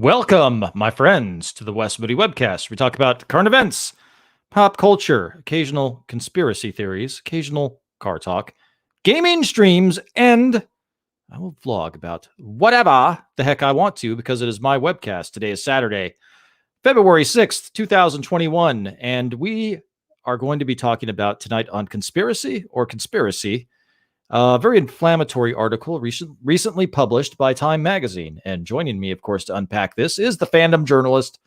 Welcome, my friends, to the West Moody webcast. We talk about current events, pop culture, occasional conspiracy theories, occasional car talk, gaming streams, and I will vlog about whatever the heck I want to because it is my webcast. Today is Saturday, February 6th, 2021, and we are going to be talking about tonight on conspiracy or conspiracy. A very inflammatory article recently published by Time Magazine. And joining me, of course, to unpack this is the fandom journalist,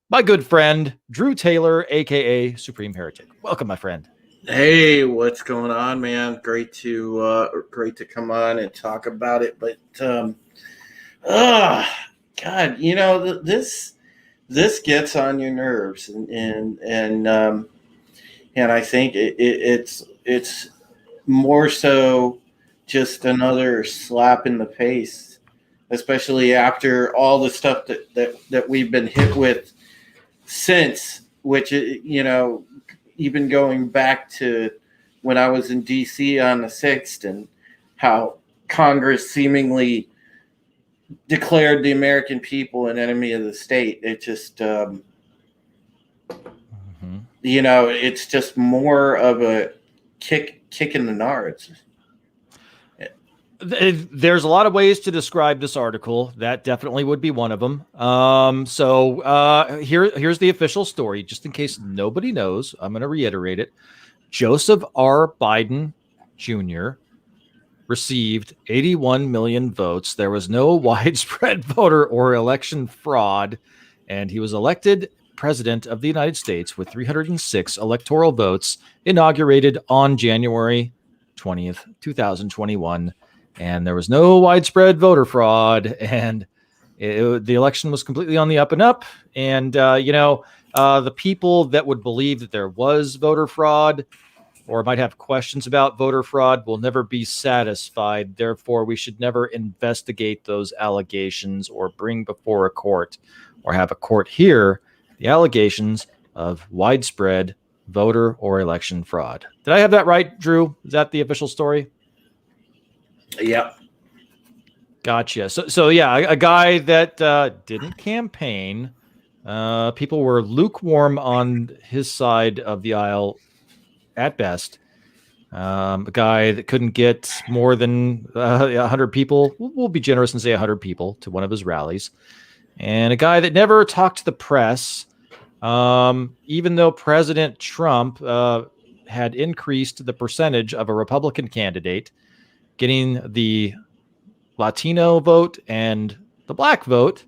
my good friend, Drew Taylor, a.k.a. Supreme Heretic. Welcome, my friend. Hey, what's going on, man? Great to come on and talk about it. But, God, this gets on your nerves, and I think it's more so just another slap in the face, especially after all the stuff that we've been hit with since, which, even going back to when I was in D.C. on the 6th and how Congress seemingly declared the American people an enemy of the state. It just, it's just more of a kick in the nards. There's a lot of ways to describe this article. That definitely would be one of them. Here's the official story, just in case nobody knows. I'm going to reiterate it. Joseph R. Biden Jr. received 81 million votes. There was no widespread voter or election fraud, and he was elected president of the United States with 306 electoral votes, inaugurated on January 20th, 2021. And there was no widespread voter fraud, and the election was completely on the up and up. And, the people that would believe that there was voter fraud or might have questions about voter fraud will never be satisfied. Therefore, we should never investigate those allegations or bring before a court or have a court hear the allegations of widespread voter or election fraud. Did I have that right, Drew? Is that the official story? Yep. Gotcha. So yeah, a guy that didn't campaign. People were lukewarm on his side of the aisle at best. A guy that couldn't get more than 100 people. We'll be generous and say 100 people to one of his rallies. And a guy that never talked to the press, even though President Trump had increased the percentage of a Republican candidate getting the Latino vote and the black vote.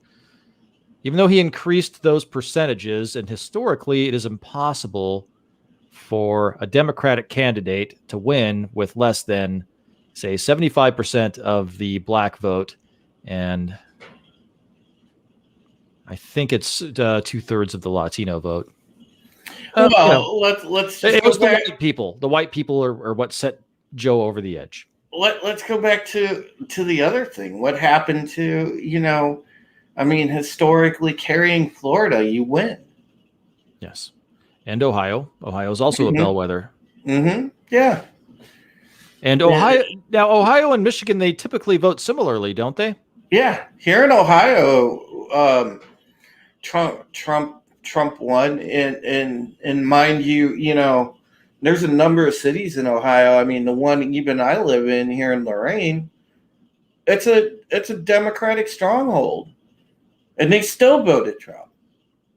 Even though he increased those percentages, and historically it is impossible for a Democratic candidate to win with less than, say, 75% of the black vote, and I think it's 2/3 of the Latino vote. Let's just it was the white people. The white people are what set Joe over the edge. Let's go back to the other thing. What happened to, historically carrying Florida, you win. Yes. And Ohio. Ohio is also a bellwether. Mm-hmm. Yeah. And Ohio and Michigan, they typically vote similarly, don't they? Yeah. Here in Ohio, Trump won, and mind you, there's a number of cities in Ohio. I mean, the one even I live in here in Lorain, it's a Democratic stronghold, and they still voted Trump.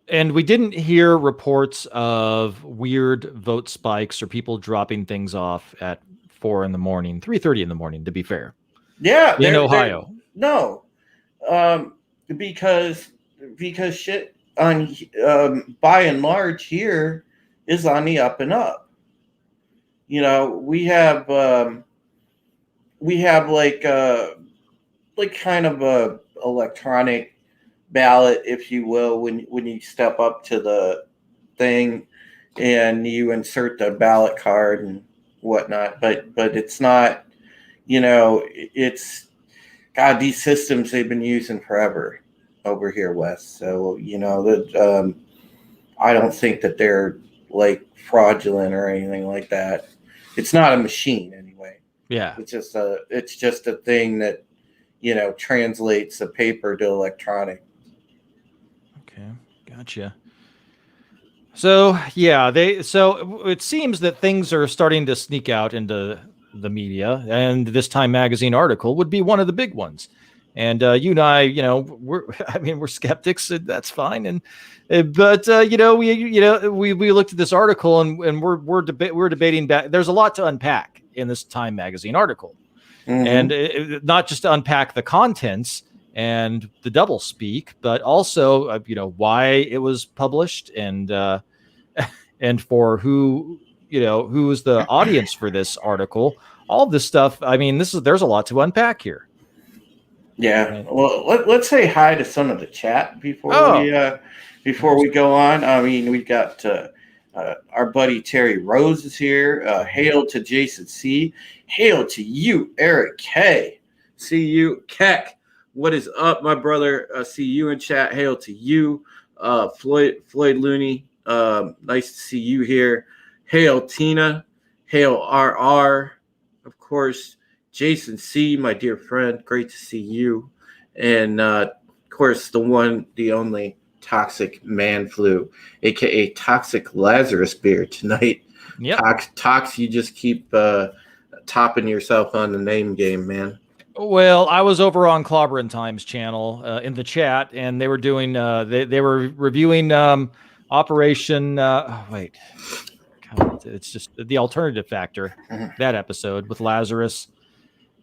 And we didn't hear reports of weird vote spikes or people dropping things off at 4 in the morning, 3:30 in the morning, to be fair. Yeah. In Ohio. No. Because shit on by and large here is on the up and up. We have like kind of a electronic ballot, if you will, when you step up to the thing and you insert the ballot card and whatnot, but it's not, it's, God, these systems they've been using forever over here west. So I don't think that they're like fraudulent or anything like that. It's not a machine anyway. Yeah. It's just a thing that, translates the paper to electronic. Gotcha. So yeah, so it seems that things are starting to sneak out into the media, and this Time magazine article would be one of the big ones. And you and I, we're skeptics, and that's fine. And but we looked at this article, and we're debating back. There's a lot to unpack in this Time magazine article, and not just to unpack the contents and the double speak, but also why it was published, and for who is the audience for this article. All this stuff. I mean, there's a lot to unpack here. Yeah. Right. Well, let's say hi to some of the chat before we go on. I mean, we've got our buddy Terry Rose is here. Hail to Jason C. Hail to you, Eric K. See you, Keck. What is up, my brother? See you in chat. Hail to you, Floyd Looney. Nice to see you here. Hail Tina. Hail RR. Of course, Jason C., my dear friend, great to see you. And, of course, the one, the only Toxic Man Flu, a.k.a. Toxic Lazarus beer tonight. Yep. Tox, you just keep topping yourself on the name game, man. Well, I was over on Clobber and Time's channel in the chat, and they were doing, they were reviewing Operation, it's just the alternative factor, that episode with Lazarus.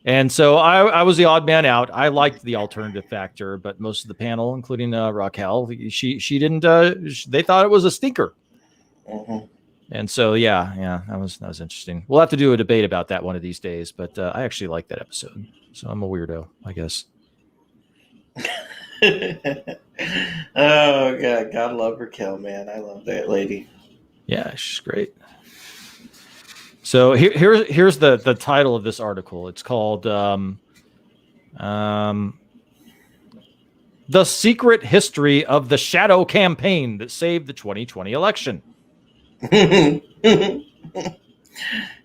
And so I was the odd man out. I liked the alternative factor, but most of the panel, including Raquel, she didn't. They thought it was a stinker. And so yeah, that was interesting. We'll have to do a debate about that one of these days. But I actually like that episode, so I'm a weirdo, I guess. Oh God, God love Raquel, man. I love that lady. Yeah, she's great. So here's the title of this article. It's called "The Secret History of the Shadow Campaign That Saved the 2020 Election."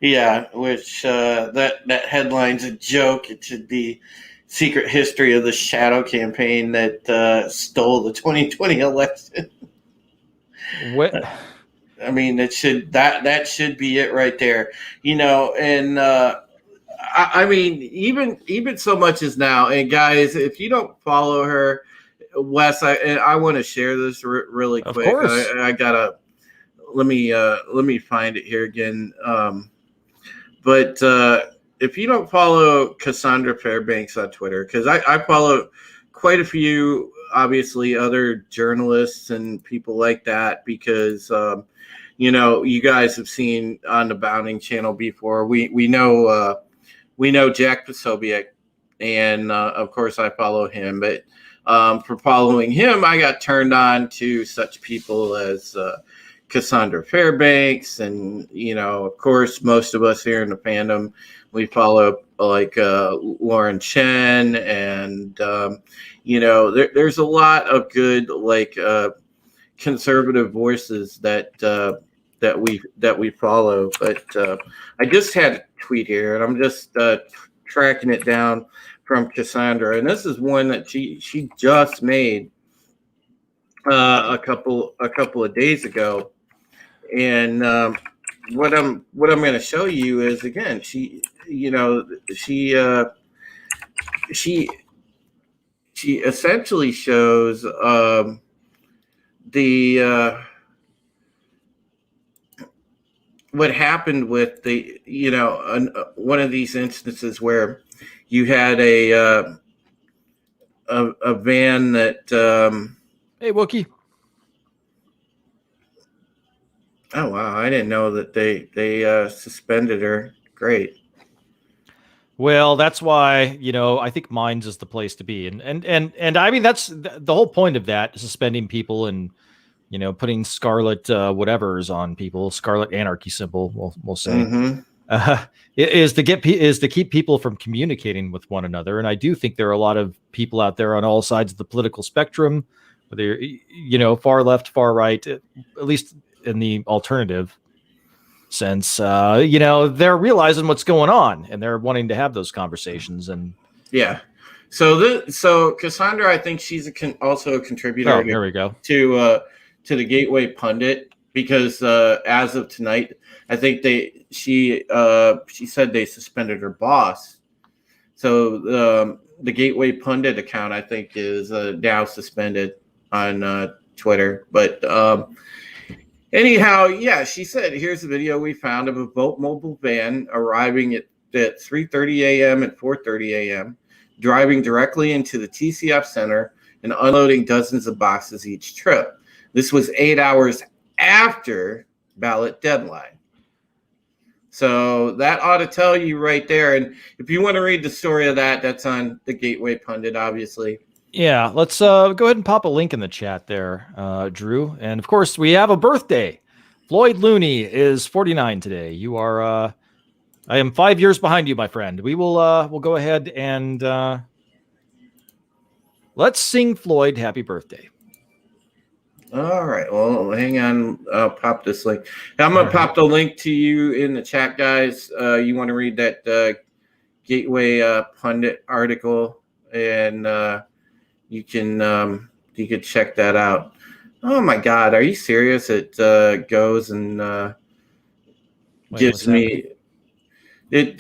Yeah, which that headline's a joke. It should be "Secret History of the Shadow Campaign That Stole the 2020 Election." What? I mean, that should be it right there, And I mean, even so much as now. And guys, if you don't follow her, Wes, I want to share this really quick. Of course, I gotta let me find it here again. But if you don't follow Cassandra Fairbanks on Twitter, because I follow quite a few, obviously, other journalists and people like that, because you guys have seen on the Bounding channel before. We know Jack Posobiec, and of course I follow him. But for following him, I got turned on to such people as Cassandra Fairbanks, and of course, most of us here in the fandom, we follow like Lauren Chen, and there's a lot of good conservative voices that we follow. But I just had a tweet here, and I'm just tracking it down from Cassandra, and this is one that she just made a couple of days ago. And what I'm going to show you is, again, she essentially shows what happened with the one of these instances where you had a van that hey Wookie. Oh wow, I didn't know that they suspended her. Great. Well, that's why I think Mines is the place to be, and I mean that's the whole point of that, suspending people and putting scarlet whatevers on people, scarlet anarchy symbol, we'll say, is to keep people from communicating with one another. And I do think there are a lot of people out there on all sides of the political spectrum, whether far left, far right, at least in the alternative sense, they're realizing what's going on and they're wanting to have those conversations. And yeah, so Cassandra, I think she's also a contributor. Oh, there we go. to the Gateway Pundit because as of tonight, I think she said they suspended her boss. So the Gateway Pundit account, I think, is now suspended on Twitter. But anyhow, yeah, she said, here's a video we found of a Vote Mobile van arriving at 3:30 a.m. and 4:30 a.m., driving directly into the TCF Center and unloading dozens of boxes each trip. This was 8 hours after ballot deadline. So that ought to tell you right there. And if you want to read the story of that, that's on the Gateway Pundit, obviously. Yeah, let's go ahead and pop a link in the chat there, Drew. And of course, we have a birthday. Floyd Looney is 49 today. You are, I am 5 years behind you, my friend. We will, we'll go ahead and let's sing Floyd happy birthday. All right. Well, hang on. I'll pop this link. I'm going to pop the link to you in the chat, guys. You want to read that Gateway Pundit article, and you can check that out. Oh my God, are you serious? It goes and gives me it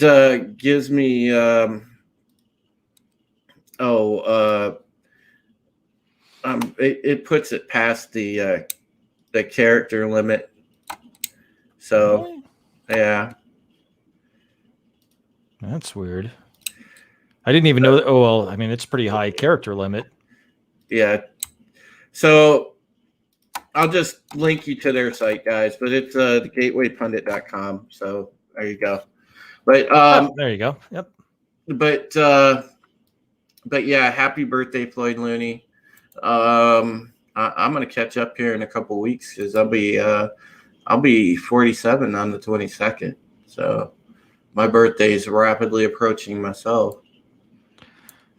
puts it past the character limit. So Really? Yeah, that's weird. I didn't even know that. Oh well, I mean, it's pretty high character limit. Yeah. So I'll just link you to their site, guys, but it's thegatewaypundit.com. So there you go. But there you go. Yep. But yeah, happy birthday, Floyd Looney. I'm gonna catch up here in a couple of weeks because I'll be 47 on the 22nd. So my birthday is rapidly approaching myself.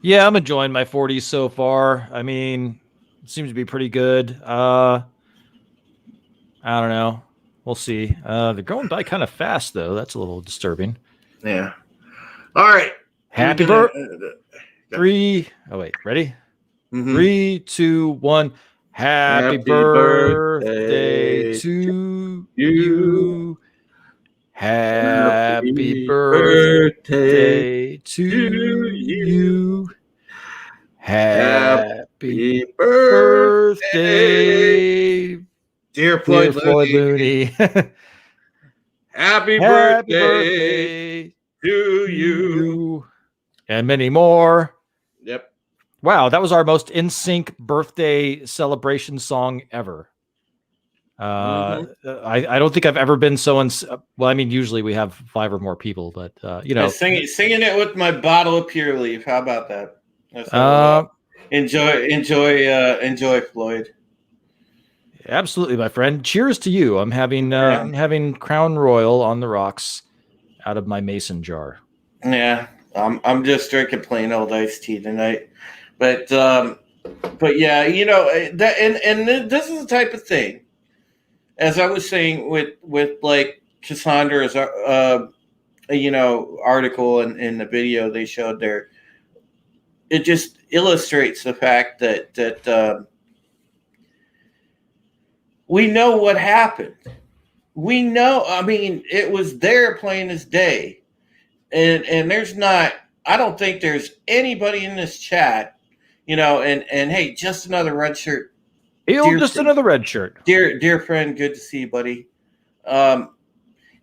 Yeah, I'm enjoying my 40s so far. I mean, it seems to be pretty good. I don't know. We'll see. They're going by kind of fast, though. That's a little disturbing. Yeah. All right. Happy birthday. Oh, wait. Ready? Mm-hmm. 3, 2, 1. Happy birthday to you. Happy birthday to you. Happy birthday, dear Floyd Looney. Happy birthday to you. And many more. Yep. Wow, that was our most in sync birthday celebration song ever. I don't think I've ever been so well, I mean, usually we have 5 or more people, but you know, singing it with my bottle of Pure Leaf. How about that? Enjoy, Floyd. Absolutely, my friend. Cheers to you. I'm having Crown Royal on the rocks out of my mason jar. Yeah, I'm just drinking plain old iced tea tonight, but yeah, you know that, and this is the type of thing. As I was saying with like Cassandra's, article and the video they showed there, it just illustrates the fact that we know what happened. We know. I mean, it was there plain as day, and there's not. I don't think there's anybody in this chat, and hey, just another red shirt. Another red shirt. Dear friend, good to see you, buddy.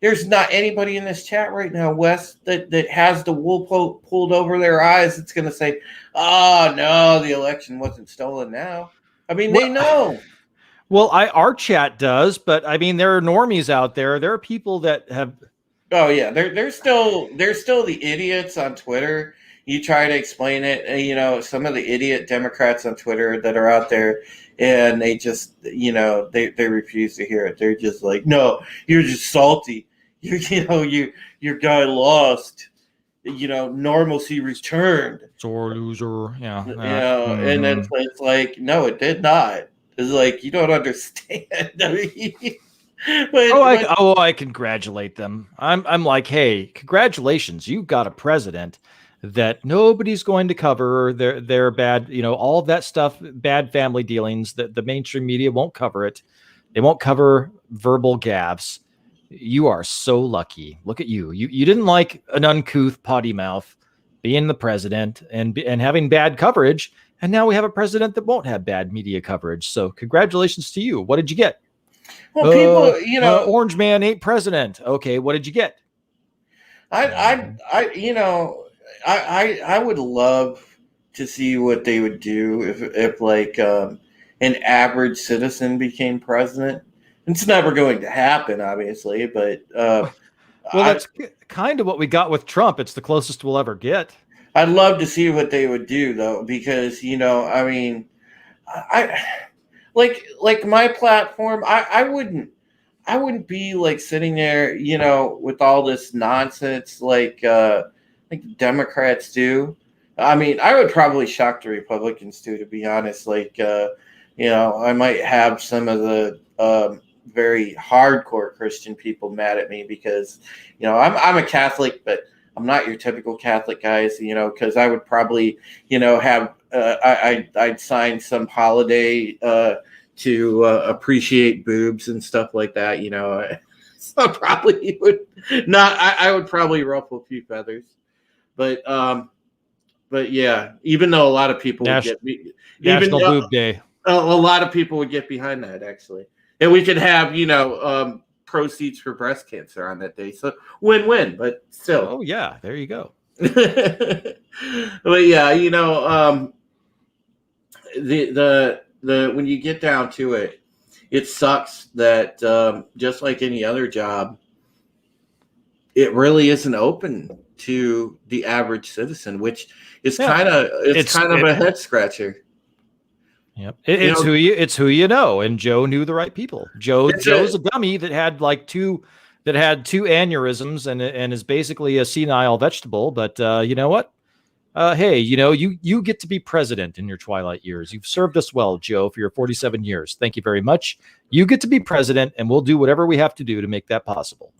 There's not anybody in this chat right now, Wes, that has the wool pulled over their eyes that's going to say, oh, no, the election wasn't stolen now. I mean, they know. Well, our chat does, but I mean, there are normies out there. There are people that have. Oh, yeah. There's still the idiots on Twitter. You try to explain it. Some of the idiot Democrats on Twitter that are out there. And they just, they refuse to hear it. They're just like, no, you're just salty. Your guy lost. Normalcy returned. Sore loser. Yeah. And it's like, no, it did not. It's like, you don't understand. I mean, I congratulate them. I'm like, hey, congratulations, you got a president that nobody's going to cover their bad, all of that stuff, bad family dealings, that the mainstream media won't cover it. They won't cover verbal gaffes. You are so lucky. Look at you. You didn't like an uncouth potty mouth being the president and having bad coverage. And now we have a president that won't have bad media coverage. So congratulations to you. What did you get? Well, people, Orange man ain't president. Okay, what did you get? I would love to see what they would do if like an average citizen became president. It's never going to happen, obviously, but well, that's kind of what we got with Trump. It's the closest we'll ever get. I'd love to see what they would do, though, because I like my platform. I wouldn't be like sitting there, with all this nonsense like Democrats do. I mean, I would probably shock the Republicans too, to be honest. Like, I might have some of the very hardcore Christian people mad at me because, I'm a Catholic, but I'm not your typical Catholic guys, because I would probably, have I'd sign some holiday to appreciate boobs and stuff like that, So probably would not. I would probably ruffle a few feathers, but yeah, even though a lot of people would get National Boob Day, a lot of people would get behind that actually, and we could have proceeds for breast cancer on that day. So win-win, but still. Oh yeah, there you go. But yeah, the when you get down to it, it sucks that just like any other job, it really isn't open to the average citizen, which is kind of a head scratcher. Yep, it's who you know, and Joe knew the right people. Joe's a dummy that had two aneurysms and is basically a senile vegetable. But you know what? Hey, you get to be president in your twilight years. You've served us well, Joe, for your 47 years. Thank you very much. You get to be president, and we'll do whatever we have to do to make that possible.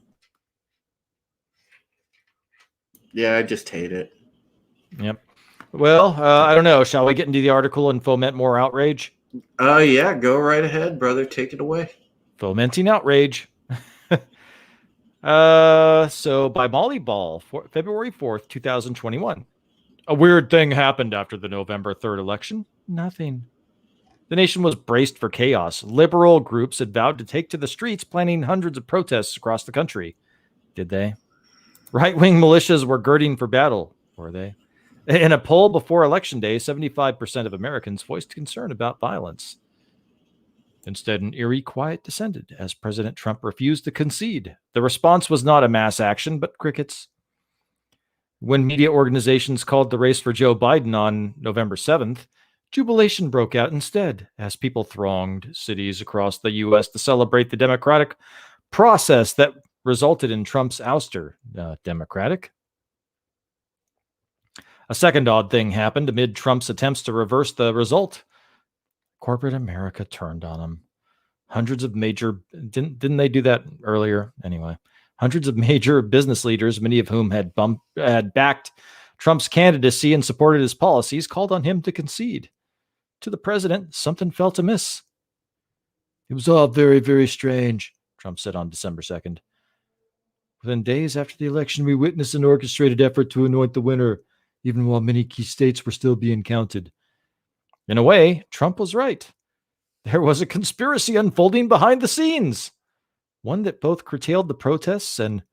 Yeah, I just hate it. Yep. Well, I don't know. Shall we get into the article and foment more outrage? Yeah, go right ahead, brother. Take it away. Fomenting outrage. So by Molly Ball, February 4th, 2021. A weird thing happened after the November 3rd election. Nothing. The nation was braced for chaos. Liberal groups had vowed to take to the streets, planning hundreds of protests across the country. Did they? Right-wing militias were girding for battle. Were they? In a poll before Election Day, 75% of Americans voiced concern about violence. Instead, an eerie quiet descended as President Trump refused to concede. The response was not a mass action, but crickets. When media organizations called the race for Joe Biden on November 7th, jubilation broke out instead as people thronged cities across the U.S. to celebrate the democratic process that resulted in Trump's ouster. Democratic? A second odd thing happened amid Trump's attempts to reverse the result. Corporate America turned on him. Hundreds of major... Didn't they do that earlier? Anyway, hundreds of major business leaders, many of whom had backed Trump's candidacy and supported his policies, called on him to concede. To the president, something felt amiss. It was all very, very strange, Trump said on December 2nd. Within days after the election, we witnessed an orchestrated effort to anoint the winner, even while many key states were still being counted. In a way, Trump was right. There was a conspiracy unfolding behind the scenes, one that both curtailed the protests and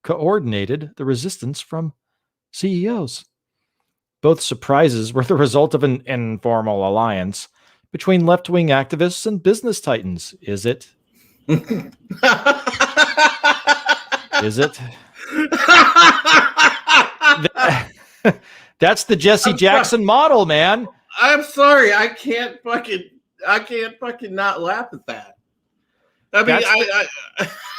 coordinated the resistance from CEOs. Both surprises were the result of an informal alliance between left-wing activists and business titans. Is it? Is it? That's the Jesse Jackson model, man. I'm sorry, I can't fucking not laugh at that. I mean,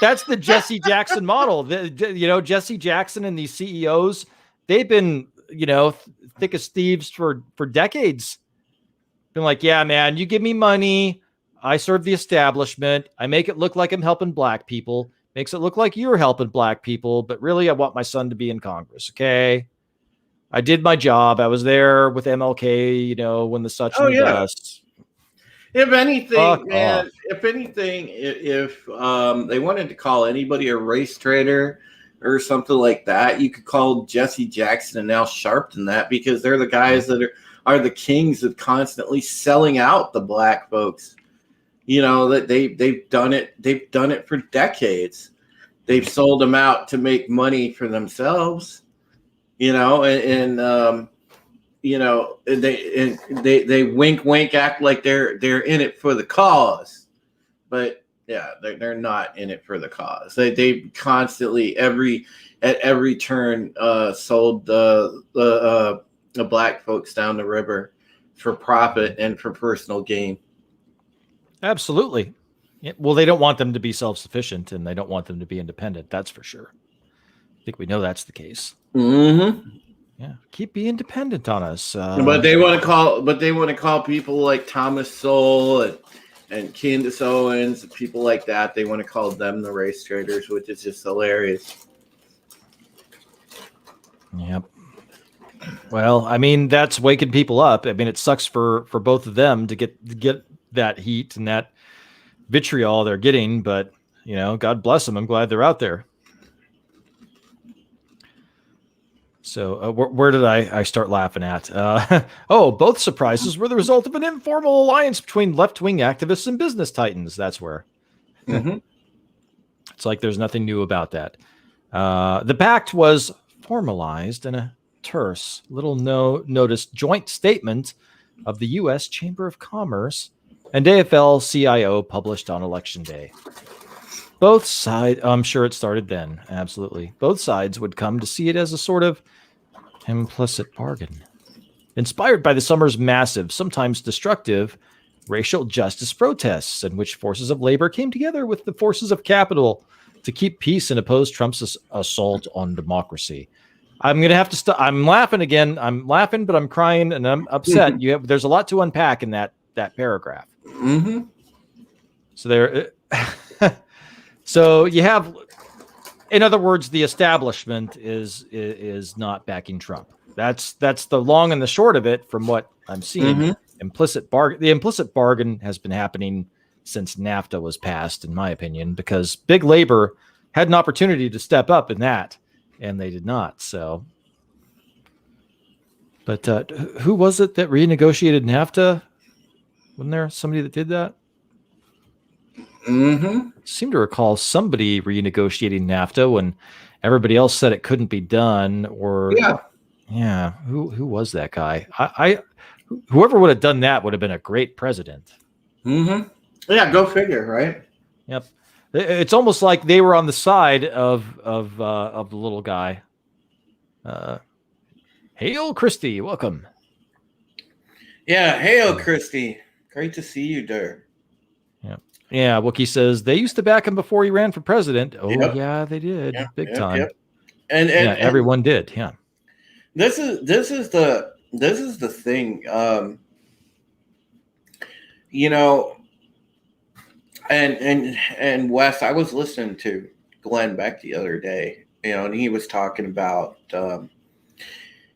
that's the Jesse Jackson model. Jesse Jackson and these CEOs, they've been, thick as thieves for decades. Been like, yeah, man, you give me money, I serve the establishment, I make it look like I'm helping black people, makes it look like you're helping black people, but really I want my son to be in Congress, okay? I did my job. I was there with MLK, you know, when the such Oh and the yeah. thus. If anything, Fuck off. man, if anything, if they wanted to call anybody a race traitor or something like that, you could call Jesse Jackson and Al Sharpton that, because they're the guys that are the kings of constantly selling out the black folks. You know, that they've done it. They've done it for decades. They've sold them out to make money for themselves. You know, and you know, they wink wink, act like they're in it for the cause, but yeah, they're not in it for the cause. They constantly at every turn sold the black folks down the river for profit and for personal gain. Absolutely. Yeah, well, they don't want them to be self-sufficient, and they don't want them to be independent. That's for sure. I think we know that's the case. Mm-hmm. Yeah, keep being dependent on us. But they want to call people like Thomas Sowell and Candace Owens, people like that. They want to call them the race traders, which is just hilarious. Yep. Well, I mean, that's waking people up. I mean, it sucks for both of them to get that heat and that vitriol they're getting, but you know, God bless them. I'm glad they're out there. So where did I start laughing at? Both surprises were the result of an informal alliance between left-wing activists and business titans. That's where. Mm-hmm. It's like there's nothing new about that. The pact was formalized in a terse, little noticed joint statement of the U.S. Chamber of Commerce and AFL-CIO published on Election Day. Both sides, I'm sure it started then, absolutely. Both sides would come to see it as a sort of implicit bargain. Inspired by the summer's massive, sometimes destructive, racial justice protests in which forces of labor came together with the forces of capital to keep peace and oppose Trump's assault on democracy. I'm going to have to stop. I'm laughing again. I'm laughing, but I'm crying and I'm upset. There's a lot to unpack in that paragraph. Mm-hmm. So you have, in other words, the establishment is not backing Trump. That's the long and the short of it from what I'm seeing. Mm-hmm. The implicit bargain has been happening since NAFTA was passed, in my opinion, because big labor had an opportunity to step up in that, and they did not. So, but who was it that renegotiated NAFTA? Wasn't there somebody that did that? Mm-hmm. I seem to recall somebody renegotiating NAFTA when everybody else said it couldn't be done. Or yeah, who was that guy? Whoever would have done that would have been a great president. Mm-hmm. Yeah, go figure, right? Yep. It's almost like they were on the side of the little guy. Hail Christy, welcome. Yeah, hail Christy. Great to see you, there. Yeah, Wookie says they used to back him before he ran for president. Oh, Yep. yeah, they did. Big time. Yep. And everyone did. Yeah. This is the thing. You know, and Wes, I was listening to Glenn Beck the other day, you know, and he was talking about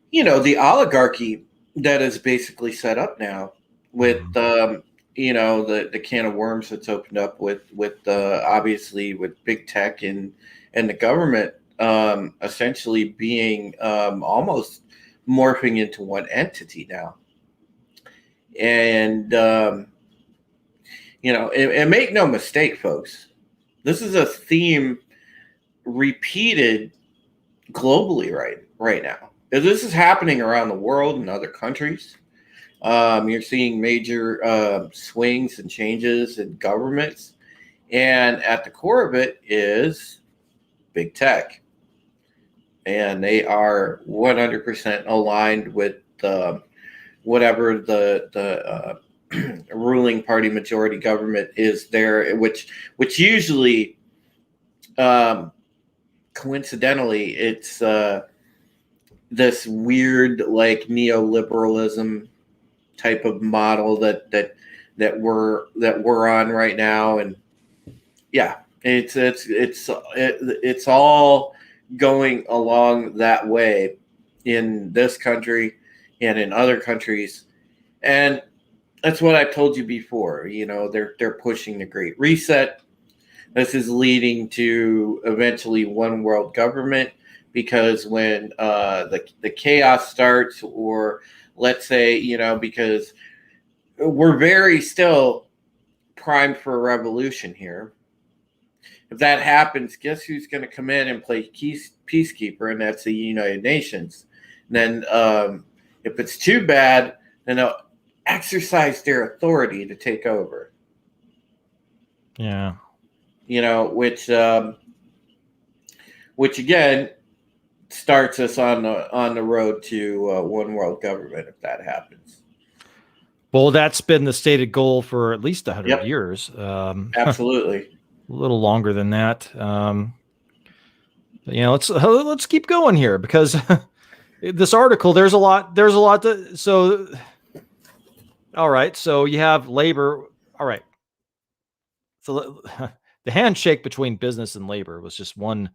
you know, the oligarchy that is basically set up now with you know, the can of worms that's opened up with obviously with big tech and the government essentially being almost morphing into one entity now. And you know, and make no mistake, folks, this is a theme repeated globally right now. This is happening around the world in other countries. You're seeing major swings and changes in governments. And at the core of it is big tech. And they are 100% aligned with whatever the ruling party majority government is there, which usually, coincidentally, it's this weird like neoliberalism type of model that we're on right now. And yeah, it's all going along that way. in this country and in other countries. And that's what I've told you before. They're pushing the Great Reset. This is leading to eventually one world government, because when the chaos starts, or let's say, because we're very still primed for a revolution here. If that happens, guess who's going to come in and play peacekeeper, and that's the United Nations. And then if it's too bad, then they'll exercise their authority to take over. Yeah. Which again starts us on the road to one world government if that happens. Well, that's been the stated goal for at least 100 years. Absolutely. A little longer than that. Let's keep going here, because this article, there's a lot to, so all right, so you have labor. All right. So the handshake between business and labor was just one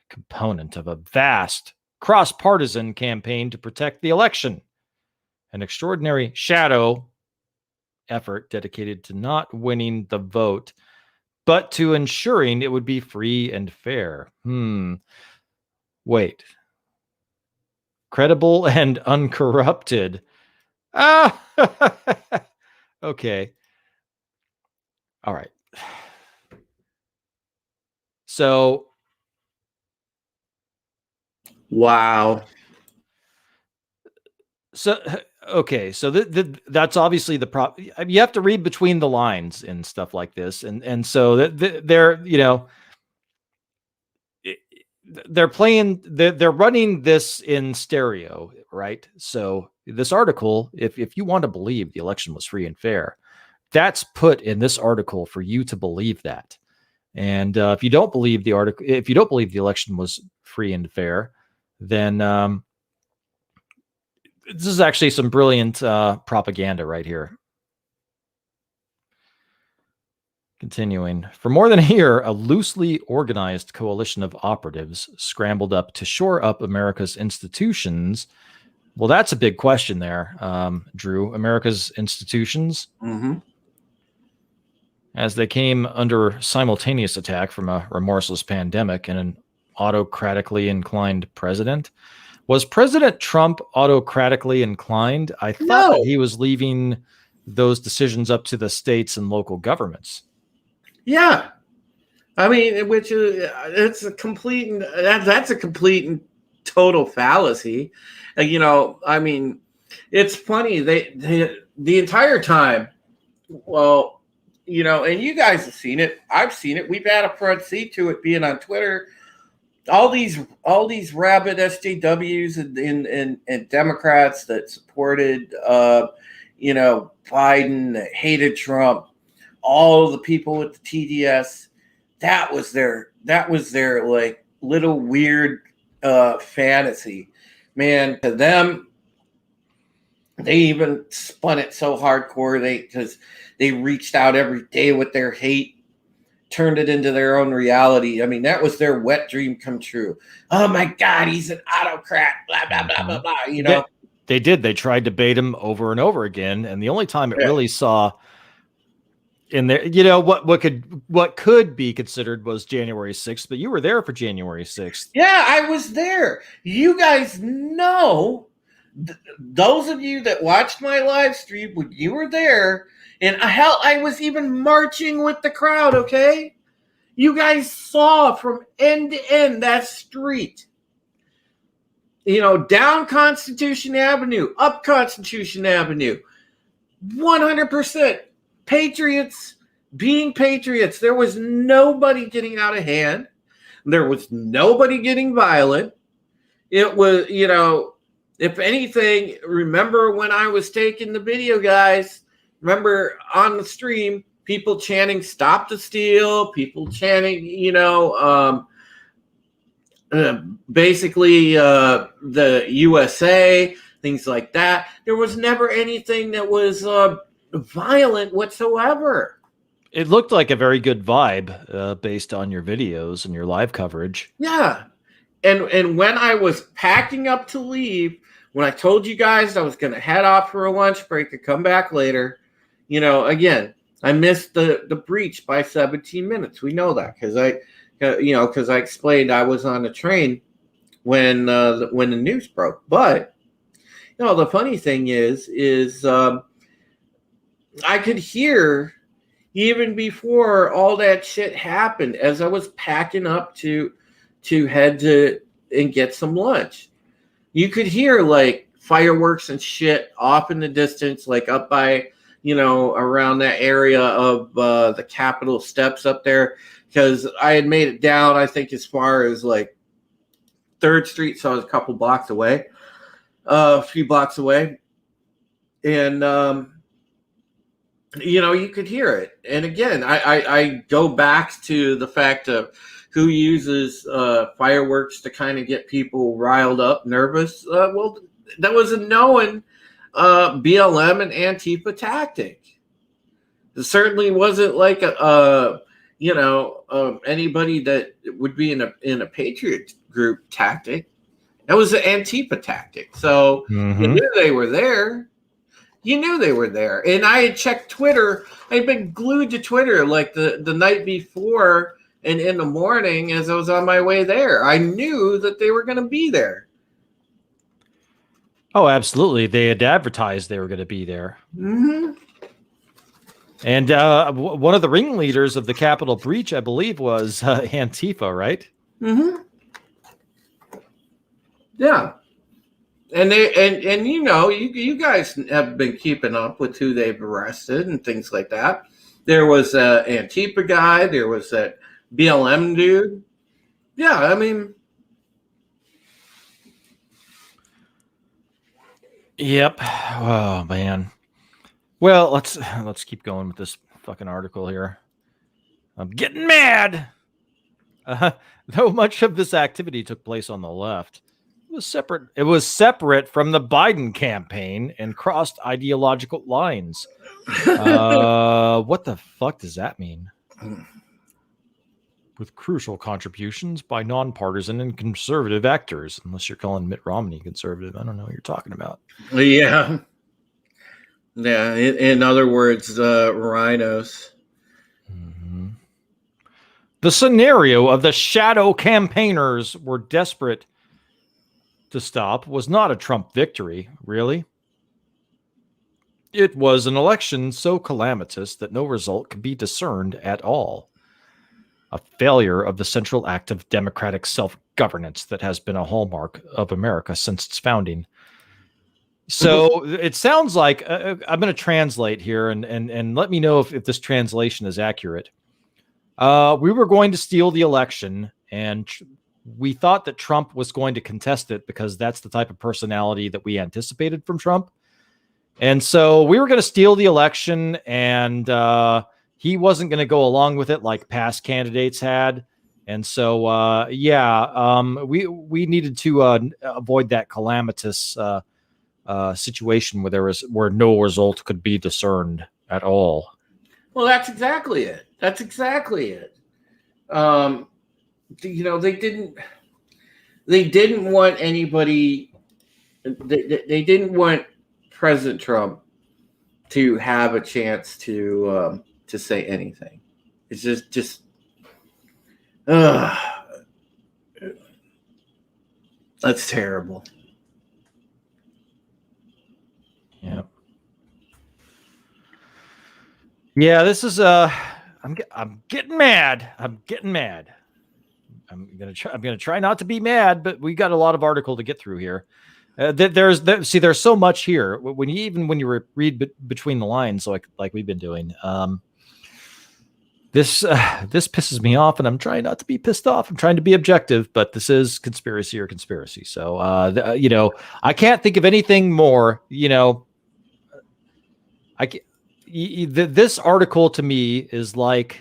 component of a vast cross-partisan campaign to protect the election, an extraordinary shadow effort dedicated to not winning the vote, but to ensuring it would be free and fair. Wait. Credible and uncorrupted. Okay. All right. So. Wow. So, okay. So that's obviously the problem. You have to read between the lines and stuff like this. And so they're, they're running this in stereo, right? So this article, if you want to believe the election was free and fair, that's put in this article for you to believe that. And if you don't believe the article, if you don't believe the election was free and fair, then this is actually some brilliant propaganda right here. Continuing, for more than a year, a loosely organized coalition of operatives scrambled up to shore up America's institutions. Well, that's a big question there, Drew. America's institutions, as they came under simultaneous attack from a remorseless pandemic and an autocratically inclined president. Was President Trump autocratically inclined? I thought that he was leaving those decisions up to the states and local governments. Yeah, I mean, which is that's a complete and total fallacy. I mean, it's funny. They the entire time. Well, and you guys have seen it. I've seen it. We've had a front seat to it, being on Twitter. All these rabid SJWs and Democrats that supported, Biden, that hated Trump. All the people with the TDS, that was their like little weird fantasy, man. To them, they even spun it so hardcore because they reached out every day with their hate, turned it into their own reality. I mean, that was their wet dream come true. Oh my God, he's an autocrat. Blah blah blah blah blah. They did. They tried to bait him over and over again, and the only time it really saw in there, what could be considered was January 6th, but you were there for January 6th. Yeah, I was there. You guys know, those of you that watched my live stream when you were there, and hell, I was even marching with the crowd, okay? You guys saw from end to end that street. Down Constitution Avenue, up Constitution Avenue. 100%. Patriots being patriots. There was nobody getting out of hand. There was nobody getting violent. It was, if anything, remember when I was taking the video, guys, remember on the stream, people chanting "Stop the Steal," people chanting, basically the USA, things like that. There was never anything that was violent whatsoever. It looked like a very good vibe based on your videos and your live coverage. Yeah. and when I was packing up to leave, when I told you guys I was going to head off for a lunch break and come back later, again, I missed the breach by 17 minutes. We know that because I explained I was on a train when the news broke. But the funny thing is I could hear even before all that shit happened as I was packing up to head to and get some lunch. You could hear like fireworks and shit off in the distance, like up by, around that area of the Capitol steps up there. Because I had made it down, I think, as far as like 3rd Street. So I was a few blocks away. And, you could hear it. And again, I go back to the fact of who uses fireworks to kind of get people riled up, nervous. Well, that was a known BLM and Antifa tactic. It certainly wasn't like anybody that would be in a patriot group tactic. That was an Antifa tactic. So you knew they were there. And I had checked Twitter. I'd been glued to Twitter like the night before and in the morning as I was on my way there. I knew that they were going to be there. Oh, absolutely. They had advertised they were going to be there. Mm-hmm. And one of the ringleaders of the Capitol breach, I believe, was Antifa, right? Mm-hmm. Yeah. And you guys have been keeping up with who they've arrested and things like that. There was an Antifa guy. There was that BLM dude. Yeah, I mean. Yep. Oh man. Well, let's keep going with this fucking article here. I'm getting mad. Though much of this activity took place on the left, it was separate from the Biden campaign and crossed ideological lines. What the fuck does that mean? With crucial contributions by nonpartisan and conservative actors, unless you're calling Mitt Romney conservative. I don't know what you're talking about. Yeah. Yeah. In other words, rhinos. Mm-hmm. The scenario of the shadow campaigners were desperate to stop was not a Trump victory, really. It was an election so calamitous that no result could be discerned at all. A failure of the central act of democratic self-governance that has been a hallmark of America since its founding. So it sounds like I'm going to translate here and let me know if this translation is accurate. We were going to steal the election, and we thought that Trump was going to contest it because that's the type of personality that we anticipated from Trump. And so we were going to steal the election, and he wasn't going to go along with it like past candidates had. And so, we needed to avoid that calamitous situation where no result could be discerned at all. Well, that's exactly it. They didn't want anybody. They didn't want President Trump to have a chance to say anything. It's just that's terrible. Yeah. Yeah, this is I'm getting mad. I'm gonna try not to be mad, but we got a lot of article to get through here. There's so much here when you read between the lines like we've been doing. This pisses me off, and I'm trying not to be pissed off. I'm trying to be objective, but this is conspiracy or conspiracy. So I can't think of anything more. This article to me is like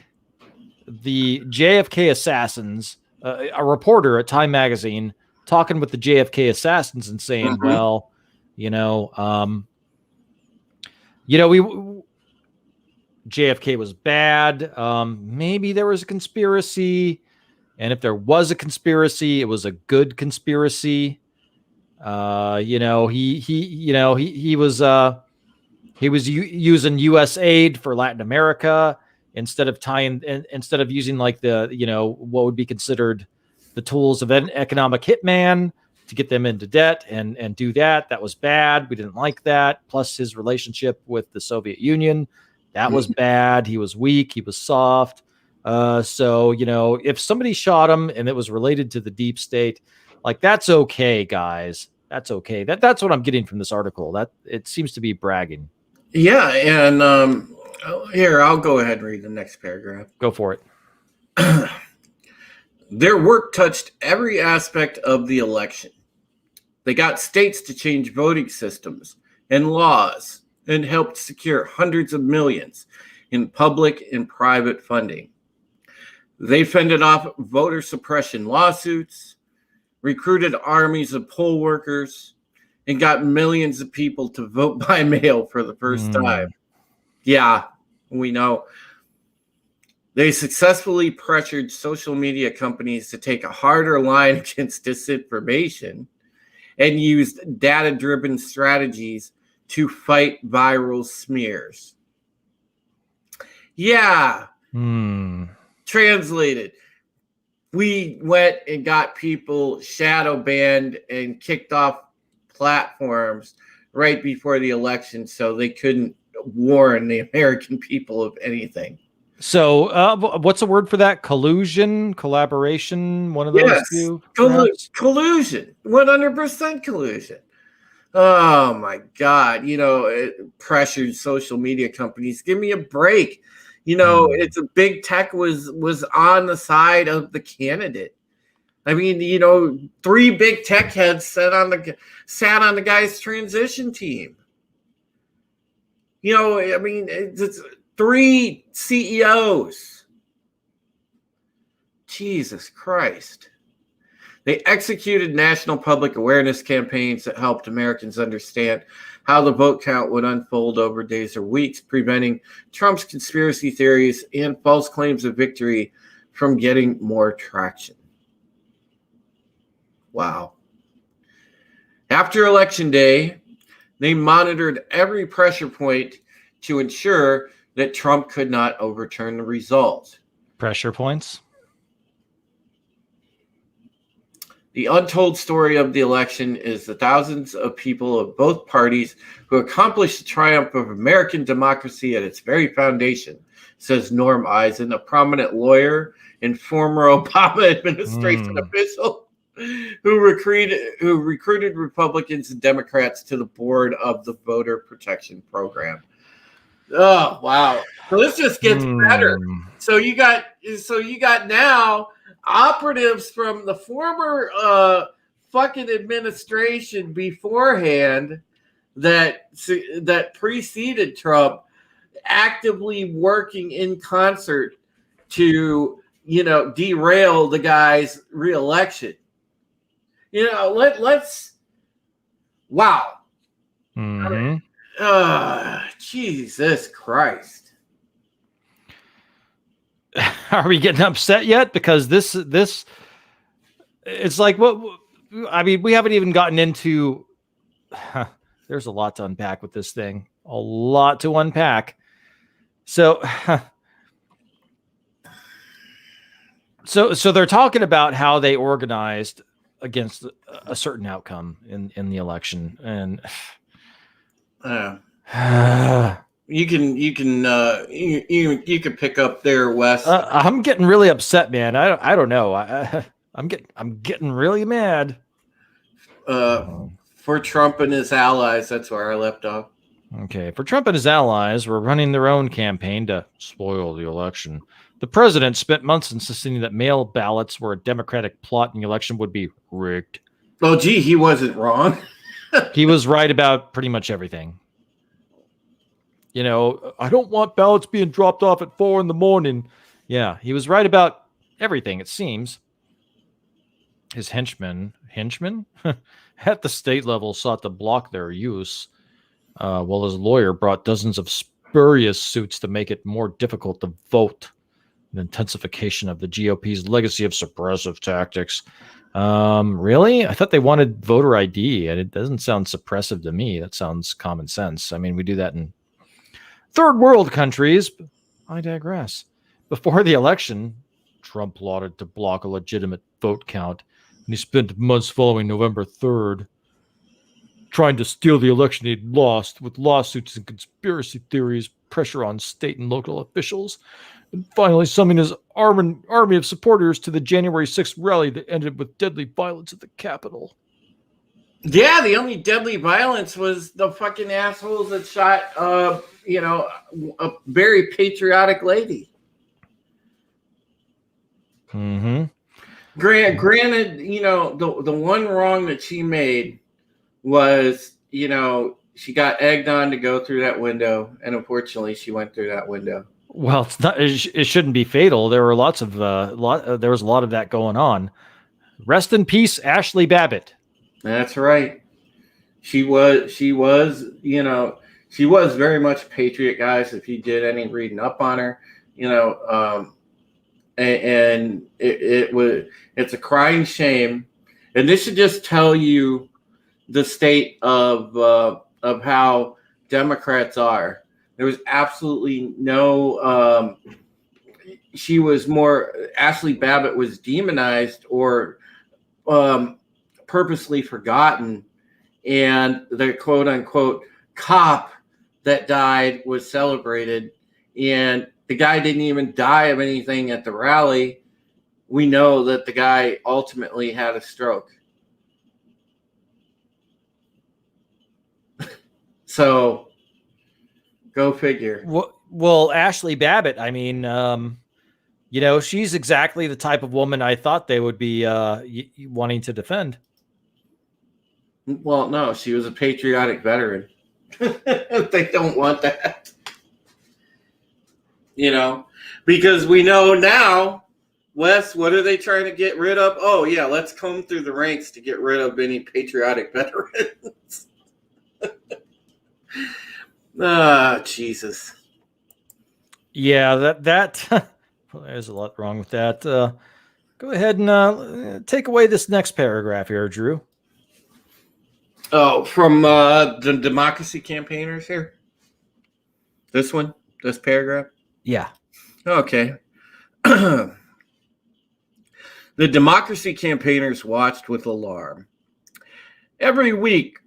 the JFK assassins, a reporter at Time Magazine talking with the JFK assassins and saying, JFK was bad. Maybe there was a conspiracy. And if there was a conspiracy, it was a good conspiracy. He was using U.S. aid for Latin America instead of using like what would be considered the tools of an economic hitman to get them into debt and do that. That was bad. We didn't like that. Plus his relationship with the Soviet Union, that was bad. He was weak. He was soft. So if somebody shot him and it was related to the deep state, like that's okay, guys. That's okay. That's what I'm getting from this article. That it seems to be bragging. Yeah, and here, I'll go ahead and read the next paragraph. Go for it. Their work touched every aspect of the election. They got states to change voting systems and laws and helped secure hundreds of millions in public and private funding. They fended off voter suppression lawsuits, recruited armies of poll workers, and got millions of people to vote by mail for the first time. Yeah, we know. They successfully pressured social media companies to take a harder line against disinformation and used data-driven strategies to fight viral smears. Yeah. Translated. We went and got people shadow banned and kicked off platforms right before the election so they couldn't warn the American people of anything. So what's the word for that? Collusion, collaboration, one of those two? Collusion, 100% collusion. Oh my God. It pressured social media companies. Give me a break. It's a big tech was on the side of the candidate. I mean, 3 big tech heads sat on the guy's transition team. It's 3 CEOs. Jesus Christ. They executed national public awareness campaigns that helped Americans understand how the vote count would unfold over days or weeks, preventing Trump's conspiracy theories and false claims of victory from getting more traction. Wow. After Election Day, they monitored every pressure point to ensure that Trump could not overturn the result. Pressure points? The untold story of the election is the thousands of people of both parties who accomplished the triumph of American democracy at its very foundation, says Norm Eisen, a prominent lawyer and former Obama administration official who recruited Republicans and Democrats to the board of the Voter Protection Program. Oh, wow. So this just gets better. So you got now operatives from the former fucking administration beforehand that preceded Trump actively working in concert to derail the guy's reelection. Let's wow. Jesus Christ. Are we getting upset yet? Because this it's like we haven't even gotten into there's a lot to unpack with this thing. A lot to unpack. So they're talking about how they organized against a certain outcome in the election, and you can pick up there, Wes. I'm getting really upset, man. I don't know. I'm getting really mad. For Trump and his allies, that's where I left off. Okay, for Trump and his allies were running their own campaign to spoil the election. The president spent months insisting that mail ballots were a Democratic plot and the election would be rigged. Oh, gee, he wasn't wrong. He was right about pretty much everything. I don't want ballots being dropped off at 4 a.m. Yeah, he was right about everything, it seems. His henchmen at the state level sought to block their use, while his lawyer brought dozens of spurious suits to make it more difficult to vote. An intensification of the GOP's legacy of suppressive tactics. Really? I thought they wanted voter ID, and it doesn't sound suppressive to me. That sounds common sense. I mean, we do that in third world countries. But I digress. Before the election, Trump plotted to block a legitimate vote count, and he spent months following November 3rd trying to steal the election he'd lost with lawsuits and conspiracy theories, pressure on state and local officials, and finally summoning his army of supporters to the January 6th rally that ended with deadly violence at the Capitol. Yeah, the only deadly violence was the fucking assholes that shot, a very patriotic lady. Mm-hmm. Granted, the one wrong that she made was, she got egged on to go through that window, and unfortunately, she went through that window. Well, it's not. It shouldn't be fatal. There were lots of there was a lot of that going on. Rest in peace, Ashley Babbitt. That's right. She was very much a patriot, guys. If you did any reading up on her, and it's a crying shame, and this should just tell you the state of how Democrats are. There was absolutely no. Ashley Babbitt was demonized or purposely forgotten, and the quote unquote cop that died was celebrated, and the guy didn't even die of anything at the rally. We know that the guy ultimately had a stroke. So, go figure. Well, Ashley Babbitt, I mean, she's exactly the type of woman I thought they would be wanting to defend. Well, no, she was a patriotic veteran. They don't want that. Because we know now, Wes, what are they trying to get rid of? Oh, yeah, let's comb through the ranks to get rid of any patriotic veterans. Jesus. Yeah, that well, there's a lot wrong with that. Go ahead and take away this next paragraph here, Drew. Oh, from the Democracy Campaigners here? This one? This paragraph? Yeah. Okay. The Democracy Campaigners watched with alarm. Every week,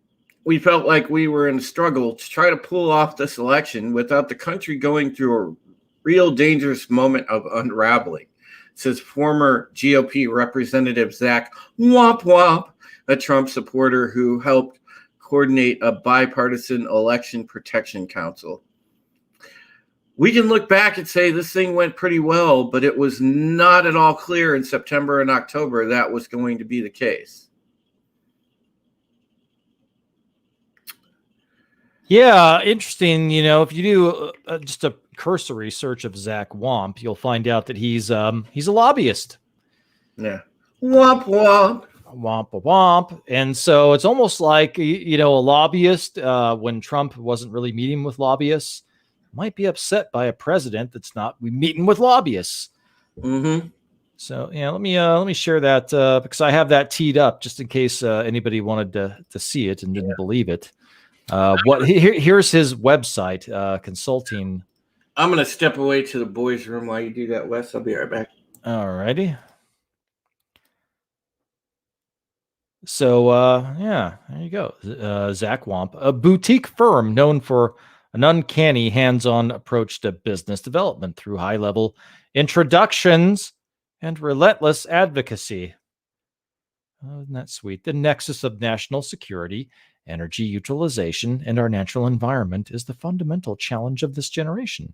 we felt like we were in a struggle to try to pull off this election without the country going through a real dangerous moment of unraveling, says former GOP Representative Zach Womp Womp, a Trump supporter who helped coordinate a bipartisan election protection council. We can look back and say this thing went pretty well, but it was not at all clear in September and October that was going to be the case. Yeah, interesting. If you do just a cursory search of Zach Womp, you'll find out that he's a lobbyist. Yeah. Womp womp. Womp womp. And so it's almost like, a lobbyist, when Trump wasn't really meeting with lobbyists, might be upset by a president that's not meeting with lobbyists. Mm-hmm. So, let me share that because I have that teed up just in case anybody wanted to see it and didn't believe it. Here's his website, consulting. I'm going to step away to the boys' room while you do that, Wes. I'll be right back. All righty. So, there you go. Zach Womp, a boutique firm known for an uncanny hands-on approach to business development through high-level introductions and relentless advocacy. Oh, isn't that sweet? The nexus of national security, energy utilization, and our natural environment is the fundamental challenge of this generation.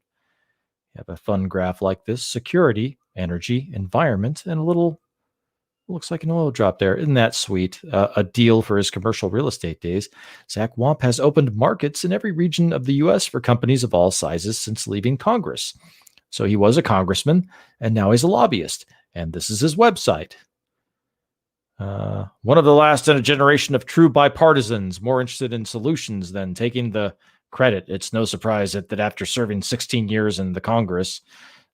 You have a fun graph like this: security, energy, environment, and a little, looks like an oil drop there. Isn't that sweet? A deal for his commercial real estate days. Zach Womp has opened markets in every region of the U.S. for companies of all sizes since leaving Congress. So he was a congressman, and now he's a lobbyist. And this is his website. One of the last in a generation of true bipartisans, more interested in solutions than taking the credit. It's no surprise that after serving 16 years in the Congress,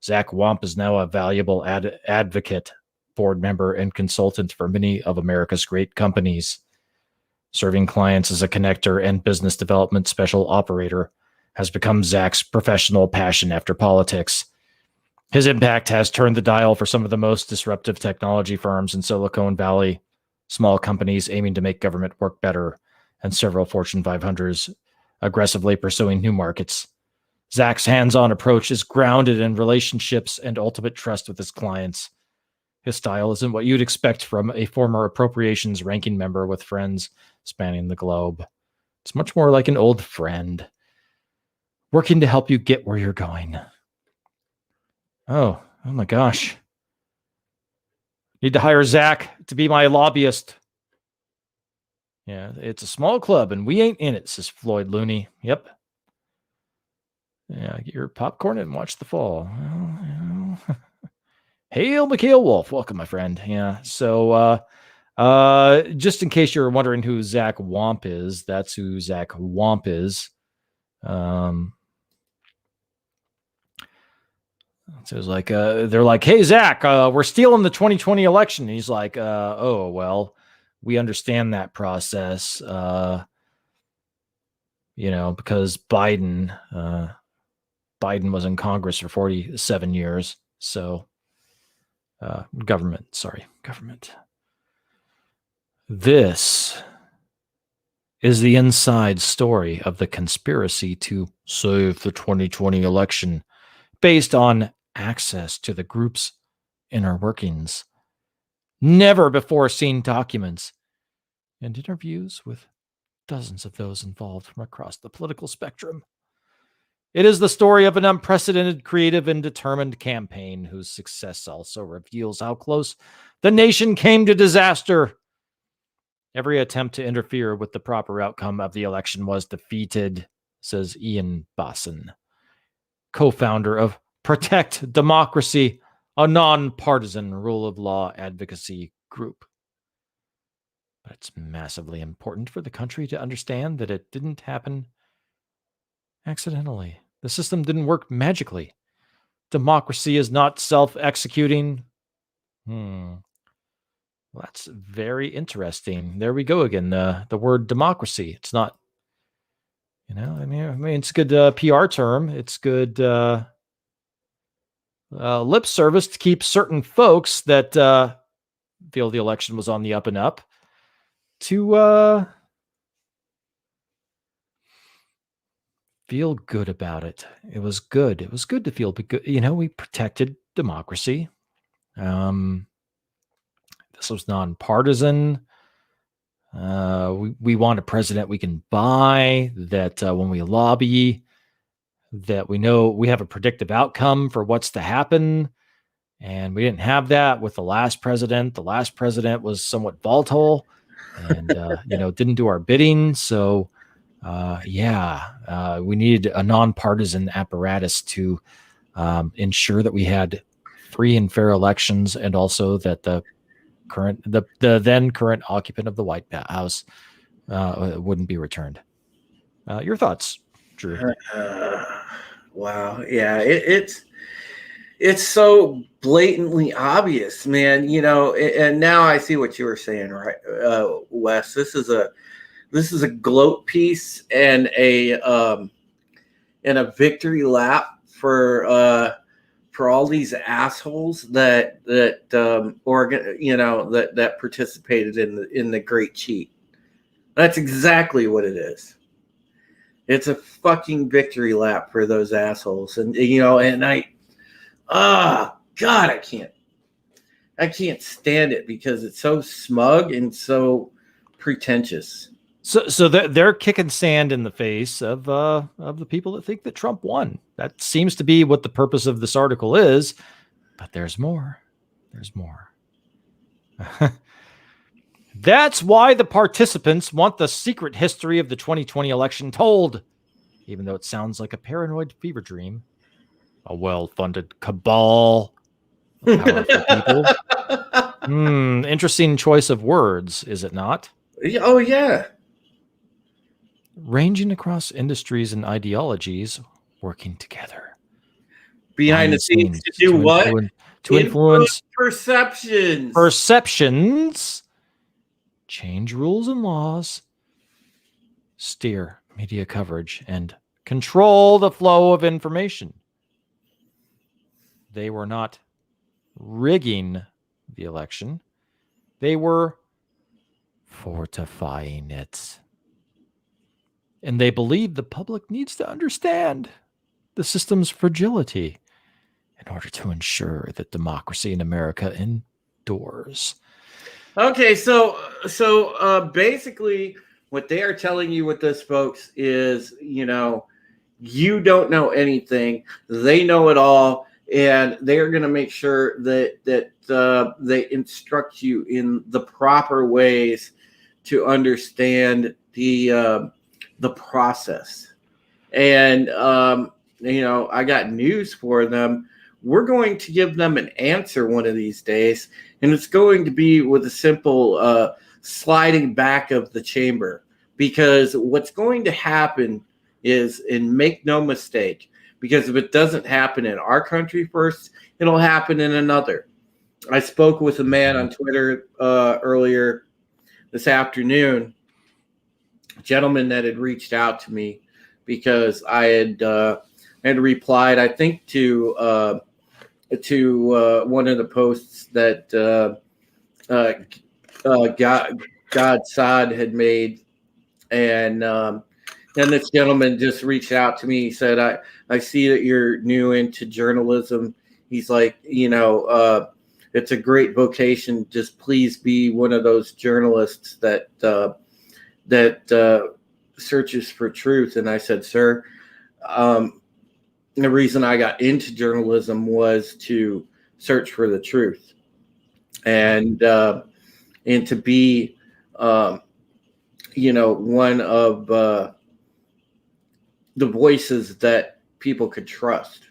Zach Wamp is now a valuable advocate, board member, and consultant for many of America's great companies. Serving clients as a connector and business development special operator has become Zach's professional passion after politics. His impact has turned the dial for some of the most disruptive technology firms in Silicon Valley, small companies aiming to make government work better, and several Fortune 500s aggressively pursuing new markets. Zach's hands-on approach is grounded in relationships and ultimate trust with his clients. His style isn't what you'd expect from a former appropriations ranking member with friends spanning the globe. It's much more like an old friend, working to help you get where you're going. Oh my gosh. Need to hire Zach to be my lobbyist. Yeah, it's a small club and we ain't in it, says Floyd Looney. Yep. Yeah, get your popcorn and watch the fall. Hail, Mikhail Wolf. Welcome, my friend. Yeah, so just in case you're wondering who Zach Wamp is, that's who Zach Wamp is. So it's like they're like, "Hey Zach, we're stealing the 2020 election." And he's like, "Oh well, we understand that process, because Biden was in Congress for 47 years, so government. This is the inside story of the conspiracy to save the 2020 election, based on access to the group's inner workings, never before seen documents, and interviews with dozens of those involved from across the political spectrum. It is the story of an unprecedented, creative, and determined campaign whose success also reveals how close the nation came to disaster. Every attempt to interfere with the proper outcome of the election was defeated, says Ian Bosson, co-founder of Protect Democracy, a nonpartisan rule of law advocacy group. But it's massively important for the country to understand that it didn't happen accidentally. The system didn't work magically. Democracy is not self-executing. Well, that's very interesting. There we go again. The word democracy. It's not, I mean, it's a good PR term. It's good lip service to keep certain folks that feel the election was on the up and up to feel good about it. It was good. It was good to feel good. We protected democracy. This was nonpartisan. We want a president we can buy, that when we lobby, that we know we have a predictive outcome for what's to happen. And we didn't have that with the last president. The last president was somewhat volatile and, didn't do our bidding. So, we needed a nonpartisan apparatus to ensure that we had free and fair elections, and also that the then current occupant of the White House wouldn't be returned. Your thoughts, Drew? Wow. Yeah, it's so blatantly obvious, man. And now I see what you were saying, right, Wes? This is a gloat piece and a victory lap for all these assholes that participated in the Great Cheat. That's exactly what it is. It's a fucking victory lap for those assholes, and God, I can't stand it because it's so smug and so pretentious. So they're kicking sand in the face of the people that think that Trump won. That seems to be what the purpose of this article is, but there's more. There's more. That's why the participants want the secret history of the 2020 election told, even though it sounds like a paranoid fever dream. A well-funded cabal of powerful people. Interesting choice of words, is it not? Oh, yeah. Ranging across industries and ideologies, working together. behind the scenes to do what? To influence perceptions, change rules and laws, steer media coverage, and control the flow of information. They were not rigging the election. They were fortifying it. And they believe the public needs to understand the system's fragility in order to ensure that democracy in America endures. Okay, so basically what they are telling you with this, folks, is, you don't know anything. They know it all, and they are going to make sure that they instruct you in the proper ways to understand the process. And I got news for them. We're going to give them an answer one of these days, and it's going to be with a simple sliding back of the chamber. Because what's going to happen is, and make no mistake, because if it doesn't happen in our country first, it'll happen in another. I spoke with a man on Twitter earlier this afternoon, a gentleman that had reached out to me because I had replied, I think, to one of the posts that God Sod had made. And then this gentleman just reached out to me. He said, I see that you're new into journalism. He's like, it's a great vocation. Just please be one of those journalists that searches for truth. And I said, sir, the reason I got into journalism was to search for the truth and to be one of the voices that people could trust.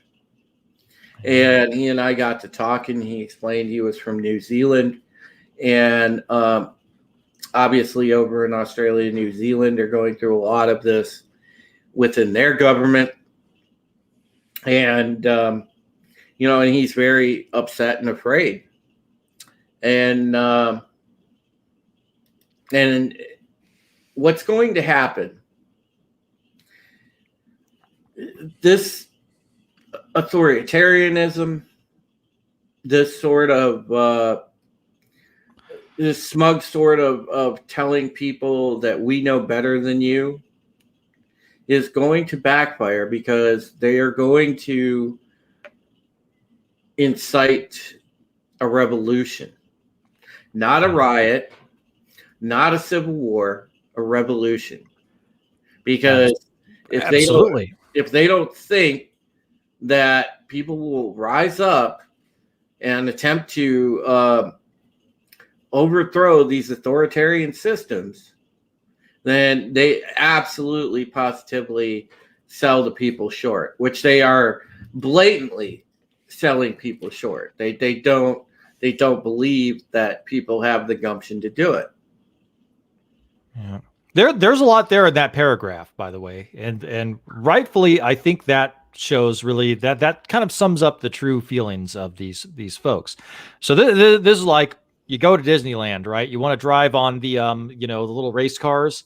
And he and I got to talking. He explained he was from New Zealand, and obviously over in Australia, New Zealand, they're going through a lot of this within their government. And and he's very upset and afraid. And what's going to happen? This authoritarianism, this sort of this smug sort of telling people that we know better than you, is going to backfire, because they are going to incite a revolution, not a riot, not a civil war, a revolution. Because if they don't think that people will rise up and attempt to overthrow these authoritarian systems, then they absolutely positively sell the people short, which they are blatantly selling people short. They don't believe that people have the gumption to do it. Yeah. There's a lot there in that paragraph, by the way, and rightfully, I think that shows really that kind of sums up the true feelings of these folks. So this is like, you go to Disneyland, right? You want to drive on the the little race cars,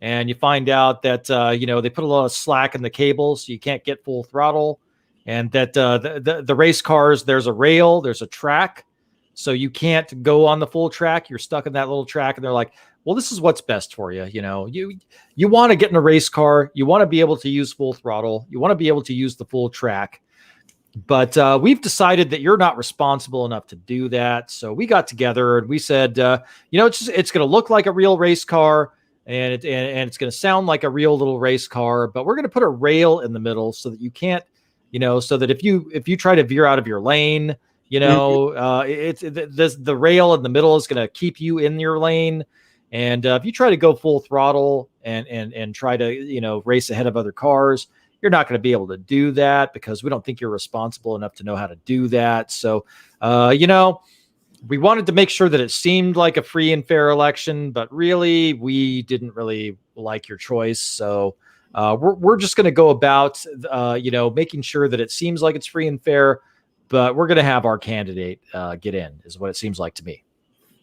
and you find out that they put a lot of slack in the cables, so you can't get full throttle, and that the race cars, there's a rail, there's a track, so you can't go on the full track. You're stuck in that little track, and they're like, well, this is what's best for you. You want to get in a race car. You want to be able to use full throttle. You want to be able to use the full track. But we've decided that you're not responsible enough to do that. So we got together and we said, it's going to look like a real race car, and it's going to sound like a real little race car. But we're going to put a rail in the middle so that you can't, so that if you try to veer out of your lane, the rail in the middle is going to keep you in your lane. And if you try to go full throttle and try to, race ahead of other cars, you're not going to be able to do that, because we don't think you're responsible enough to know how to do that. So, we wanted to make sure that it seemed like a free and fair election, but really we didn't really like your choice. So We're just going to go about, making sure that it seems like it's free and fair, but we're going to have our candidate get in, is what it seems like to me.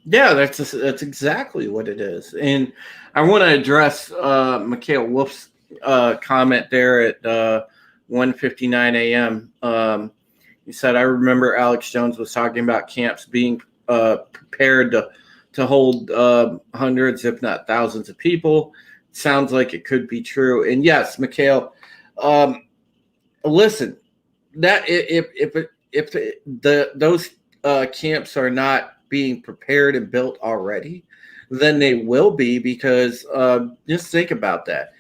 Yeah, that's exactly what it is. And I want to address Mikhail Wolf's comment there at 1:59 a.m. He said, "I remember Alex Jones was talking about camps being prepared to hold hundreds, if not thousands, of people. Sounds like it could be true." And yes, Mikhail, listen, that if those camps are not being prepared and built already, then they will be, because just think about that.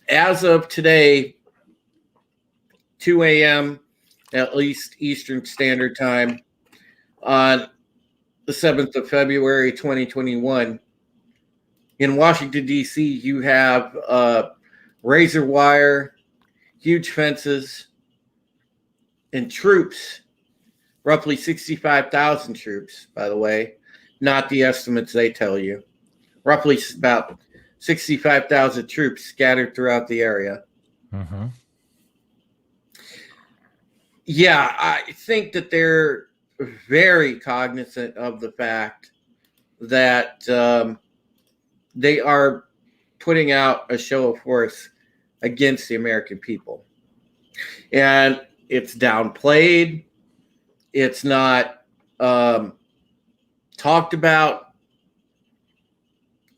As of today, 2 a.m. at least Eastern Standard Time on the 7th of February, 2021, in Washington, D.C., you have razor wire, huge fences, and troops. Roughly 65,000 troops, by the way, not the estimates they tell you. Roughly about 65,000 troops scattered throughout the area. Mm-hmm. Yeah, I think that they're very cognizant of the fact that they are putting out a show of force against the American people. And it's downplayed. It's not talked about,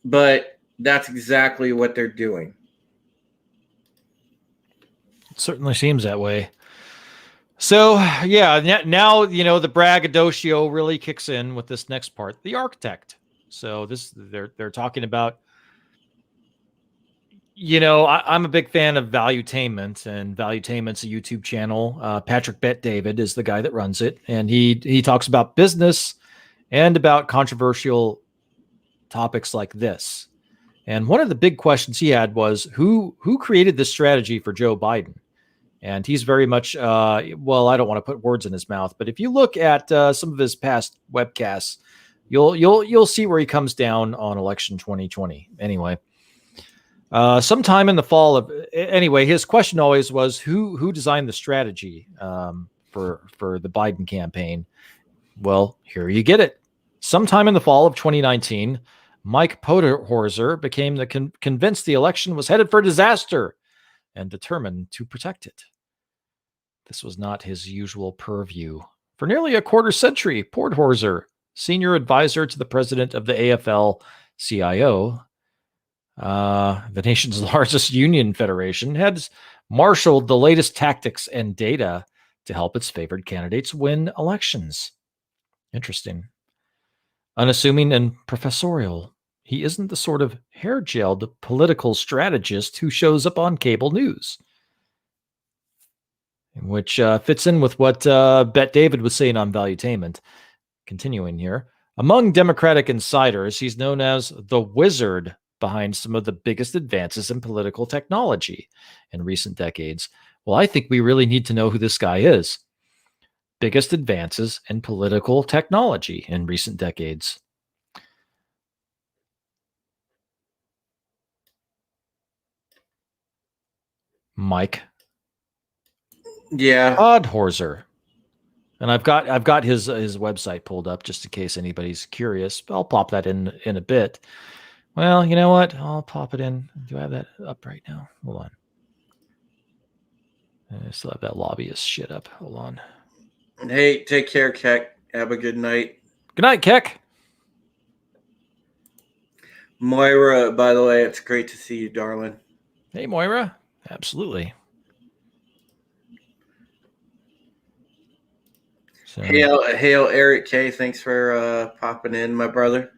but that's exactly what they're doing. It certainly seems that way. So, yeah, now, the braggadocio really kicks in with this next part, the architect. So they're talking about, I'm a big fan of Valuetainment, and Valuetainment's a YouTube channel. Patrick Bet David is the guy that runs it, and he talks about business and about controversial topics like this. And one of the big questions he had was who created this strategy for Joe Biden? And he's very much, I don't want to put words in his mouth, but if you look at some of his past webcasts, you'll see where he comes down on election 2020. Anyway, sometime in the fall of, his question always was who designed the strategy for the Biden campaign. Well, here you get it. Sometime in the fall of 2019, Mike Poderhorser became convinced the election was headed for disaster and determined to protect it. This was not his usual purview. For nearly a quarter century, Poderhorser, senior advisor to the president of the AFL-CIO, the nation's largest union federation, had marshaled the latest tactics and data to help its favored candidates win elections. Interesting. Unassuming and professorial, he isn't the sort of hair-gelled political strategist who shows up on cable news. Which fits in with what Bet David was saying on Valuetainment. Continuing here. Among Democratic insiders, he's known as the wizard behind some of the biggest advances in political technology in recent decades. Well, I think we really need to know who this guy is. Biggest advances in political technology in recent decades. Mike Poderhorser. And I've got his website pulled up just in case anybody's curious. I'll pop that in a bit. Well, you know what? I'll pop it in. Do I have that up right now? Hold on. I still have that lobbyist shit up. Hold on. Hey, take care, Keck. Have a good night. Good night, Keck. Moira, by the way, it's great to see you, darling. Hey, Moira. Absolutely. So, hail, Eric K. Thanks for popping in, my brother.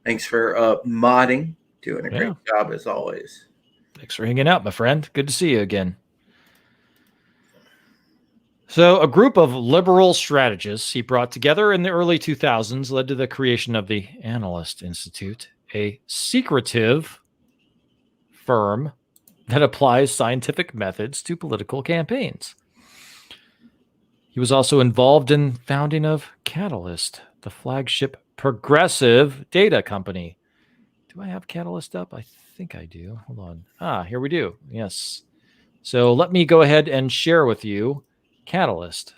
Thanks for modding. Doing a great job as always. Thanks for hanging out, my friend. Good to see you again. So a group of liberal strategists he brought together in the early 2000s led to the creation of the Analyst Institute, a secretive firm that applies scientific methods to political campaigns. He was also involved in founding of Catalyst, the flagship progressive data company Do I have Catalyst up? I think I do. Hold on. Here we do. Yes. So let me go ahead and share with you Catalyst.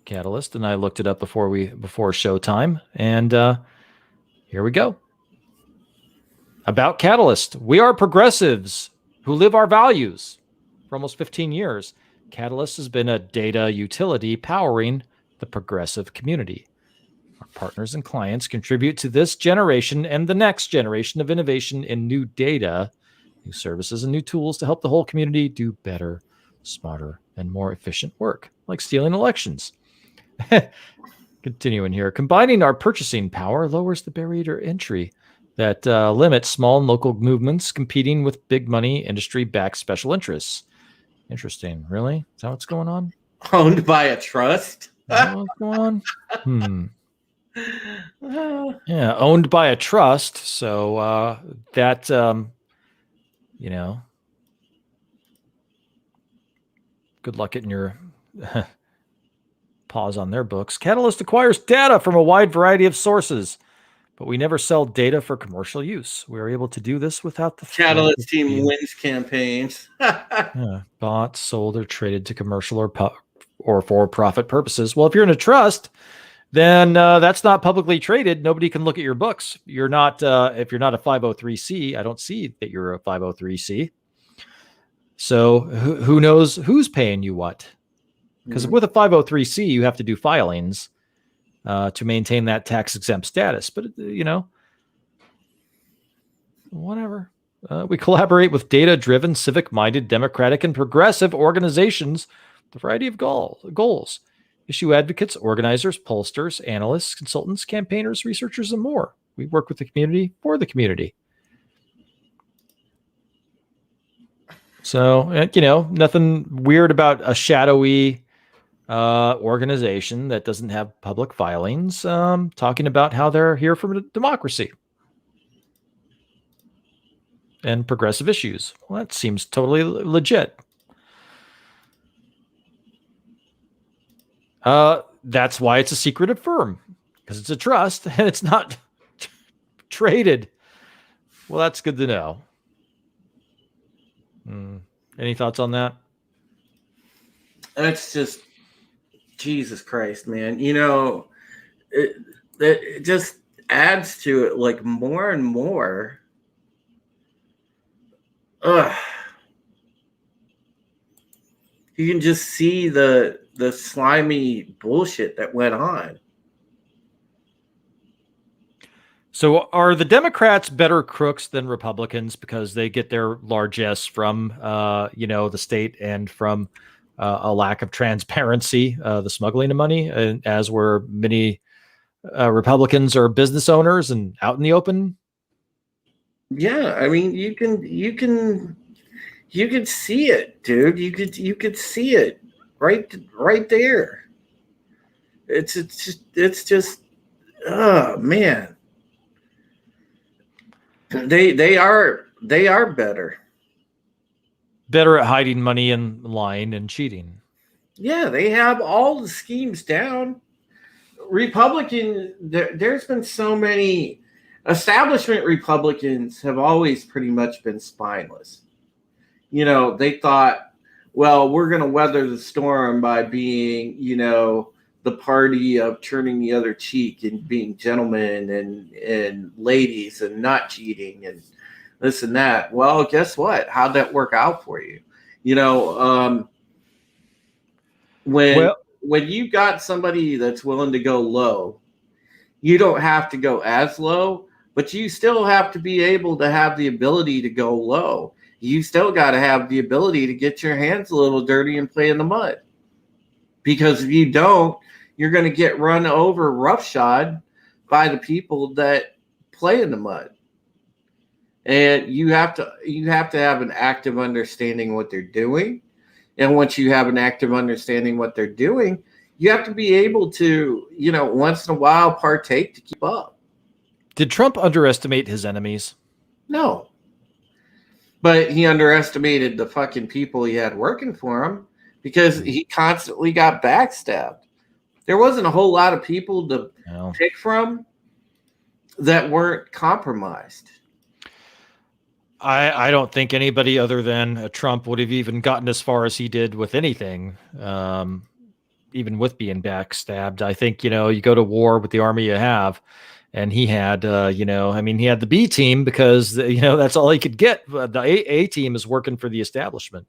Catalyst, and I looked it up before showtime, and here we go. About Catalyst. We are progressives who live our values. For almost 15 years, Catalyst has been a data utility powering the progressive community. Our partners and clients contribute to this generation and the next generation of innovation in new data, new services, and new tools to help the whole community do better, smarter, and more efficient work, like stealing elections. Continuing here, combining our purchasing power lowers the barrier to entry that limits small and local movements competing with big money industry-backed special interests. Interesting. Really? Is that what's going on? Owned by a trust? Is that what's going on? Yeah, owned by a trust. So that, good luck getting your paws on their books. Catalyst acquires data from a wide variety of sources, but we never sell data for commercial use. We are able to do this without the Catalyst team wins campaigns. Bought, sold, or traded to commercial or for-profit purposes. Well, if you're in a trust, then that's not publicly traded. Nobody can look at your books. You're not if you're not a 503c. I don't see that you're a 503c. So who knows who's paying you what? Because with a 503c, you have to do filings to maintain that tax-exempt status. But, whatever. We collaborate with data-driven, civic-minded, democratic, and progressive organizations with a variety of goals. Issue advocates, organizers, pollsters, analysts, consultants, campaigners, researchers, and more. We work with the community for the community. So, nothing weird about a shadowy organization that doesn't have public filings talking about how they're here for democracy and progressive issues. Well, that seems totally legit. That's why it's a secretive firm, because it's a trust and it's not traded. Well, that's good to know. Any thoughts on that? That's just Jesus Christ, man. It just adds to it like more and more. Ugh. You can just see the slimy bullshit that went on. So are the Democrats better crooks than Republicans because they get their largesse from, the state and from a lack of transparency, the smuggling of money, as were many Republicans are business owners and out in the open? Yeah, I mean, you can see it, dude. You could see it right there. It's just oh man. They are better at hiding money and lying and cheating. Yeah, they have all the schemes down. Republican, there's been so many establishment Republicans have always pretty much been spineless. They thought, well, we're going to weather the storm by being, the party of turning the other cheek and being gentlemen and ladies and not cheating and this and that. Well, guess what? How'd that work out for you? When you got somebody that's willing to go low, you don't have to go as low, but you still have to be able to have the ability to go low. You still got to have the ability to get your hands a little dirty and play in the mud. Because if you don't, you're going to get run over roughshod by the people that play in the mud. And you have to have an active understanding what they're doing. And once you have an active understanding what they're doing, you have to be able to, once in a while partake to keep up. Did Trump underestimate his enemies? No. But he underestimated the fucking people he had working for him because he constantly got backstabbed. there wasn't a whole lot of people to No. pick from that weren't compromised. I don't think anybody other than Trump would have even gotten as far as he did with anything, even with being backstabbed. I think, you go to war with the army you have, and he had, he had the B team because, that's all he could get. The A team is working for the establishment.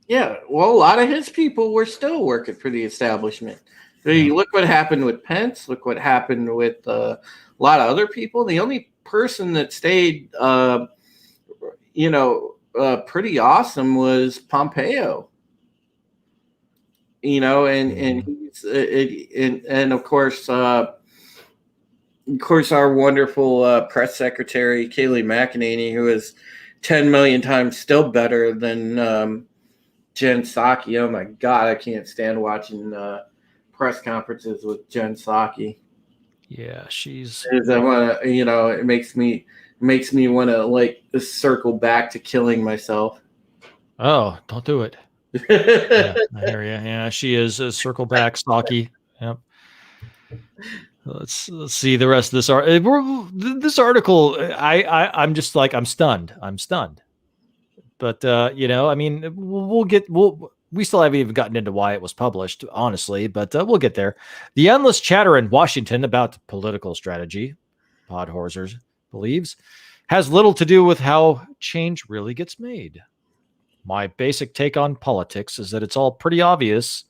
Yeah, well, a lot of his people were still working for the establishment. Look what happened with Pence. Look what happened with a lot of other people. The only person that stayed, pretty awesome was Pompeo. And he's and of course, our wonderful press secretary Kayleigh McEnany, who is 10 million times still better than Jen Psaki. Oh my God, I can't stand watching press conferences with Jen Psaki. Yeah, she's. I want to, it makes me want to circle back to killing myself. Oh, don't do it. Yeah, I hear you. Yeah, she is a circle back Psaki. Yep. Let's see the rest of this article. This article, I'm just like, I'm stunned. But we still haven't even gotten into why it was published, honestly, but we'll get there. The endless chatter in Washington about political strategy, Podhorzer believes, has little to do with how change really gets made. My basic take on politics is that it's all pretty obvious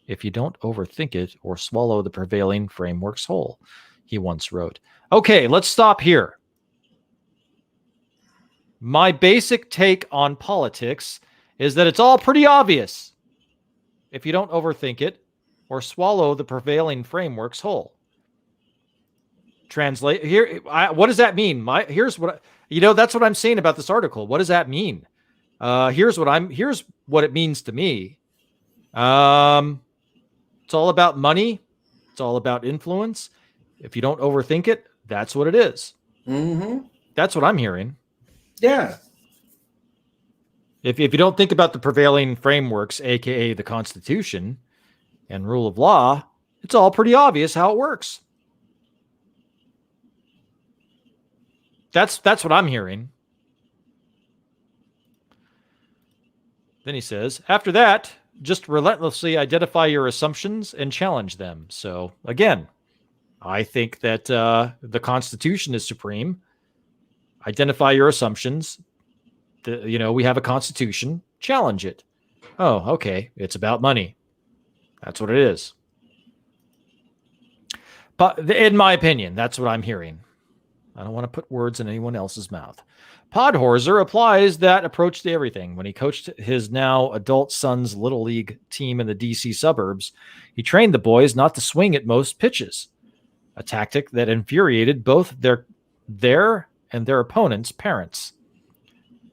if you don't overthink it or swallow the prevailing frameworks whole, he once wrote. Okay, let's stop here. My basic take on politics is that it's all pretty obvious if you don't overthink it or swallow the prevailing frameworks whole. Translate here. What does that mean? Here's what that's what I'm saying about this article. What does that mean? Here's what it means to me. It's all about money. It's all about influence. If you don't overthink it, that's what it is. Mm-hmm. That's what I'm hearing. Yeah. If you don't think about the prevailing frameworks, aka the Constitution and rule of law, it's all pretty obvious how it works. That's what I'm hearing. Then he says, after that, just relentlessly identify your assumptions and challenge them. So again, I think that the Constitution is supreme. Identify your assumptions. We have a Constitution. Challenge it. Oh, okay. It's about money. That's what it is. But in my opinion, that's what I'm hearing. I don't want to put words in anyone else's mouth. Podhorzer applies that approach to everything. When he coached his now adult son's Little League team in the D.C. suburbs, he trained the boys not to swing at most pitches, a tactic that infuriated both their and their opponents' parents,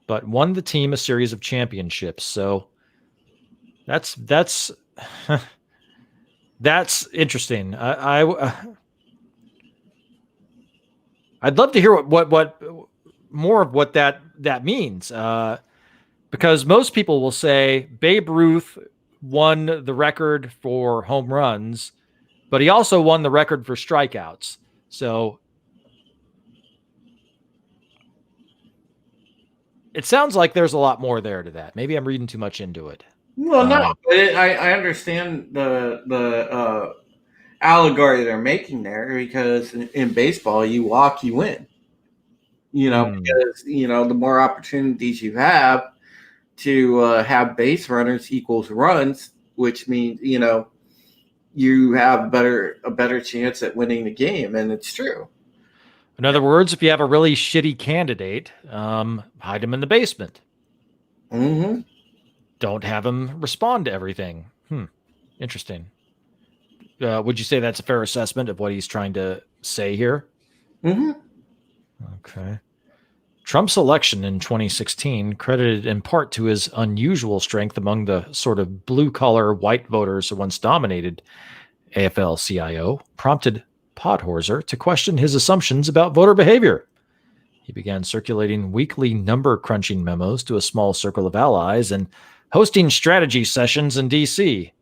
but won the team a series of championships. So that's that's interesting. I'd love to hear what more of what that means, because most people will say Babe Ruth won the record for home runs, but he also won the record for strikeouts. So it sounds like there's a lot more there to that. Maybe I'm reading too much into it. Well, no, but I understand the allegory they're making there, because in baseball, you walk, you win. Because the more opportunities you have to have base runners equals runs, which means you have a better chance at winning the game, and it's true. In other words, if you have a really shitty candidate, hide him in the basement. Mm-hmm. Don't have him respond to everything. Interesting. Would you say that's a fair assessment of what he's trying to say here? Mm-hmm. Okay. Trump's election in 2016, credited in part to his unusual strength among the sort of blue-collar white voters who once dominated AFL-CIO, prompted Podhorzer to question his assumptions about voter behavior. He began circulating weekly number-crunching memos to a small circle of allies and hosting strategy sessions in D.C.,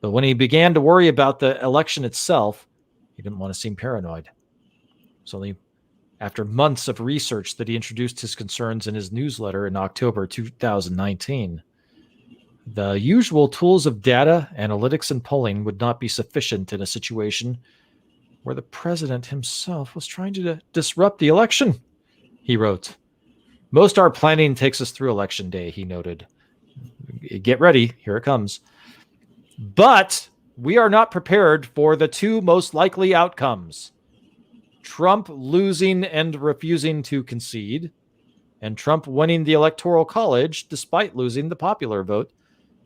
But when he began to worry about the election itself, he didn't want to seem paranoid. So only after months of research that he introduced his concerns in his newsletter in October 2019. The usual tools of data, analytics, and polling would not be sufficient in a situation where the president himself was trying to disrupt the election, he wrote. Most our planning takes us through election day, he noted. Get ready, here it comes. But we are not prepared for the two most likely outcomes. Trump losing and refusing to concede, and Trump winning the Electoral College despite losing the popular vote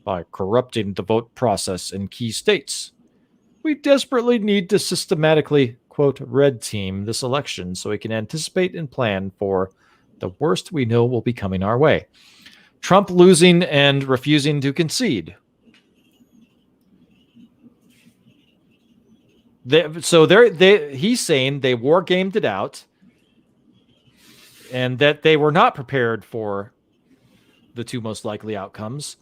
by corrupting the vote process in key states. We desperately need to systematically, quote, red team this election so we can anticipate and plan for the worst we know will be coming our way. Trump losing and refusing to concede. He's saying they war gamed it out and that they were not prepared for the two most likely outcomes.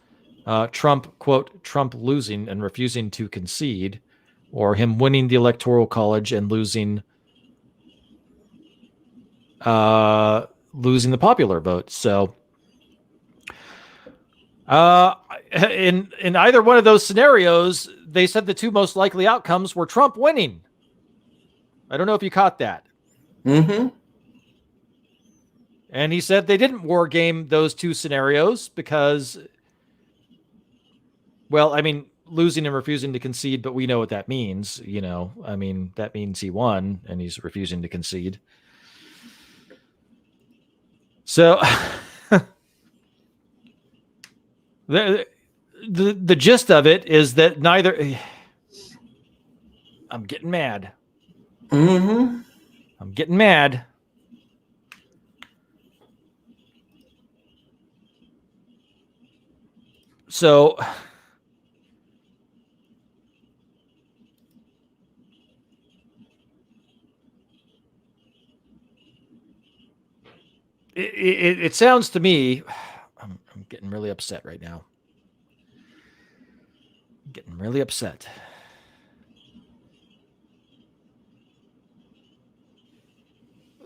Trump, quote, Trump losing and refusing to concede, or him winning the Electoral College and losing the popular vote. So in either one of those scenarios, they said the two most likely outcomes were Trump winning. I don't know if you caught that. Mm-hmm. And he said they didn't war game those two scenarios because, well, I mean, losing and refusing to concede, but we know what that means. You know, I mean, that means he won and he's refusing to concede. So the gist of it is that neither. I'm getting mad. Mm-hmm. I'm getting mad. So it sounds to me, I'm getting really upset right now. I'm getting really upset.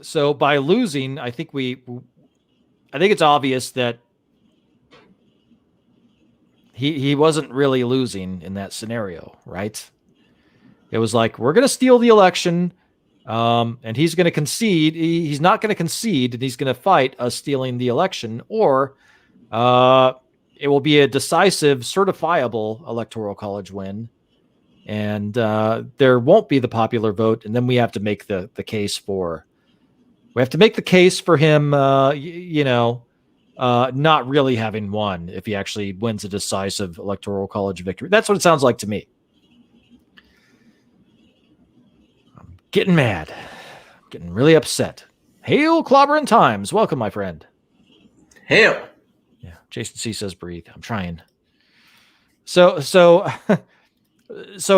So by losing, I think it's obvious that he wasn't really losing in that scenario, right? It was like, we're going to steal the election, and he's going to concede. He's not going to concede, and he's going to fight us stealing the election, or it will be a decisive, certifiable Electoral College win, and there won't be the popular vote, and then we have to make the case for. We have to make the case for him, not really having won if he actually wins a decisive Electoral College victory. That's what it sounds like to me. I'm getting mad. I'm getting really upset. Hail Clobbering Times. Welcome, my friend. Hail. Yeah, Jason C says breathe. I'm trying. So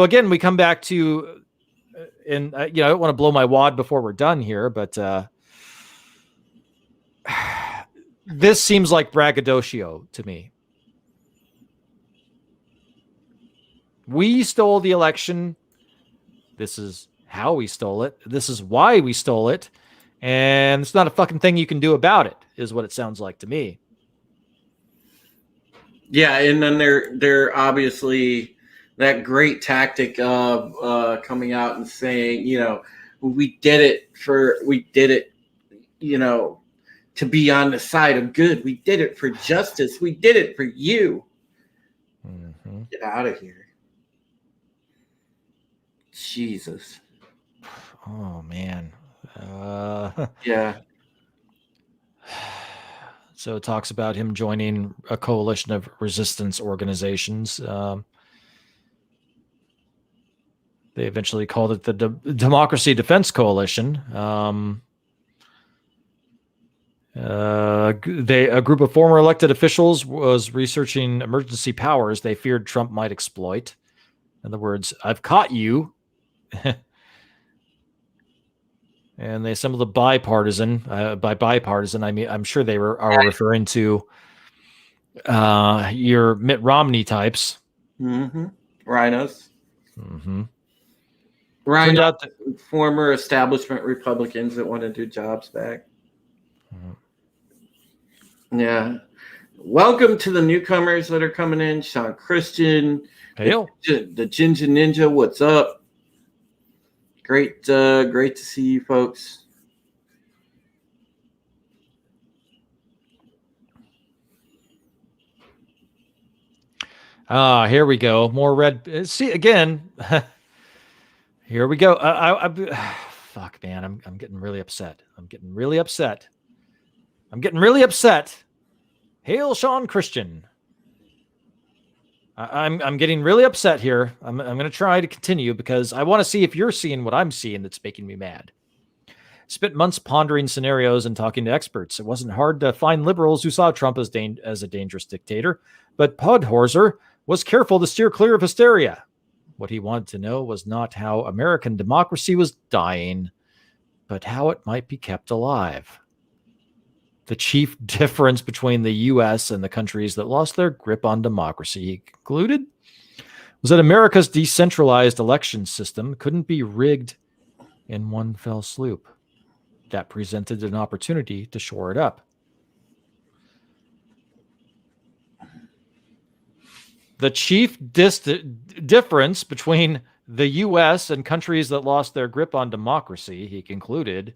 again, we come back to, and I don't want to blow my wad before we're done here, but this seems like braggadocio to me. We stole the election. This is how we stole it. This is why we stole it. And it's not a fucking thing you can do about it, is what it sounds like to me. Yeah, and then they're obviously that great tactic of coming out and saying, we did it, to be on the side of good. We did it for justice. We did it for you. Mm-hmm. Get out of here. Jesus. Oh, man. Yeah. So it talks about him joining a coalition of resistance organizations. They eventually called it the Democracy Defense Coalition. A group of former elected officials was researching emergency powers they feared Trump might exploit. In other words, I've caught you. And they assembled a bipartisan. By bipartisan, I mean, I'm sure they are referring to your Mitt Romney types. Mm-hmm. Rhinos. Mm-hmm. Rhinos, Turned out that, former establishment Republicans that want to do jobs back. Yeah. Welcome to the newcomers that are coming in. Sean Christian, hail. the Ginger Ninja. What's up? Great to see you folks. Here we go. More red. See again. Here we go. Fuck, man. I'm getting really upset. I'm getting really upset. Hail, Sean Christian. I'm getting really upset here. I'm going to try to continue because I want to see if you're seeing what I'm seeing that's making me mad. Spent months pondering scenarios and talking to experts. It wasn't hard to find liberals who saw Trump as a dangerous dictator, but Podhorzer was careful to steer clear of hysteria. What he wanted to know was not how American democracy was dying, but how it might be kept alive. The chief difference between the U.S. and the countries that lost their grip on democracy, he concluded, was that America's decentralized election system couldn't be rigged in one fell swoop. That presented an opportunity to shore it up. The chief difference between the U.S. and countries that lost their grip on democracy, he concluded,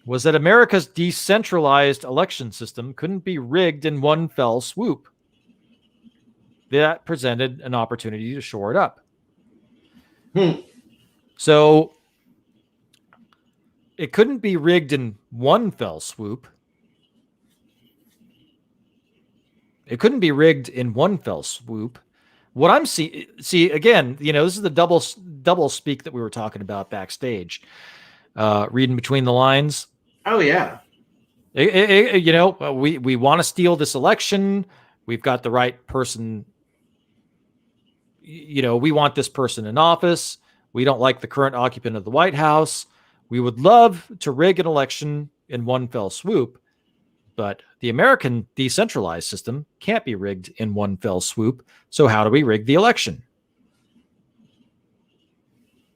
was that America's decentralized election system couldn't be rigged in one fell swoop. That presented an opportunity to shore it up. So it couldn't be rigged in one fell swoop. It couldn't be rigged in one fell swoop. What I'm see again, this is the double speak that we were talking about backstage. Reading between the lines. Oh yeah. We want to steal this election. We've got the right person. We want this person in office. We don't like the current occupant of the White House. We would love to rig an election in one fell swoop, but the American decentralized system can't be rigged in one fell swoop. So how do we rig the election?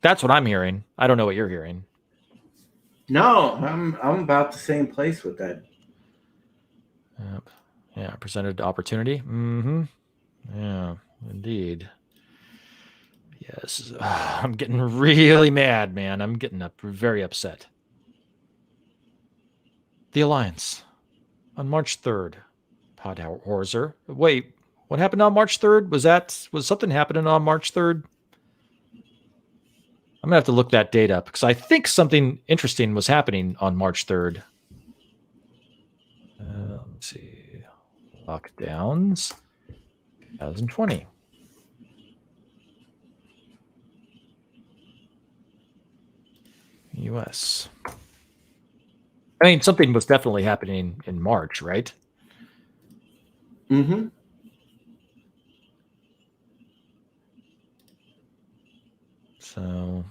That's what I'm hearing. I don't know what you're hearing. No, I'm about the same place with that. Yep. Yeah, presented opportunity. Mm-hmm. Yeah, indeed. Yes, I'm getting really mad, man. I'm getting very upset. The Alliance on March 3rd. Podhorzer. Wait, what happened on March 3rd? Was something happening on March 3rd? I'm going to have to look that date up because I think something interesting was happening on March 3rd. Let's see. Lockdowns. 2020. U.S. I mean, something was definitely happening in March, right? Mm-hmm. So,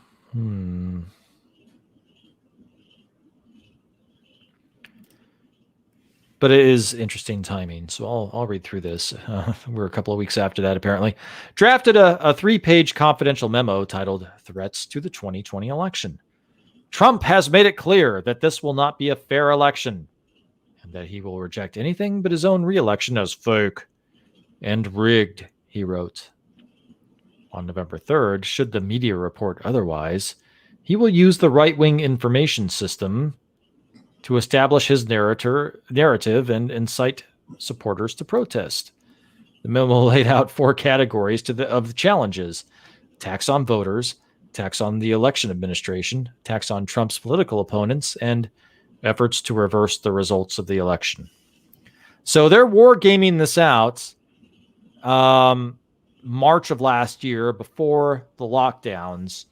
But it is interesting timing, so I'll read through this. We're a couple of weeks after that, apparently. Drafted a 3-page confidential memo titled Threats to the 2020 Election. Trump has made it clear that this will not be a fair election and that he will reject anything but his own re-election as fake and rigged, he wrote. On November 3rd, should the media report otherwise, he will use the right-wing information system to establish his narrative and incite supporters to protest. The memo laid out 4 categories of the challenges: attacks on voters, attacks on the election administration, attacks on Trump's political opponents, and efforts to reverse the results of the election. So they're wargaming this out March of last year, before the lockdowns,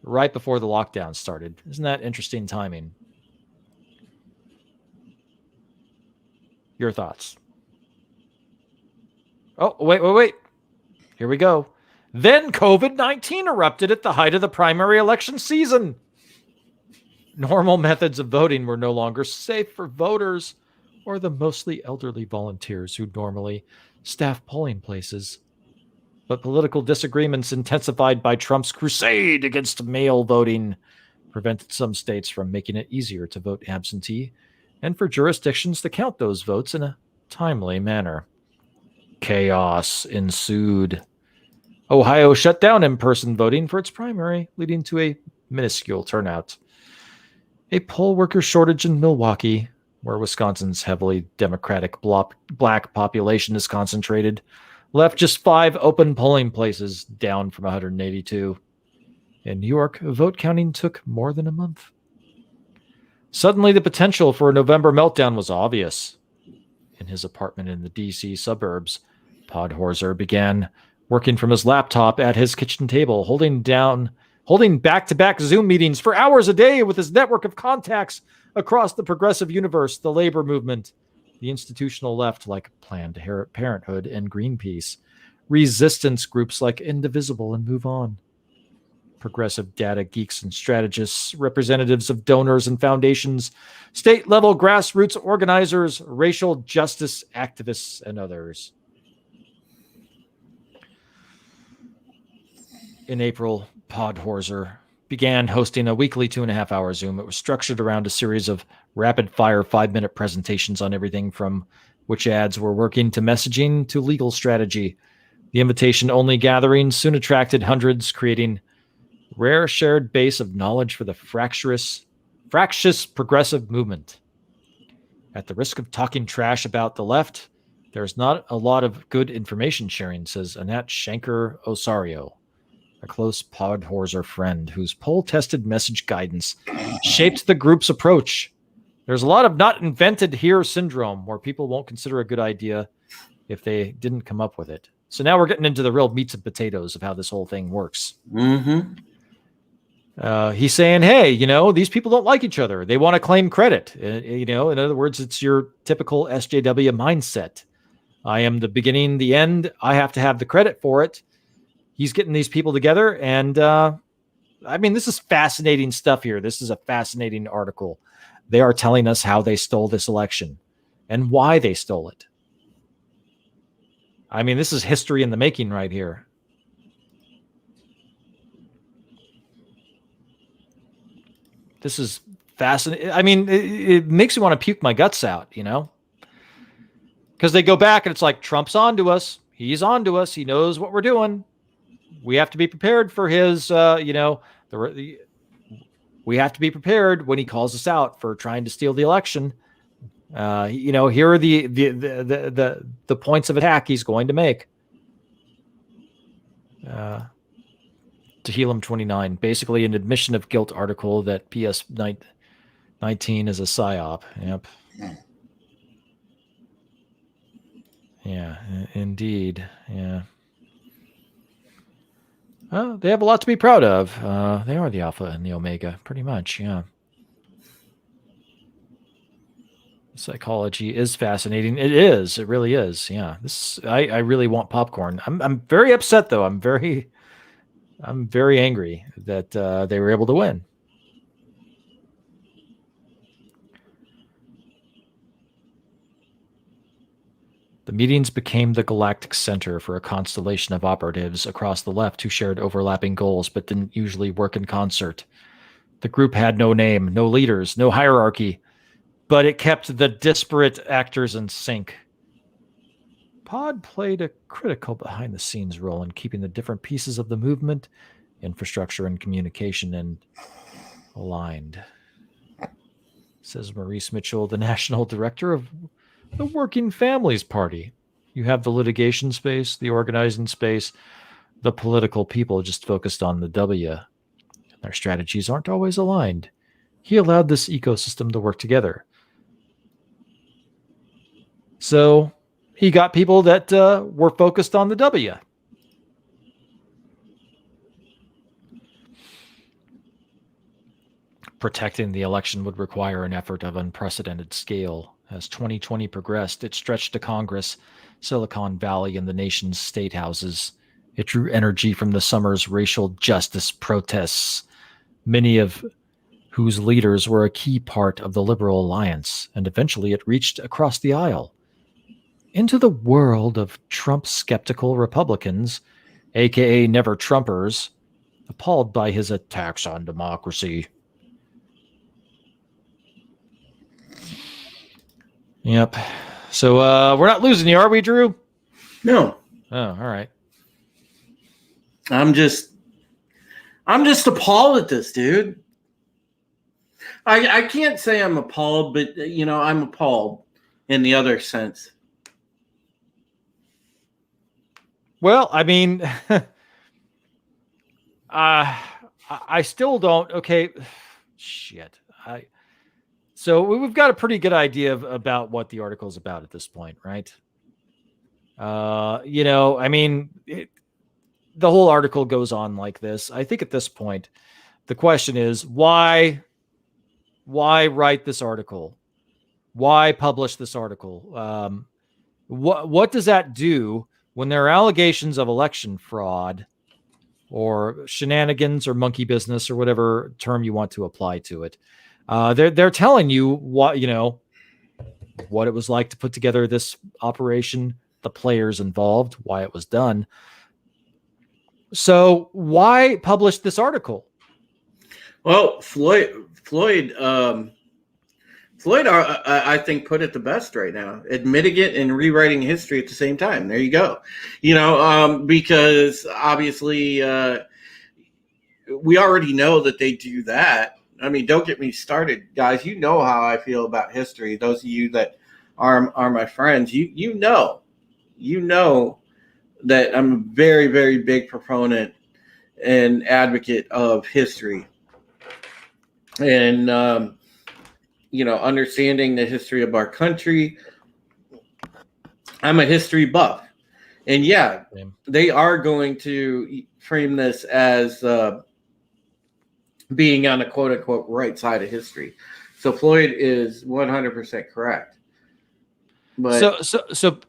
right before the lockdowns started. Isn't that interesting timing? Your thoughts? Oh, wait. Here we go. Then COVID-19 erupted at the height of the primary election season. Normal methods of voting were no longer safe for voters or the mostly elderly volunteers who normally staff polling places. But political disagreements intensified by Trump's crusade against mail voting prevented some states from making it easier to vote absentee and for jurisdictions to count those votes in a timely manner. Chaos ensued. Ohio shut down in-person voting for its primary, leading to a minuscule turnout. A poll worker shortage in Milwaukee, where Wisconsin's heavily Democratic black population is concentrated, left just 5 open polling places, down from 182. In New York, vote counting took more than a month. Suddenly, the potential for a November meltdown was obvious. In his apartment in the D.C. suburbs, Podhorzer began working from his laptop at his kitchen table, holding back-to-back Zoom meetings for hours a day with his network of contacts across the progressive universe, the labor movement, the institutional left like Planned Parenthood and Greenpeace, resistance groups like Indivisible and Move On, progressive data geeks and strategists, representatives of donors and foundations, state-level grassroots organizers, racial justice activists, and others. In April, Podhorzer began hosting a weekly 2.5-hour Zoom. It was structured around a series of rapid-fire 5-minute presentations on everything from which ads were working to messaging to legal strategy. The invitation-only gatherings soon attracted hundreds, creating rare shared base of knowledge for the fractious progressive movement. At the risk of talking trash about the left, there's not a lot of good information sharing, says Annette Shanker-Osario, a close Podhorzer friend whose poll-tested message guidance shaped the group's approach. There's a lot of not invented here syndrome where people won't consider a good idea if they didn't come up with it. So now we're getting into the real meats and potatoes of how this whole thing works. Mm-hmm. He's saying, hey, these people don't like each other. They want to claim credit. In other words, it's your typical SJW mindset. I am the beginning, the end. I have to have the credit for it. He's getting these people together. And this is fascinating stuff here. This is a fascinating article. They are telling us how they stole this election and why they stole it. This is history in the making right here. This is fascinating. It makes me want to puke my guts out, because they go back and it's like, Trump's on to us. He's on to us. He knows what we're doing. We have to be prepared for his, we have to be prepared when he calls us out for trying to steal the election. Here are the points of attack he's going to make. Tehillim 29, basically an admission of guilt article that PS 19 is a psyop. Yep. Yeah, indeed. Yeah. They have a lot to be proud of. They are the alpha and the omega, pretty much. Yeah. Psychology is fascinating. It is. It really is. Yeah. I really want popcorn. I'm very upset though. I'm very angry that they were able to win. The meetings became the galactic center for a constellation of operatives across the left who shared overlapping goals but didn't usually work in concert. The group had no name, no leaders, no hierarchy, but it kept the disparate actors in sync. Pod played a critical behind-the-scenes role in keeping the different pieces of the movement, infrastructure, and communication aligned, says Maurice Mitchell, the national director of the Working Families Party. You have the litigation space, the organizing space, the political people just focused on the W. Their strategies aren't always aligned. He allowed this ecosystem to work together. So he got people that were focused on the W. Protecting the election would require an effort of unprecedented scale. As 2020 progressed, it stretched to Congress, Silicon Valley, and the nation's state houses. It drew energy from the summer's racial justice protests, many of whose leaders were a key part of the Liberal Alliance, and eventually it reached across the aisle. Into the world of Trump-skeptical Republicans aka Never Trumpers, appalled by his attacks on democracy. Yep. So we're not losing you, are we, Drew? No. Oh, all right. I'm just appalled at this, dude. I can't say I'm appalled, but I'm appalled in the other sense. Well, I mean, I still don't. Okay, shit. So we've got a pretty good idea about what the article is about at this point, right? I mean, the whole article goes on like this. I think at this point, the question is why write this article? Why publish this article? What does that do when there are allegations of election fraud or shenanigans or monkey business or whatever term you want to apply to it? They're telling you what it was like to put together this operation, the players involved, why it was done. So why publish this article? Well, Floyd, I think, put it the best right now. Admitting it and rewriting history at the same time. There you go. Because obviously we already know that they do that. I mean, don't get me started, guys. You know how I feel about history. Those of you that are my friends, you know that I'm a very, very big proponent and advocate of history. And understanding the history of our country. I'm a history buff. And yeah, they are going to frame this as being on the quote unquote right side of history. So Floyd is 100% correct. But so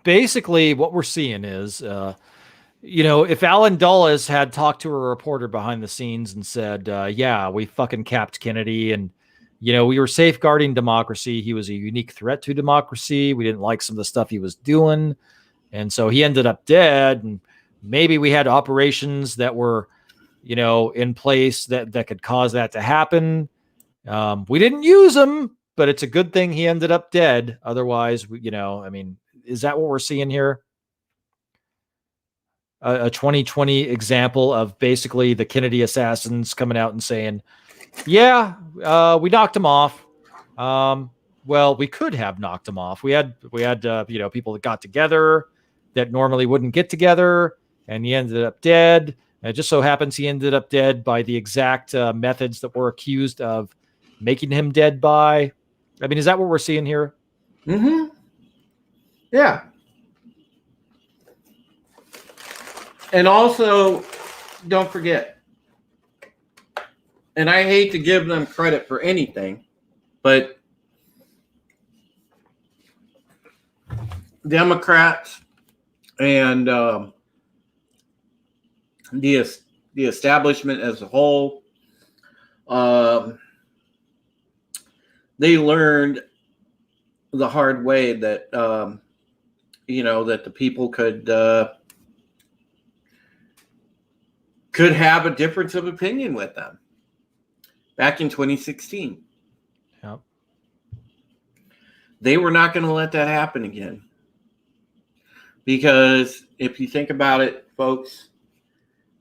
basically what we're seeing is, if Alan Dulles had talked to a reporter behind the scenes and said, yeah, we fucking capped Kennedy and, we were safeguarding democracy. He was a unique threat to democracy. We didn't like some of the stuff he was doing. And so he ended up dead. And maybe we had operations that were, in place that could cause that to happen. We didn't use them, but it's a good thing he ended up dead. Otherwise, I mean, is that what we're seeing here? A 2020 example of basically the Kennedy assassins coming out and saying, yeah, we knocked him off. Well, we could have knocked him off. We had people that got together that normally wouldn't get together, and he ended up dead. And it just so happens he ended up dead by the exact methods that we're accused of making him dead by. I mean, is that what we're seeing here? Mm-hmm. Yeah. And also, don't forget, and I hate to give them credit for anything, but Democrats and the establishment as a whole, they learned the hard way that that the people could have a difference of opinion with them back in 2016. Yep. They were not going to let that happen again. Because if you think about it, folks,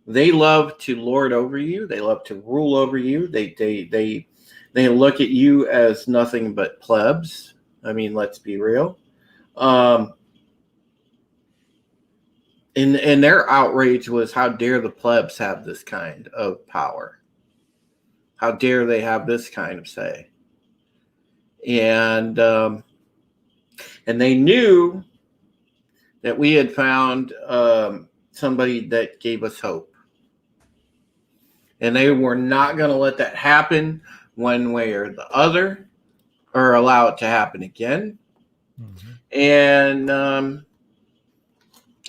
they love to lord over you. They love to rule over you. They look at you as nothing but plebs. I mean, let's be real. And their outrage was, how dare the plebs have this kind of power? How dare they have this kind of say? And they knew that we had found somebody that gave us hope. And they were not going to let that happen one way or the other, or allow it to happen again. Mm-hmm.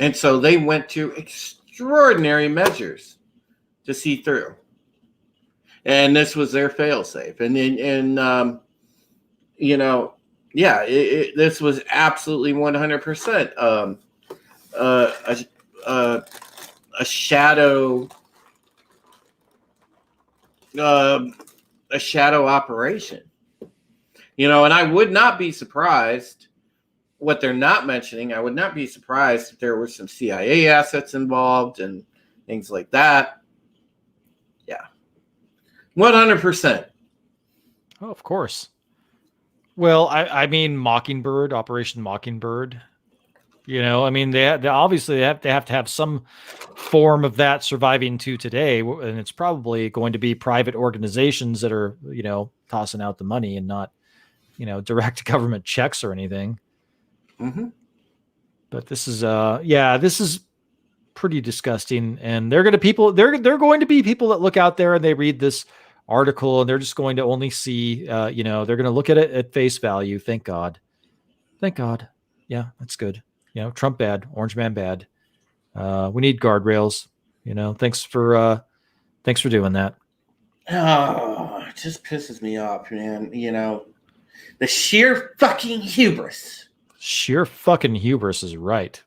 And so they went to extraordinary measures to see through. And this was their fail-safe. This was absolutely 100% a shadow operation. And I would not be surprised what they're not mentioning. I would not be surprised if there were some CIA assets involved and things like that. Yeah. 100%. Oh, of course. Well, I mean, Mockingbird, Operation Mockingbird. I mean, they obviously have to have some form of that surviving to today, and it's probably going to be private organizations that are, tossing out the money and not, direct government checks or anything. Mm-hmm. But this is pretty disgusting, and they're going to be people that look out there and they read this article and they're just going to only see, they're going to look at it at face value. Thank God. Yeah, that's good. Trump bad, Orange Man bad. We need guardrails. Thanks for doing that. Oh, it just pisses me off, man. The sheer fucking hubris. Sheer fucking hubris is right.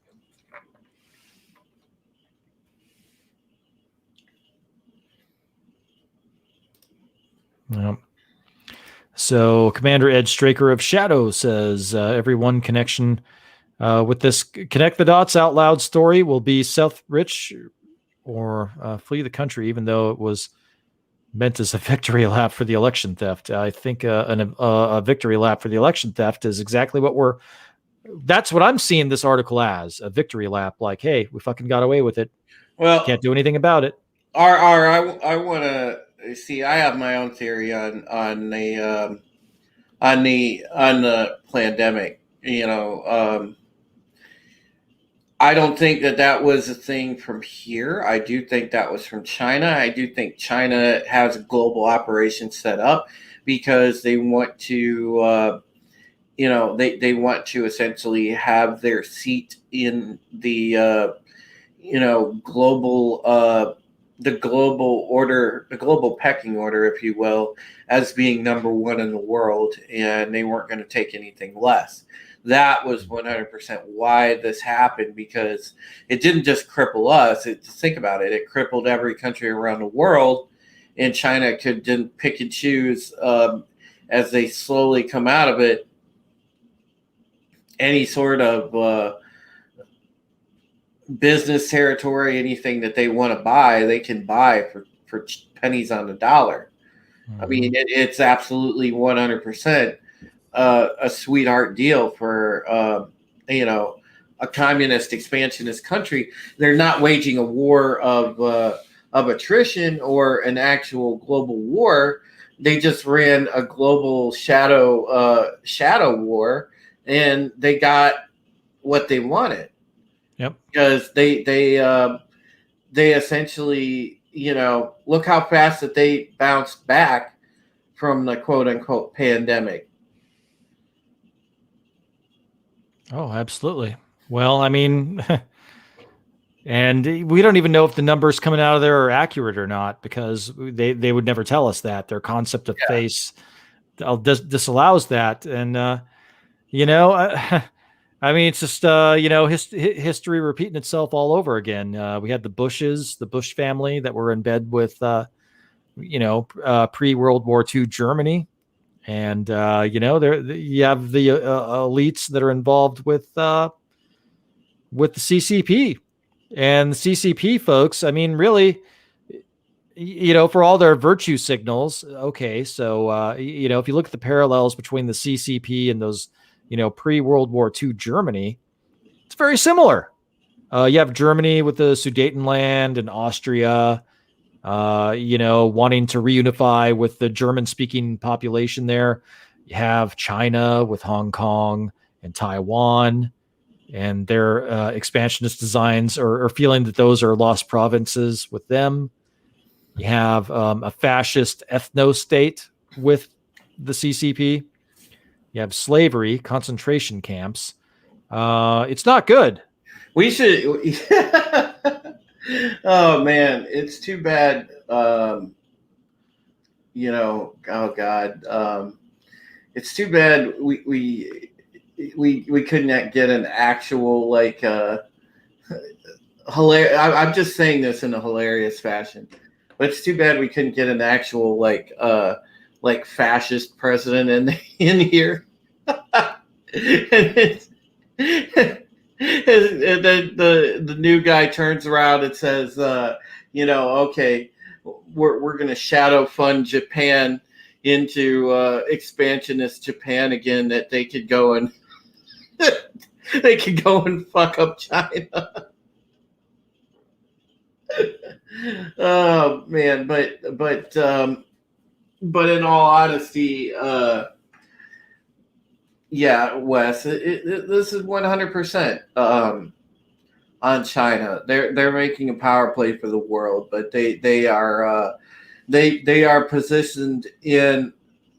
Yep. So Commander Ed Straker of Shadow says every one connection with this connect the dots out loud story will be self-rich or flee the country, even though it was meant as a victory lap for the election theft. I think a victory lap for the election theft is exactly that's what I'm seeing this article as, a victory lap. Like, hey, we fucking got away with it. Well, can't do anything about it. I want to see. I have my own theory on the pandemic. I don't think that was a thing from here. I do think that was from China. I do think China has a global operation set up because they want to, they want to essentially have their seat in the, global, the global order, the global pecking order, if you will, as being number one in the world, and they weren't going to take anything less. That was 100% why this happened, because it didn't just cripple us. Think about it. It crippled every country around the world, and China didn't pick and choose as they slowly come out of it. Any sort of business territory, anything that they want to buy, they can buy for pennies on the dollar. Mm-hmm. I mean, it's absolutely 100%. A sweetheart deal for a communist expansionist country. Country. Not waging a war of attrition or an actual global war. They just ran a global shadow war, and they got what they wanted. Yep. Because they essentially, look how fast that they bounced back from the quote unquote pandemic. Oh, absolutely. Well, I mean, and we don't even know if the numbers coming out of there are accurate or not, because they would never tell us that. Their concept of face disallows that. And, I mean, it's just, history repeating itself all over again. We had the Bush family that were in bed with, pre-World War II Germany. And, you have the elites that are involved with the CCP, and the CCP folks. I mean, really, for all their virtue signals. Okay. So, if you look at the parallels between the CCP and those, pre-World War II Germany, it's very similar. You have Germany with the Sudetenland and Austria, wanting to reunify with the German-speaking population there. You have China with Hong Kong and Taiwan, and their expansionist designs are feeling that those are lost provinces with them. You have a fascist ethno-state with the CCP. You have slavery, concentration camps. It's not good. We should... Oh man, it's too bad. Oh God, it's too bad we couldn't get an actual hilarious. I'm just saying this in a hilarious fashion, but it's too bad we couldn't get an actual like fascist president in here. And then the new guy turns around and says, okay, we're going to shadow fund Japan into expansionist Japan again, that they could go and they could go and fuck up China. Oh man, but in all honesty, yeah, Wes, this is 100% on China. They're making a power play for the world, but they are they are positioned in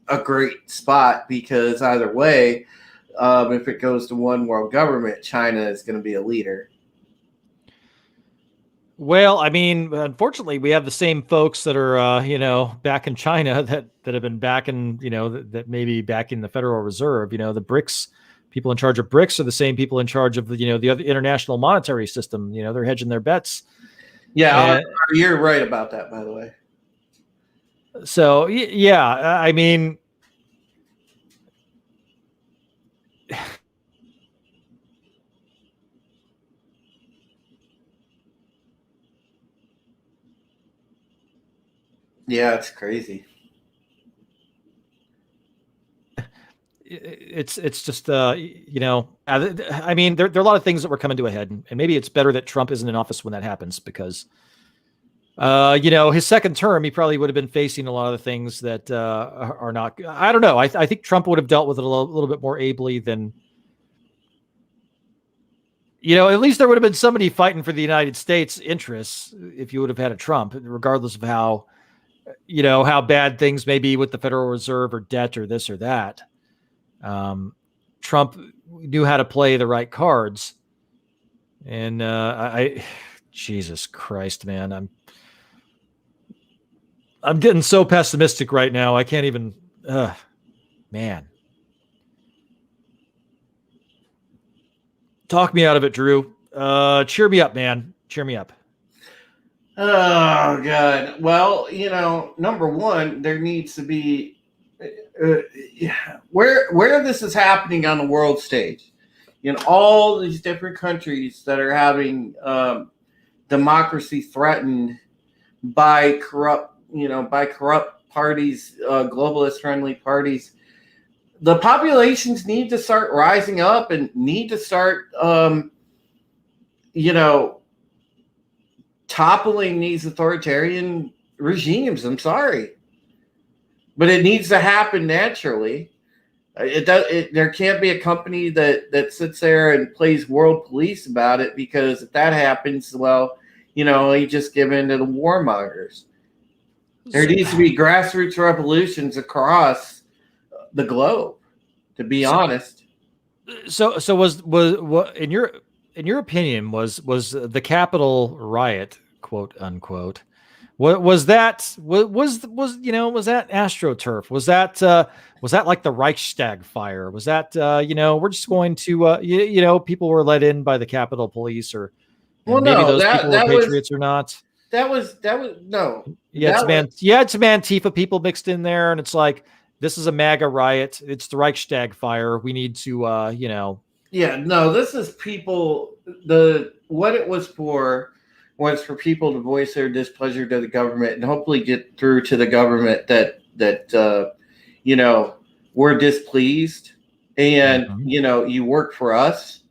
a great spot, because either way, if it goes to one world government, China is going to be a leader. Well, I mean, unfortunately, we have the same folks that are, back in China that have been back in, that maybe back in the Federal Reserve. The BRICS people in charge of BRICS are the same people in charge of the other international monetary system. They're hedging their bets. Yeah, you're right about that, by the way. So yeah, I mean. Yeah, it's crazy. It's just I mean, there are a lot of things that were coming to a head, and maybe it's better that Trump isn't in office when that happens, because his second term, he probably would have been facing a lot of the things that are not. I don't know. I think Trump would have dealt with it a little bit more ably than. At least there would have been somebody fighting for the United States interests if you would have had a Trump, regardless of how bad things may be with the Federal Reserve or debt or this or that. Trump knew how to play the right cards, and Jesus Christ, man, I'm getting so pessimistic right now. I can't even, man. Talk me out of it, Drew. Cheer me up, man. Cheer me up. Oh God. Well, number one, there needs to be where this is happening on the world stage, in all these different countries that are having democracy threatened by corrupt parties, globalist friendly parties. The populations need to start rising up and need to start, toppling these authoritarian regimes. I'm sorry, but it needs to happen naturally. There can't be a company that sits there and plays world police about it, because if that happens, well, you just give in to the warmongers. There needs to be grassroots revolutions across the globe, to be honest. So was in your opinion, was the Capitol riot, quote unquote, was that AstroTurf? Was that like the Reichstag fire? Was that we're just going to people were let in by the Capitol Police, or maybe those people were patriots or not? That was no. Yeah, some Antifa people mixed in there, and it's like, this is a MAGA riot. It's the Reichstag fire. We need to Yeah, no, this is people. What it was for people to voice their displeasure to the government, and hopefully get through to the government that we're displeased, and you work for us,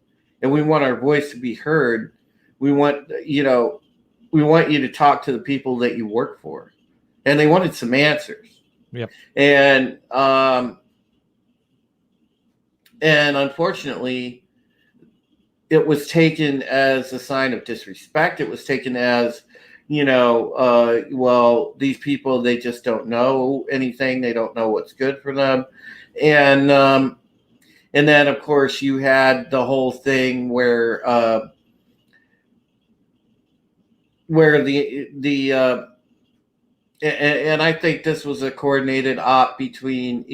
and we want our voice to be heard. We want you to talk to the people that you work for, and they wanted some answers. Yep. And unfortunately, it was taken as a sign of disrespect. It was taken as, well, these people, they just don't know anything. They don't know what's good for them. And then, of course, you had the whole thing where and I think this was a coordinated op between,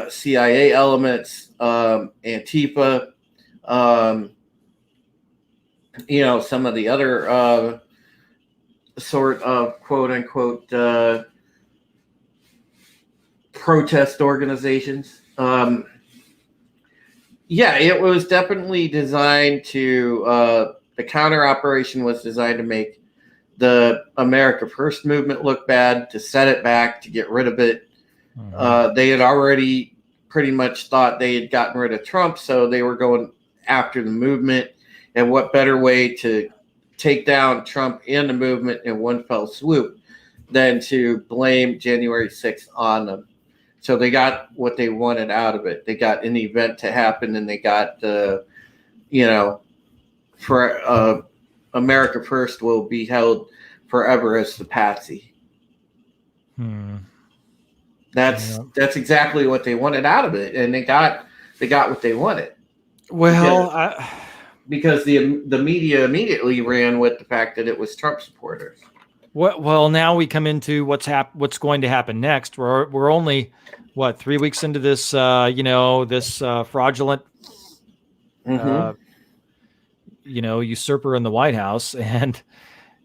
CIA elements, Antifa, some of the other sort of quote unquote protest organizations. It was definitely designed to, the counter operation was designed to make the America First movement look bad, to set it back, to get rid of it. They had already pretty much thought they had gotten rid of Trump, so they were going after the movement. And what better way to take down Trump and the movement in one fell swoop than to blame January 6th on them. So they got what they wanted out of it. They got an event to happen, and they got for America First will be held forever as the patsy. That's exactly what they wanted out of it, and they got what they wanted. Well, because the media immediately ran with the fact that it was Trump supporters. Well, now we come into what's going to happen next. We're only 3 weeks into this this fraudulent usurper in the White House, and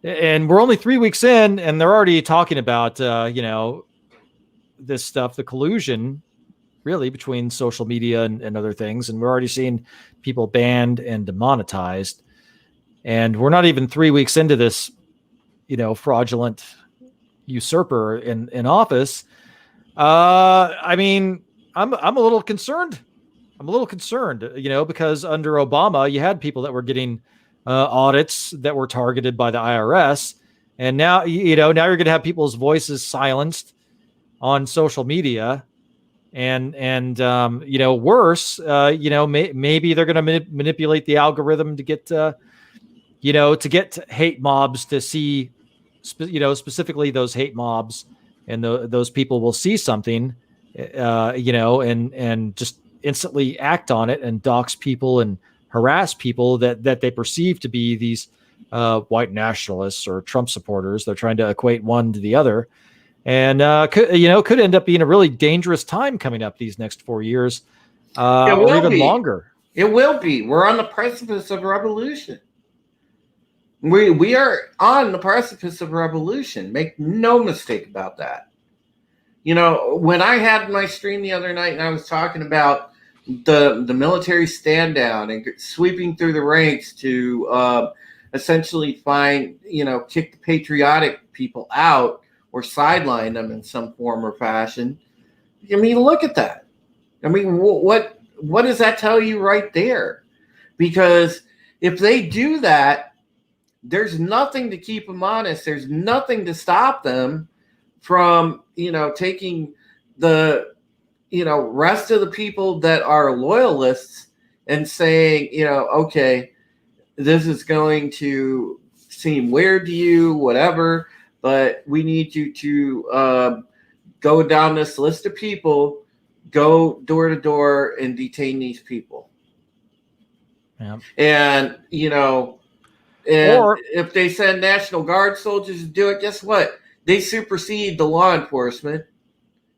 we're only 3 weeks in, and they're already talking about this stuff, the collusion really between social media and other things, and we're already seeing people banned and demonetized, and we're not even 3 weeks into this fraudulent usurper in office. I mean, I'm a little concerned. Because under Obama, you had people that were getting audits that were targeted by the IRS, and now now you're going to have people's voices silenced on social media, and worse, maybe they're going to manipulate the algorithm to get to get hate mobs to see, specifically those hate mobs, and those people will see something, and just instantly act on it and dox people and harass people that they perceive to be these white nationalists or Trump supporters. They're trying to equate one to the other, and could end up being a really dangerous time coming up these next 4 years, or even longer. It will be. We're on the precipice of revolution. We are on the precipice of revolution. Make no mistake about that. When I had my stream the other night and I was talking about the military stand down and sweeping through the ranks to essentially kick the patriotic people out or sideline them in some form or fashion. I mean, look at that. I mean, what does that tell you right there? Because if they do that, there's nothing to keep them honest. There's nothing to stop them from, taking the, rest of the people that are loyalists and saying, okay, this is going to seem weird to you, whatever, but we need you to go down this list of people, go door to door and detain these people. Yeah. And, or if they send National Guard soldiers to do it, guess what? They supersede the law enforcement.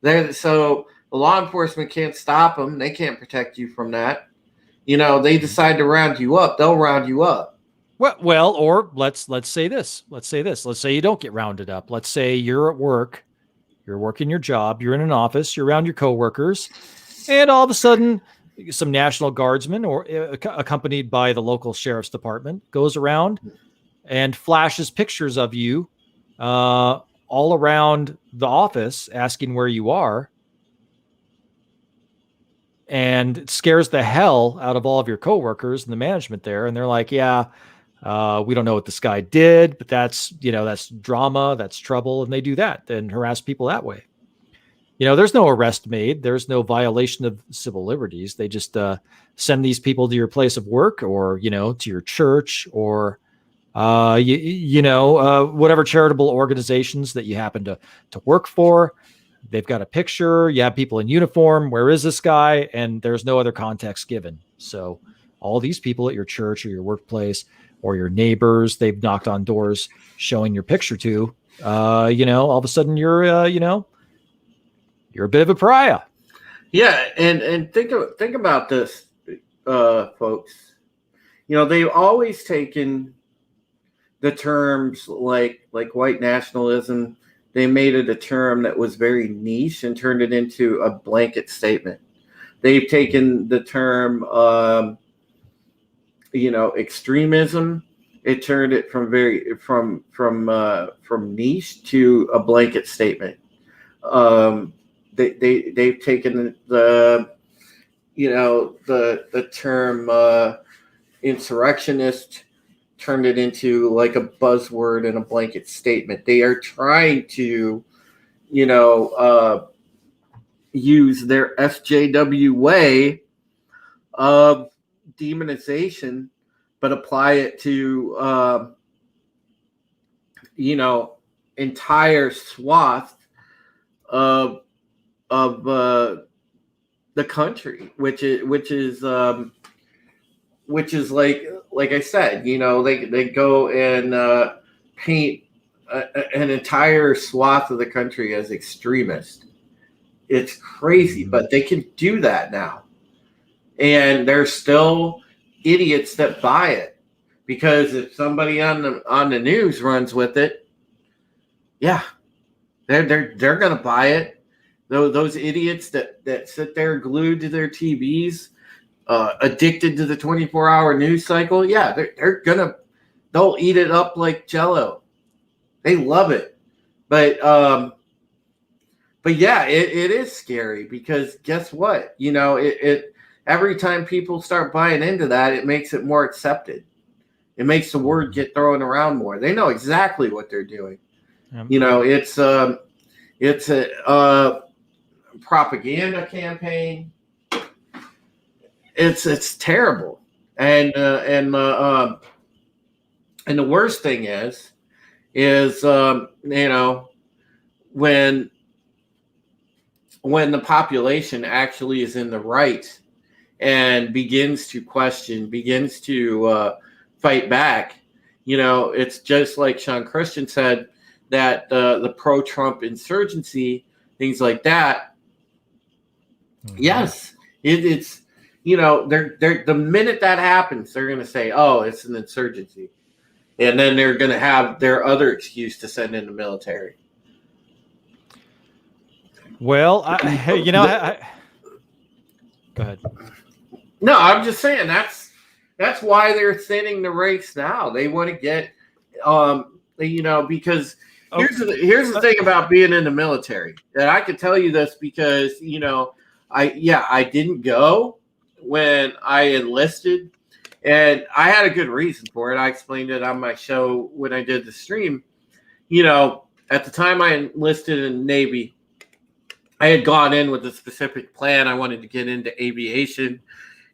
So the law enforcement can't stop them. They can't protect you from that. They decide to round you up. They'll round you up. Well, or let's say this. Let's say you don't get rounded up. Let's say you're at work. You're working your job. You're in an office. You're around your coworkers, and all of a sudden, some National Guardsman, or accompanied by the local sheriff's department, goes around and flashes pictures of you all around the office, asking where you are, and it scares the hell out of all of your coworkers and the management there. And they're like, yeah, we don't know what this guy did, but that's drama, that's trouble. And they do that and harass people that way. There's no arrest made. There's no violation of civil liberties. They just send these people to your place of work, or, to your church, or, whatever charitable organizations that you happen to work for. They've got a picture. You have people in uniform. Where is this guy? And there's no other context given. So all these people at your church or your workplace or your neighbors, they've knocked on doors showing your picture to, all of a sudden you're a bit of a pariah. Yeah, and think about this, folks. they've always taken the terms like white nationalism. They made it a term that was very niche and turned it into a blanket statement. They've taken the term, extremism. It turned it from niche to a blanket statement. They've taken the term insurrectionist, turned it into like a buzzword and a blanket statement. They are trying to, use their SJW way of demonization, but apply it to, entire swath of the country, which is like I said, they go and paint an entire swath of the country as extremist. It's crazy, but they can do that now. And there's still idiots that buy it, because if somebody on the news runs with it, yeah, they're gonna buy it. Those idiots that sit there glued to their TVs, addicted to the 24-hour news cycle, yeah, they'll eat it up like Jello. They love it. But yeah, it is scary, because guess what? It every time people start buying into that, it makes it more accepted. It makes the word get thrown around more. They know exactly what they're doing. It's a propaganda campaign. It's terrible, and the worst thing is when the population actually is in the right and begins to question, begins to fight back, it's just like Sean Christian said, that the pro-Trump insurgency, things like that. Mm-hmm. Yes, it's they're the minute that happens, they're going to say, "Oh, it's an insurgency," and then they're going to have their other excuse to send in the military. Well, go ahead. No, I'm just saying that's why they're thinning the ranks now. They want to get, because here's the thing about being in the military, and I can tell you this because I didn't go when I enlisted, and I had a good reason for it. I explained it on my show when I did the stream. At the time I enlisted in the Navy, I had gone in with a specific plan. I wanted to get into aviation,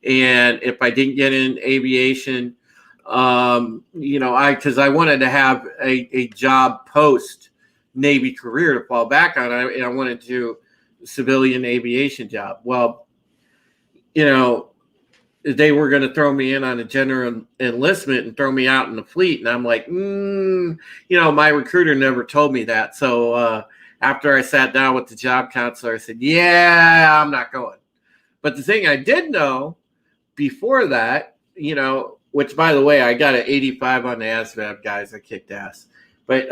and if I didn't get in aviation, because I wanted to have a job post Navy career to fall back on. I wanted to do a civilian aviation job. Well, they were going to throw me in on a general enlistment and throw me out in the fleet. And I'm like, my recruiter never told me that. So after I sat down with the job counselor, I said, yeah, I'm not going. But the thing I did know before that, which, by the way, I got an 85 on the ASVAB, guys. I kicked ass. But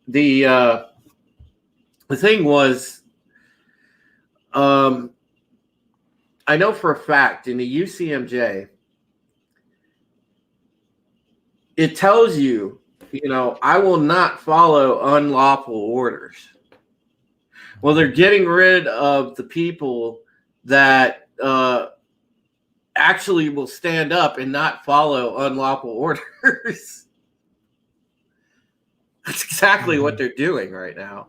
the thing was, I know for a fact in the UCMJ, it tells you, I will not follow unlawful orders. Well, they're getting rid of the people that actually will stand up and not follow unlawful orders. That's exactly what they're doing right now.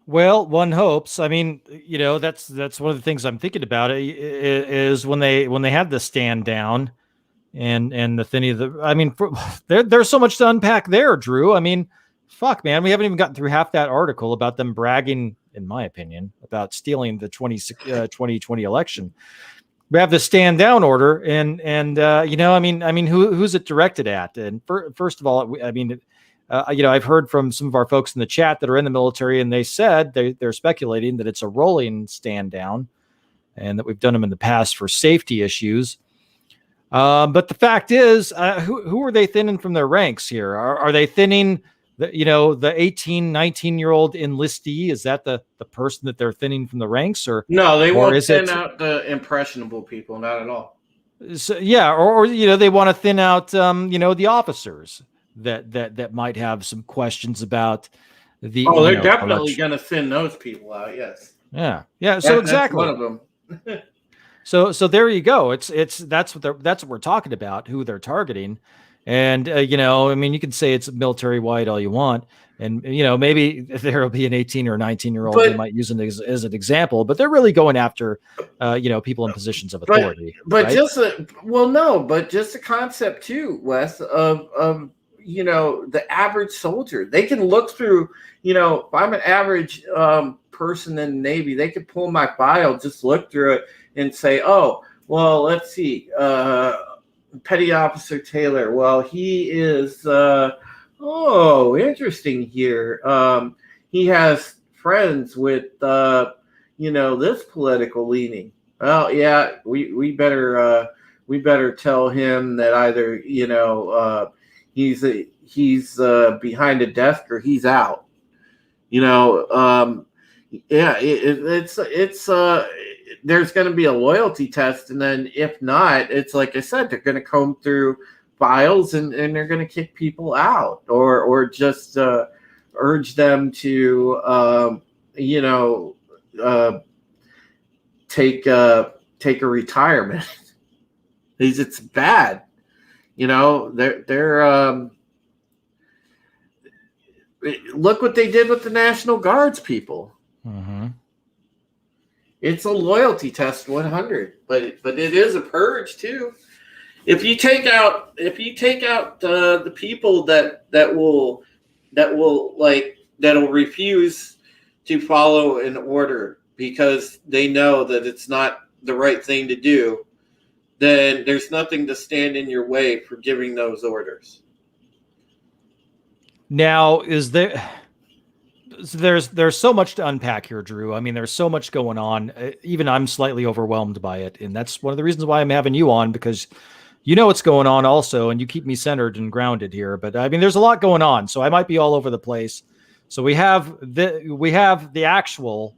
Well, one hopes. I mean, that's one of the things I'm thinking about is when they had the stand down and the thinning of the. I mean, there's so much to unpack there, Drew. I mean, fuck, man, we haven't even gotten through half that article about them bragging, in my opinion, about stealing the 2020 election. We have the stand down order, and who's it directed at? And first of all, I've heard from some of our folks in the chat that are in the military, and they said they're speculating that it's a rolling stand down. and that we've done them in the past for safety issues. But the fact is, who are they thinning from their ranks here? Are they thinning the 18, 19-year-old enlistee? Is that the person that they're thinning from the ranks, No, they or won't thin out the impressionable people, not at all. So, yeah, or they want to thin out the officers that might have some questions about the. Oh, they're definitely going to thin those people out. Yes. Yeah. So exactly, that's one of them. So there you go. That's what we're talking about. Who they're targeting, and I mean, you can say it's military wide all you want, and maybe there will be an 18 or 19-year-old they might use as an example, but they're really going after people in positions of authority. But right? just the concept too, Wes, of the average soldier. They can look through. If I'm an average person in the Navy, they could pull my file, just look through it, and say, oh, well, let's see, Petty Officer Taylor. Well, he is, interesting here. He has friends with, this political leaning. Well, yeah, we better tell him that either, he's behind a desk or he's out. It's there's going to be a loyalty test, and then if not, it's like I said, they're going to comb through files and they're going to kick people out, or just urge them to take a retirement. It's bad, they're look what they did with the National Guards people. Mm-hmm. It's a loyalty test 100, but it is a purge too. If you take out the people that'll refuse to follow an order because they know that it's not the right thing to do, then there's nothing to stand in your way for giving those orders. Now, there's so much to unpack here, Drew. I mean, there's so much going on. Even I'm slightly overwhelmed by it, and that's one of the reasons why I'm having you on, because what's going on also, and you keep me centered and grounded here. But I mean, there's a lot going on, so I might be all over the place. So we have the actual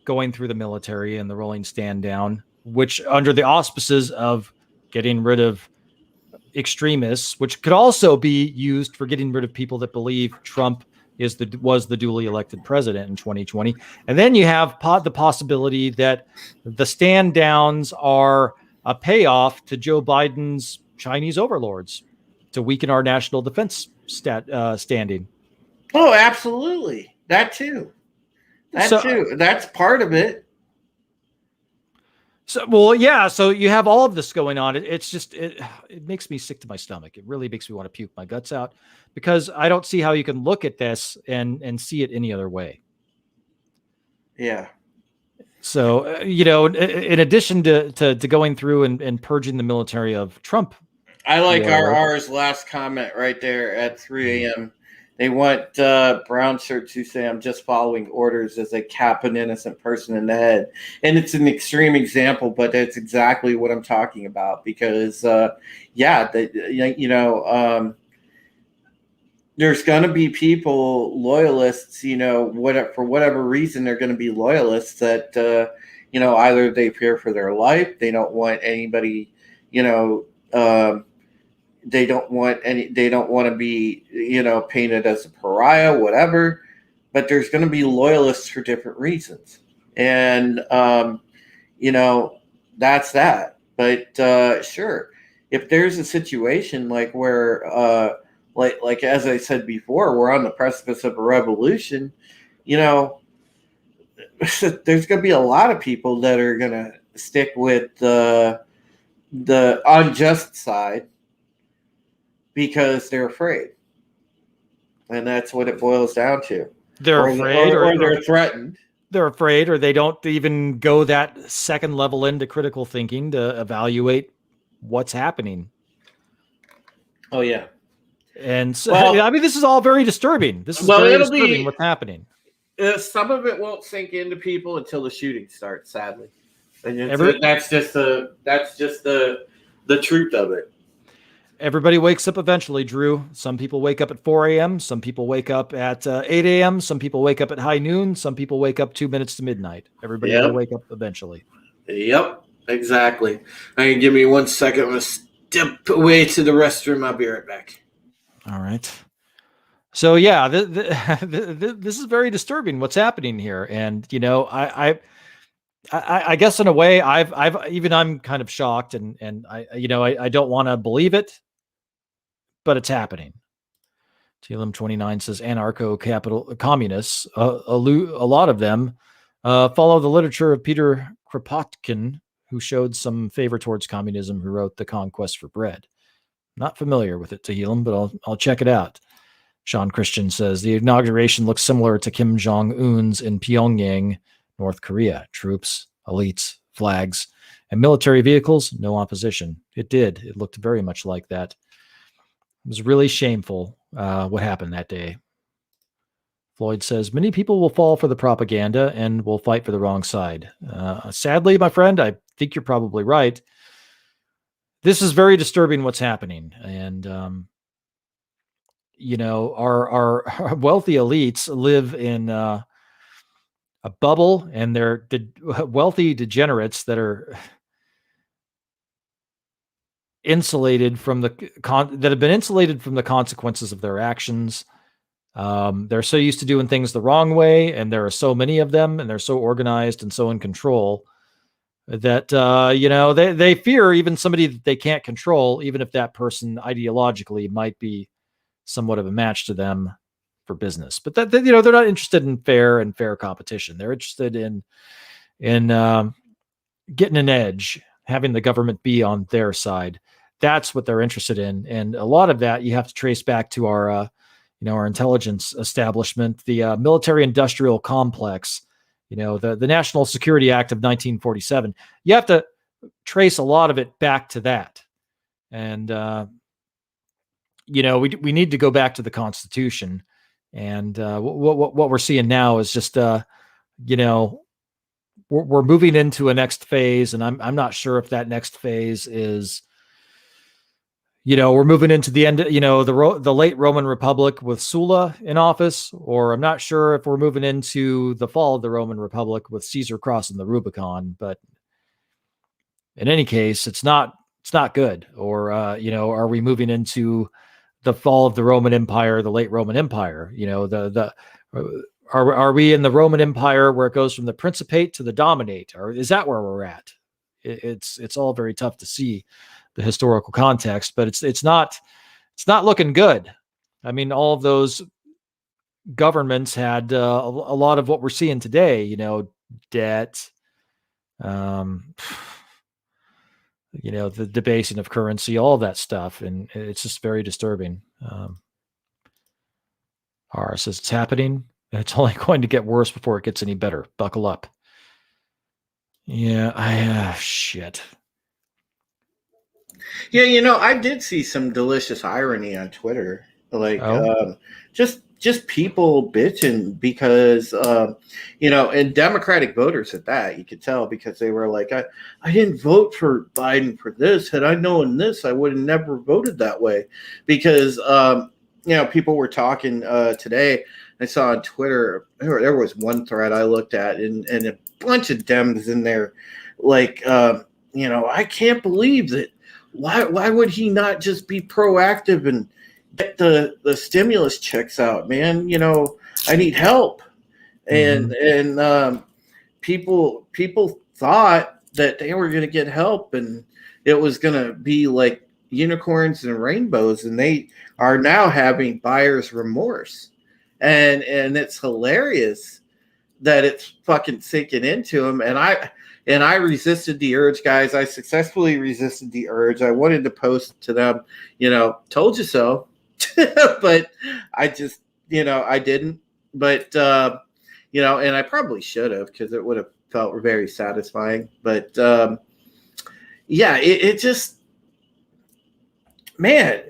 going through the military and the rolling stand down, which under the auspices of getting rid of extremists, which could also be used for getting rid of people that believe Trump was the duly elected president in 2020. And then you have the possibility that the stand downs are a payoff to Joe Biden's Chinese overlords to weaken our national defense standing. Oh, absolutely. That too. That's part of it. So, well, yeah. So you have all of this going on. It makes me sick to my stomach. It really makes me want to puke my guts out, because I don't see how you can look at this and see it any other way. Yeah. So, in addition to going through and purging the military of Trump. I like RR's last comment right there at 3 a.m. They want brown shirt to say, I'm just following orders as they cap an innocent person in the head. And it's an extreme example, but that's exactly what I'm talking about. Because, there's going to be people, loyalists, for whatever reason, they're going to be loyalists that, either they fear for their life. They don't want anybody, they don't want to be, painted as a pariah, whatever. But there's going to be loyalists for different reasons. And, that's that. But sure, if there's a situation like where, like as I said before, we're on the precipice of a revolution, there's going to be a lot of people that are going to stick with the unjust side, because they're afraid. And that's what it boils down to. They're afraid, or they're threatened. They're afraid, or they don't even go that second level into critical thinking to evaluate what's happening. Oh, yeah. And so, I mean, this is all very disturbing. This is very disturbing what's happening. Some of it won't sink into people until the shooting starts, sadly. And that's just the truth of it. Everybody wakes up eventually, Drew. Some people wake up at 4 a.m. Some people wake up at 8 a.m. Some people wake up at high noon. Some people wake up 2 minutes to midnight. Everybody will wake up eventually. Yep, exactly. Give me 1 second. I'm going to step away to the restroom. I'll be right back. All right. So yeah, this is very disturbing. What's happening here, and I guess in a way, I'm kind of shocked, and I don't want to believe it, but it's happening. TLM29 says anarcho-capital communists. A lot of them follow the literature of Peter Kropotkin, who showed some favor towards communism, who wrote The Conquest for Bread. Not familiar with it, Tehillim, but I'll check it out. Sean Christian says the inauguration looks similar to Kim Jong-un's in Pyongyang, North Korea. Troops, elites, flags, and military vehicles, no opposition. It did. It looked very much like that. It was really shameful what happened that day. Floyd says, many people will fall for the propaganda and will fight for the wrong side. Sadly, my friend, I think you're probably right. This is very disturbing what's happening. And, our wealthy elites live in a bubble, and they're wealthy degenerates that are insulated from that have been insulated from the consequences of their actions. They're so used to doing things the wrong way, and there are so many of them, and they're so organized and so in control that they fear even somebody that they can't control, even if that person ideologically might be somewhat of a match to them for business. But they're not interested in fair competition. They're interested in getting an edge, having the government be on their side. That's what they're interested in, and a lot of that you have to trace back to our intelligence establishment, the military-industrial complex. The National Security Act of 1947. You have to trace a lot of it back to that, and we need to go back to the Constitution. And what we're seeing now is just we're moving into a next phase, and I'm not sure if that next phase is, we're moving into the end, the late Roman Republic with Sulla in office, or I'm not sure if we're moving into the fall of the Roman Republic with Caesar crossing the Rubicon. But in any case, it's not good. Or are we moving into the fall of the Roman Empire, the late Roman Empire? Are we in the Roman Empire where it goes from the Principate to the Dominate, or is that where we're at? It's all very tough to see the historical context, but it's not looking good. I mean, all of those governments had a lot of what we're seeing today. Debt, the debasing of currency, all of that stuff, and it's just very disturbing. R says it's happening, and it's only going to get worse before it gets any better. Buckle up. Yeah, shit. Yeah, I did see some delicious irony on Twitter, like just people bitching because and Democratic voters at that, you could tell, because they were like, I didn't vote for Biden for this. Had I known this, I would have never voted that way. Because people were talking today. I saw on Twitter, there was one thread I looked at, and a bunch of Dems in there, like, I can't believe that. Why would he not just be proactive and get the stimulus checks out, man? I need help. And people thought that they were going to get help, and it was going to be like unicorns and rainbows, and they are now having buyer's remorse. And it's hilarious that it's fucking sinking into them. And I resisted the urge, guys. I successfully resisted the urge. I wanted to post to them, told you so. But I just, I didn't. But, and I probably should have, because it would have felt very satisfying. But, it just, man,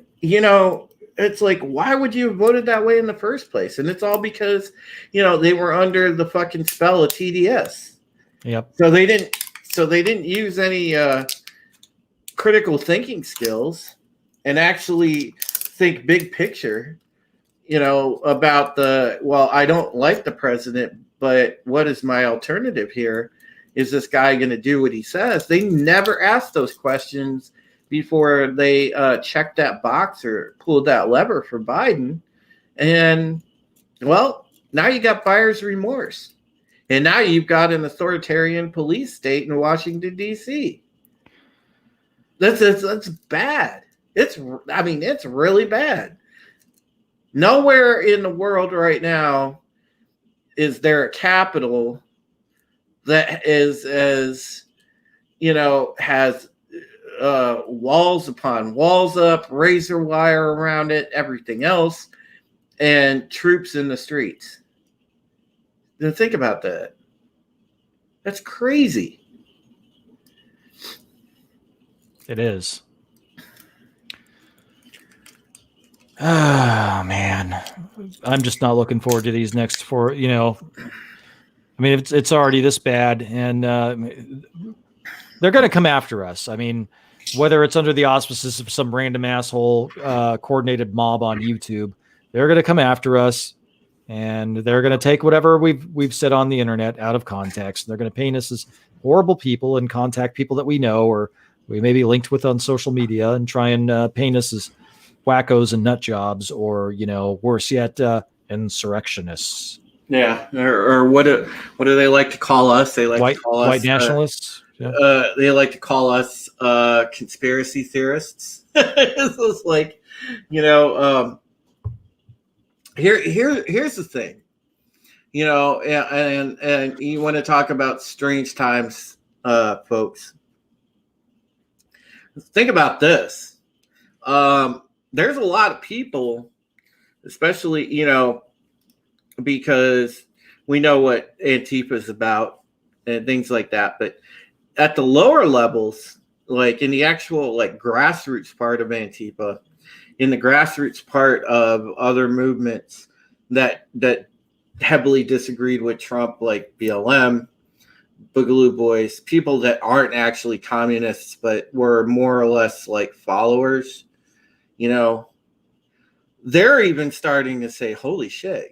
it's like, why would you have voted that way in the first place? And it's all because, they were under the fucking spell of TDS. Yep. So they didn't use any critical thinking skills and actually think big picture, about I don't like the president, but what is my alternative here? Is this guy going to do what he says? They never asked those questions before they checked that box or pulled that lever for Biden. And, now you got buyer's remorse. And now you've got an authoritarian police state in Washington, D.C. That's bad. It's really bad. Nowhere in the world right now is there a capital that is as, has walls upon walls up, razor wire around it, everything else, and troops in the streets. Now think about that. That's crazy. It is. Oh man, I'm just not looking forward to these next four. I mean, it's already this bad, and they're going to come after us. I mean, whether it's under the auspices of some random asshole coordinated mob on YouTube, they're going to come after us, and they're going to take whatever we've said on the internet out of context. They're going to paint us as horrible people and contact people that we know or we may be linked with on social media and try and paint us as wackos and nut jobs, or worse yet, insurrectionists. Yeah, or what do they like to call us? They like to call us white nationalists. They like to call us conspiracy theorists. This is like, here's the thing, and you want to talk about strange times, folks. Think about this. There's a lot of people, especially, because we know what Antifa is about and things like that. But at the lower levels, like in the actual grassroots part of Antifa, in the grassroots part of other movements that heavily disagreed with Trump, like BLM, Boogaloo Boys, people that aren't actually communists but were more or less like followers, they're even starting to say, holy shit,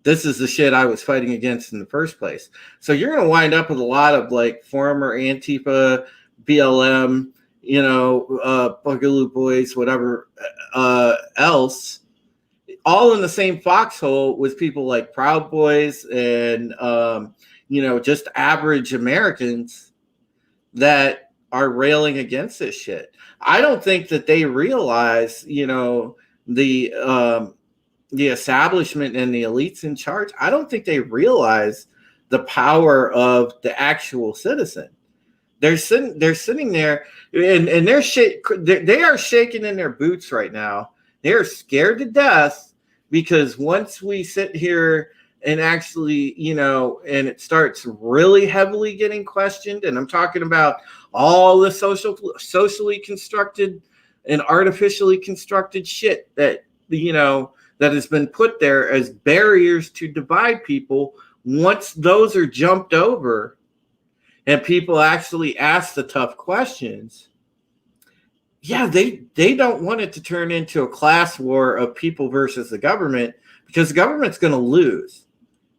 this is the shit I was fighting against in the first place. So you're going to wind up with a lot of former Antifa, BLM, Boogaloo Boys, whatever else, all in the same foxhole with people like Proud Boys and, just average Americans that are railing against this shit. I don't think that they realize, the establishment and the elites in charge. I don't think they realize the power of the actual citizen. They're sitting there, and they are shaking in their boots right now. They are scared to death because once we sit here and actually, and it starts really heavily getting questioned, and I'm talking about all the socially constructed and artificially constructed shit that, that has been put there as barriers to divide people. Once those are jumped over and people actually ask the tough questions, they don't want it to turn into a class war of people versus the government, because the government's going to lose,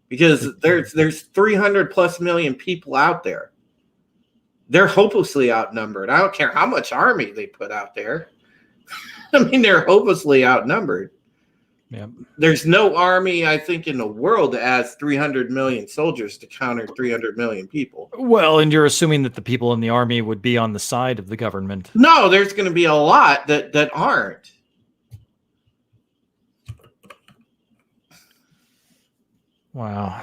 because there's 300 plus million people out there. They're hopelessly outnumbered. I don't care how much army they put out there. I mean, they're hopelessly outnumbered. Yep. There's no army, I think, in the world that has 300 million soldiers to counter 300 million people. Well, and you're assuming that the people in the army would be on the side of the government. No, there's going to be a lot that aren't. Wow.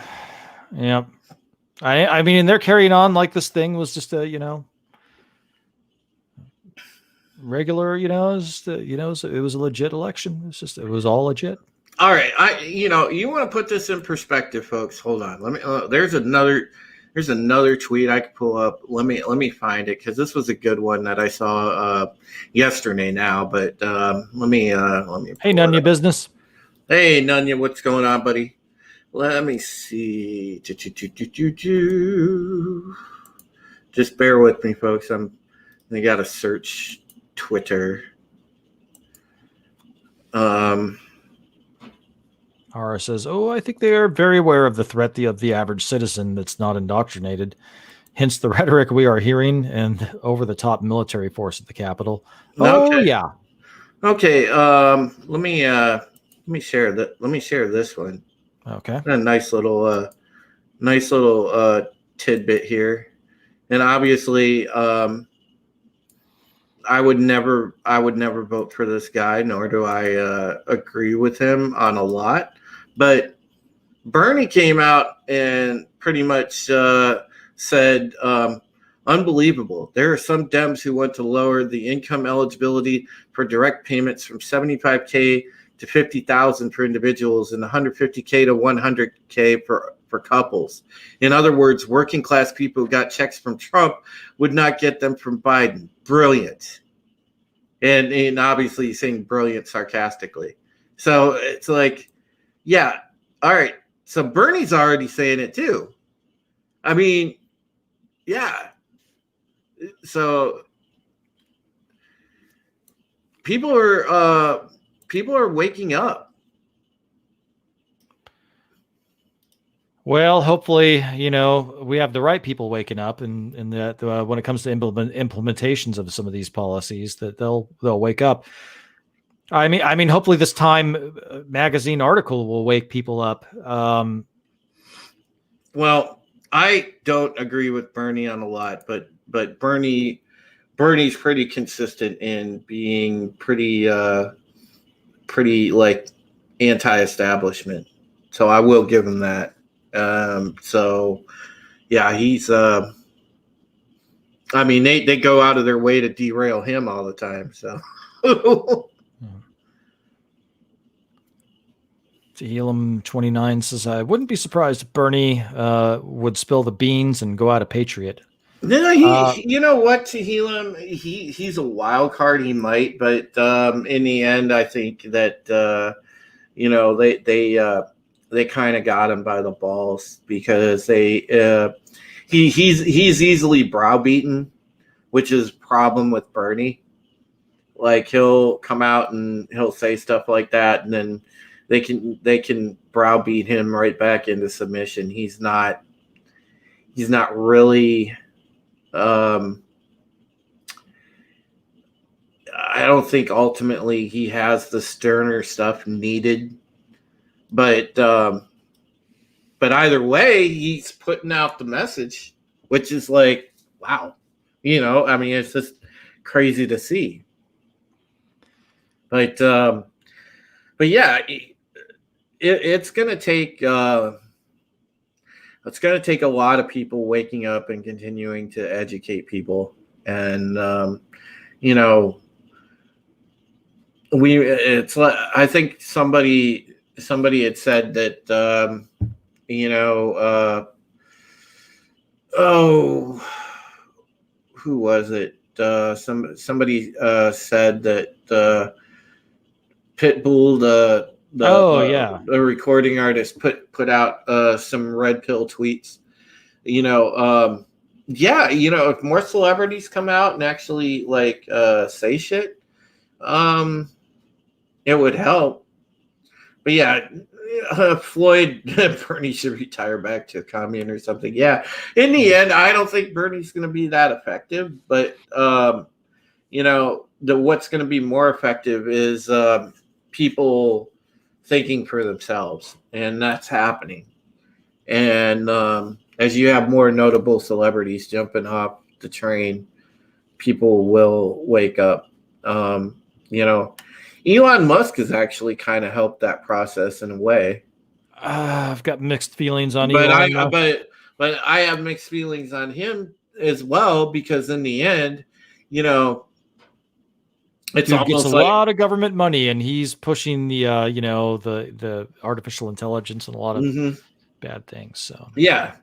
Yep. I mean, they're carrying on like this thing was just a, regular, it was a legit election. It was all legit. All right. You want to put this in perspective, folks. Hold on. Let me, there's another There's another tweet I could pull up. Let me find it because this was a good one that I saw yesterday. Now, but let me. Hey, none of your business. Hey, Nunya, what's going on, buddy? Let me see. Just bear with me, folks. I got to search Twitter. Ara says, "Oh, I think they are very aware of the threat of the average citizen that's not indoctrinated. Hence the rhetoric we are hearing and over-the-top military force at the Capitol." Oh, Okay. yeah. Okay. Let me share that. Let me share this one. Okay. A nice little tidbit here. And obviously, I would never vote for this guy, nor do I agree with him on a lot. But Bernie came out and pretty much said, unbelievable. There are some Dems who want to lower the income eligibility for direct payments from $75K to $50,000 for individuals and $150K to $100K for couples. In other words, working class people who got checks from Trump would not get them from Biden. Brilliant. And obviously he's saying brilliant sarcastically. So it's like, yeah, all right. So Bernie's already saying it too. I mean, yeah. So people are waking up. Well, hopefully, we have the right people waking up, and that when it comes to implementations of some of these policies, that they'll wake up. I mean, hopefully, this Time magazine article will wake people up. Well, I don't agree with Bernie on a lot, but Bernie's pretty consistent in being pretty like anti-establishment. So I will give him that. So yeah, he's I mean, they go out of their way to derail him all the time. So Tehillim 29 says, "I wouldn't be surprised if Bernie would spill the beans and go out a patriot." No, you know what, Tehillim, he's a wild card. He might, but in the end, I think that they kind of got him by the balls because he's easily browbeaten, which is a problem with Bernie. Like he'll come out and he'll say stuff like that, and then they can browbeat him right back into submission. He's not really. I don't think ultimately he has the sterner stuff needed. But either way, he's putting out the message, which is like, wow. I mean, it's just crazy to see. But yeah, it's gonna take a lot of people waking up and continuing to educate people, and it's like I think somebody had said that who was it? Somebody said that Pitbull, the recording artist, put out some red pill tweets. If more celebrities come out and actually say shit, it would help. But yeah, Floyd, Bernie should retire back to a commune or something. Yeah, in the end, I don't think Bernie's going to be that effective. But what's going to be more effective is people thinking for themselves, and that's happening. And as you have more notable celebrities jumping off the train, people will wake up. Elon Musk has actually kind of helped that process in a way. I've got mixed feelings on Elon. But I have mixed feelings on him as well, because in the end, it's Dude gets a lot of government money, and he's pushing the the artificial intelligence and a lot of bad things. So yeah.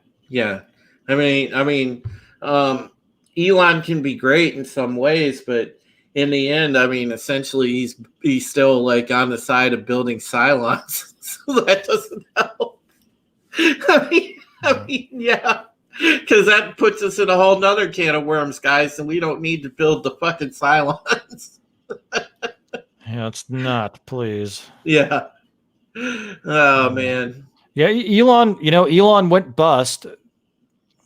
Elon can be great in some ways, but in the end, essentially he's still like on the side of building Cylons, so that doesn't help. Yeah, because that puts us in a whole nother can of worms, guys, and we don't need to build the fucking Cylons. Yeah, it's not, please. Yeah. Oh man. Yeah, Elon went bust,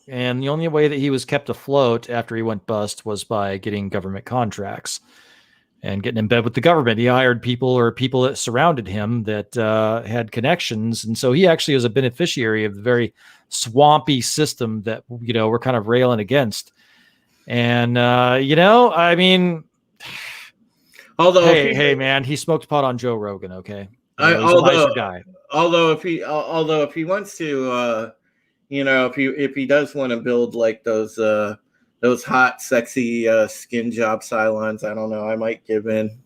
and the only way that he was kept afloat after he went bust was by getting government contracts and getting in bed with the government. He hired people that surrounded him that had connections, and so he actually was a beneficiary of the very swampy system that we're kind of railing against. And hey, man, he smoked pot on Joe Rogan. Okay, he's a nicer guy. Although if he wants to, if he does want to build like those hot, sexy skin job Cylons, I don't know, I might give in.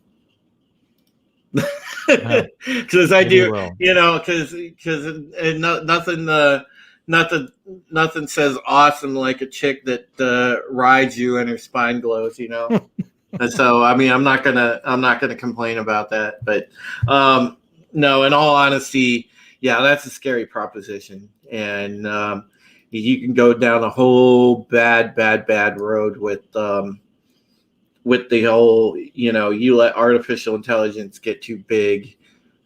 Because I do, because nothing says awesome like a chick that rides you and her spine glows, And so, I'm not gonna complain about that. But no, in all honesty, yeah, that's a scary proposition, and you can go down a whole bad road with the whole, you let artificial intelligence get too big.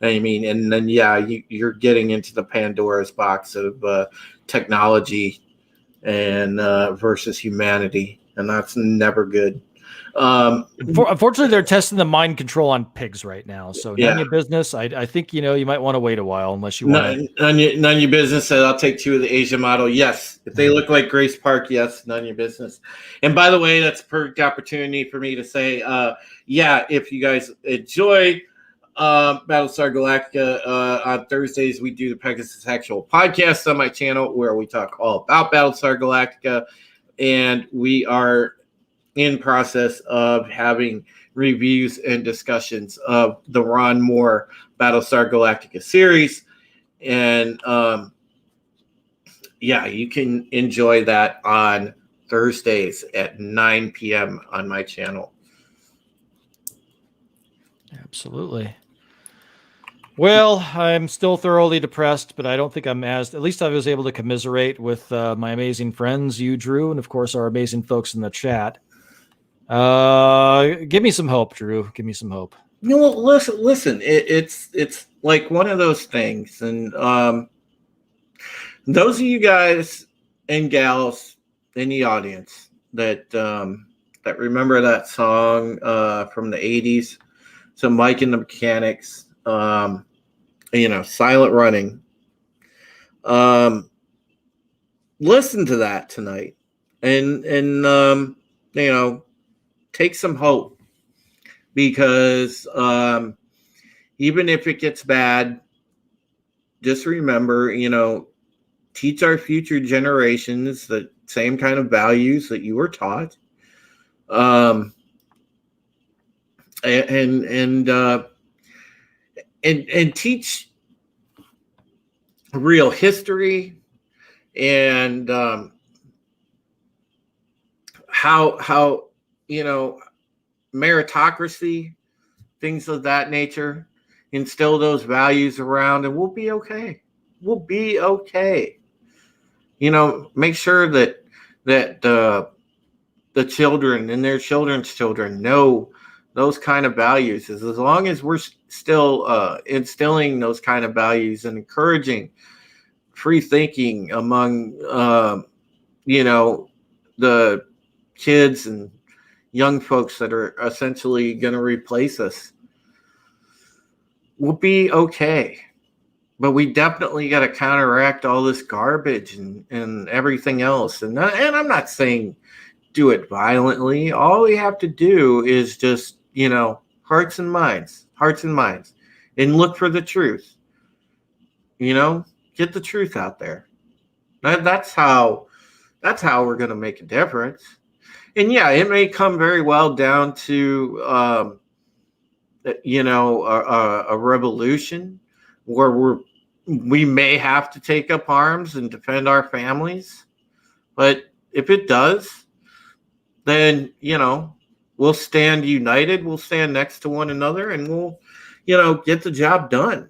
And then you're getting into the Pandora's box of technology and versus humanity, and that's never good. Unfortunately, they're testing the mind control on pigs right now. So none of your business. I think you might want to wait a while unless you want. None of your business. I'll take 2 of the Asia model. Yes, if they look like Grace Park, yes, none of your business. And by the way, that's a perfect opportunity for me to say, if you guys enjoy Battlestar Galactica, on Thursdays we do the Pegasus Actual podcast on my channel where we talk all about Battlestar Galactica, and we are in process of having reviews and discussions of the Ron Moore Battlestar Galactica series. And you can enjoy that on Thursdays at 9 p.m. on my channel. Absolutely. Well, I'm still thoroughly depressed, but I don't think I'm at least I was able to commiserate with my amazing friends, you, Drew, and of course our amazing folks in the chat. Give me some hope, Drew. Give me some hope. Listen. It's like one of those things, and those of you guys and gals in the audience that remember that song from the 80s, so Mike and the Mechanics, Silent Running. Listen to that tonight, and take some hope, because even if it gets bad, just remember, teach our future generations the same kind of values that you were taught, and teach real history and how meritocracy, things of that nature. Instill those values around, and we'll be okay. We'll be okay. Make sure that the children and their children's children know those kind of values. As long as we're still instilling those kind of values and encouraging free thinking among the kids and young folks that are essentially going to replace us, we'll be okay. But we definitely got to counteract all this garbage and everything else. And I'm not saying do it violently. All we have to do is just, hearts and minds, and look for the truth. Get the truth out there. That's how we're going to make a difference. And it may come very well down to, a revolution where we may have to take up arms and defend our families. But if it does, then, we'll stand united. We'll stand next to one another, and we'll, get the job done.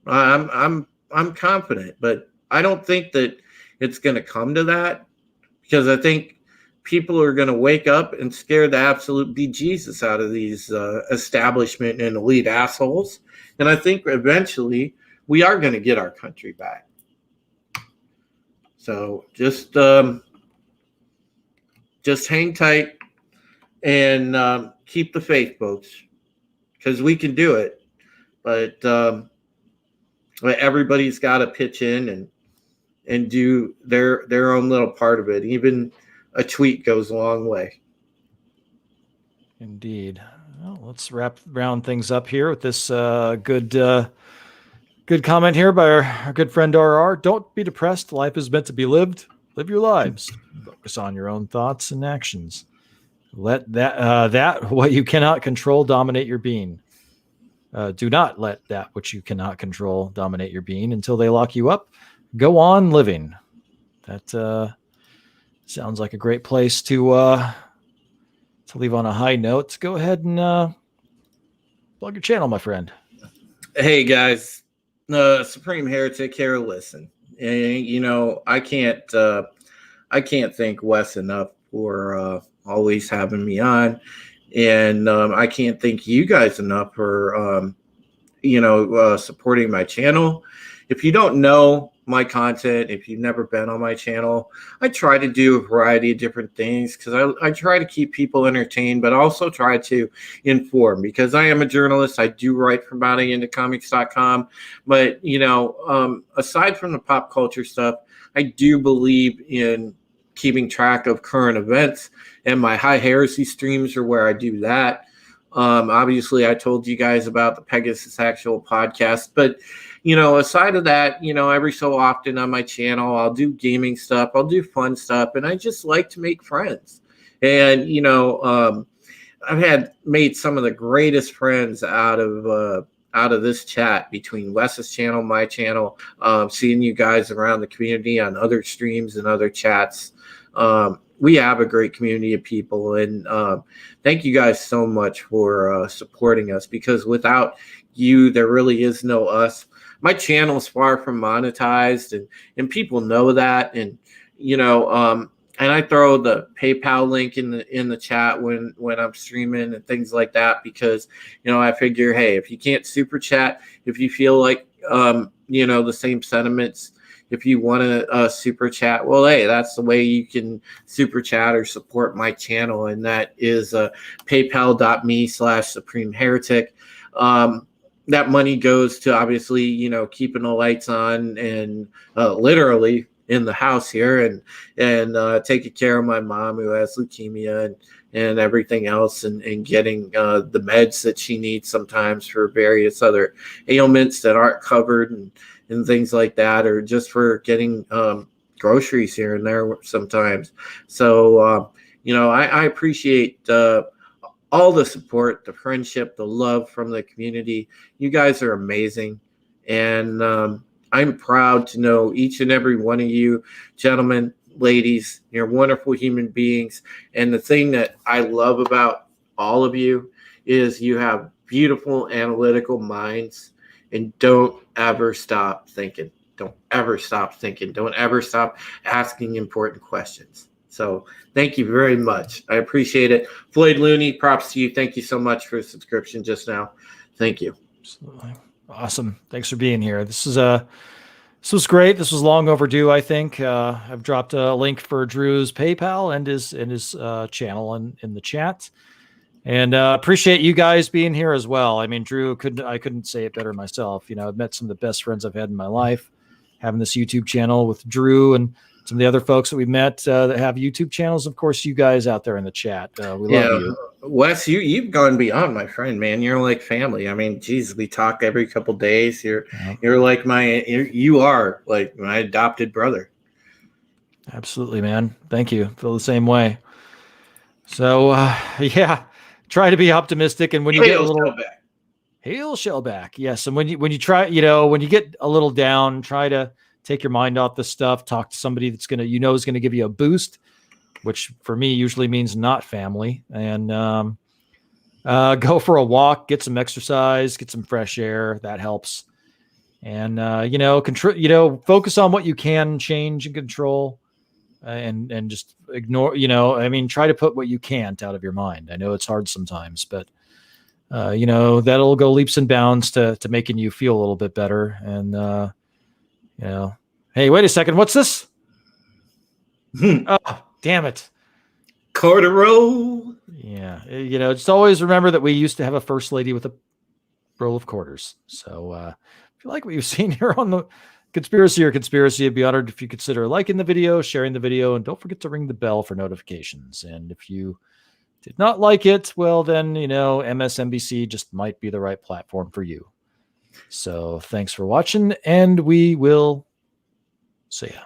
I'm confident, but I don't think that it's going to come to that, because I think people are going to wake up and scare the absolute bejesus out of these establishment and elite assholes. And I think eventually we are going to get our country back. So just hang tight and keep the faith, folks, because we can do it. But everybody's got to pitch in and do their own little part of it. Even a tweet goes a long way. Indeed. Well, let's round things up here with this good comment here by our good friend RR. Don't be depressed. Life is meant to be lived. Live your lives. Focus on your own thoughts and actions. Let that what you cannot control dominate your being. Do not let that which you cannot control dominate your being until they lock you up. Go on living. That sounds like a great place to leave on a high note. Go ahead and plug your channel, my friend. Hey guys, Supreme Heretic here. Listen, and I can't thank Wes enough for always having me on, and I can't thank you guys enough for supporting my channel. If you don't know my content, if you've never been on my channel, I try to do a variety of different things because I try to keep people entertained, but also try to inform, because I am a journalist. I do write for bouncingIntoComics.com, but aside from the pop culture stuff, I do believe in keeping track of current events, and my High Heresy streams are where I do that. Obviously I told you guys about the Pegasus Actual podcast, but aside of that, every so often on my channel, I'll do gaming stuff, I'll do fun stuff, and I just like to make friends. And, I've made some of the greatest friends out of this chat between Wes's channel, my channel, seeing you guys around the community on other streams and other chats. We have a great community of people, and thank you guys so much for supporting us, because without you, there really is no us. My channel is far from monetized, and people know that. And and I throw the PayPal link in the chat when I'm streaming and things like that, because I figure, hey, if you can't super chat, if you feel like the same sentiments, if you want to super chat, well, hey, that's the way you can super chat or support my channel, and that is paypal.me/Supreme Heretic. That money goes to, obviously, keeping the lights on and literally in the house here, and taking care of my mom who has leukemia and everything else, and getting the meds that she needs sometimes for various other ailments that aren't covered, and things like that, or just for getting groceries here and there sometimes. So, I appreciate all the support, the friendship, the love from the community. You guys are amazing. And I'm proud to know each and every one of you, gentlemen, ladies. You're wonderful human beings. And the thing that I love about all of you is you have beautiful analytical minds, and don't ever stop thinking. Don't ever stop thinking. Don't ever stop asking important questions. So thank you very much. I appreciate it. Floyd Looney, props to you. Thank you so much for the subscription just now. Thank you. Absolutely. Awesome. Thanks for being here. This was great. This was long overdue, I think. I've dropped a link for Drew's PayPal and his channel in the chat. And appreciate you guys being here as well. I mean, Drew, I couldn't say it better myself. I've met some of the best friends I've had in my life, having this YouTube channel with Drew and some of the other folks that we met that have YouTube channels. Of course, you guys out there in the chat, we love you. Wes, you've gone beyond, my friend, man. You're like family. I mean, geez, we talk every couple days. You're like you are like my adopted brother. Absolutely, man. Thank you. Feel the same way. So, yeah. Try to be optimistic, and when you get a little hail Shellback, yes, and when you try, when you get a little down, try to take your mind off this stuff. Talk to somebody that's going to, is going to give you a boost, which for me usually means not family. And go for a walk, get some exercise, get some fresh air. That helps. And focus on what you can change and control, and just ignore. Try to put what you can't out of your mind. I know it's hard sometimes, but that'll go leaps and bounds to making you feel a little bit better. And hey, wait a second, what's this? Oh, damn it. Quarter-roll. Yeah. Just always remember that we used to have a first lady with a roll of quarters. So if you like what you've seen here on the Conspiracy or Conspiracy, I'd be honored if you consider liking the video, sharing the video, and don't forget to ring the bell for notifications. And if you did not like it, well, then, MSNBC just might be the right platform for you. So thanks for watching, and we will see ya.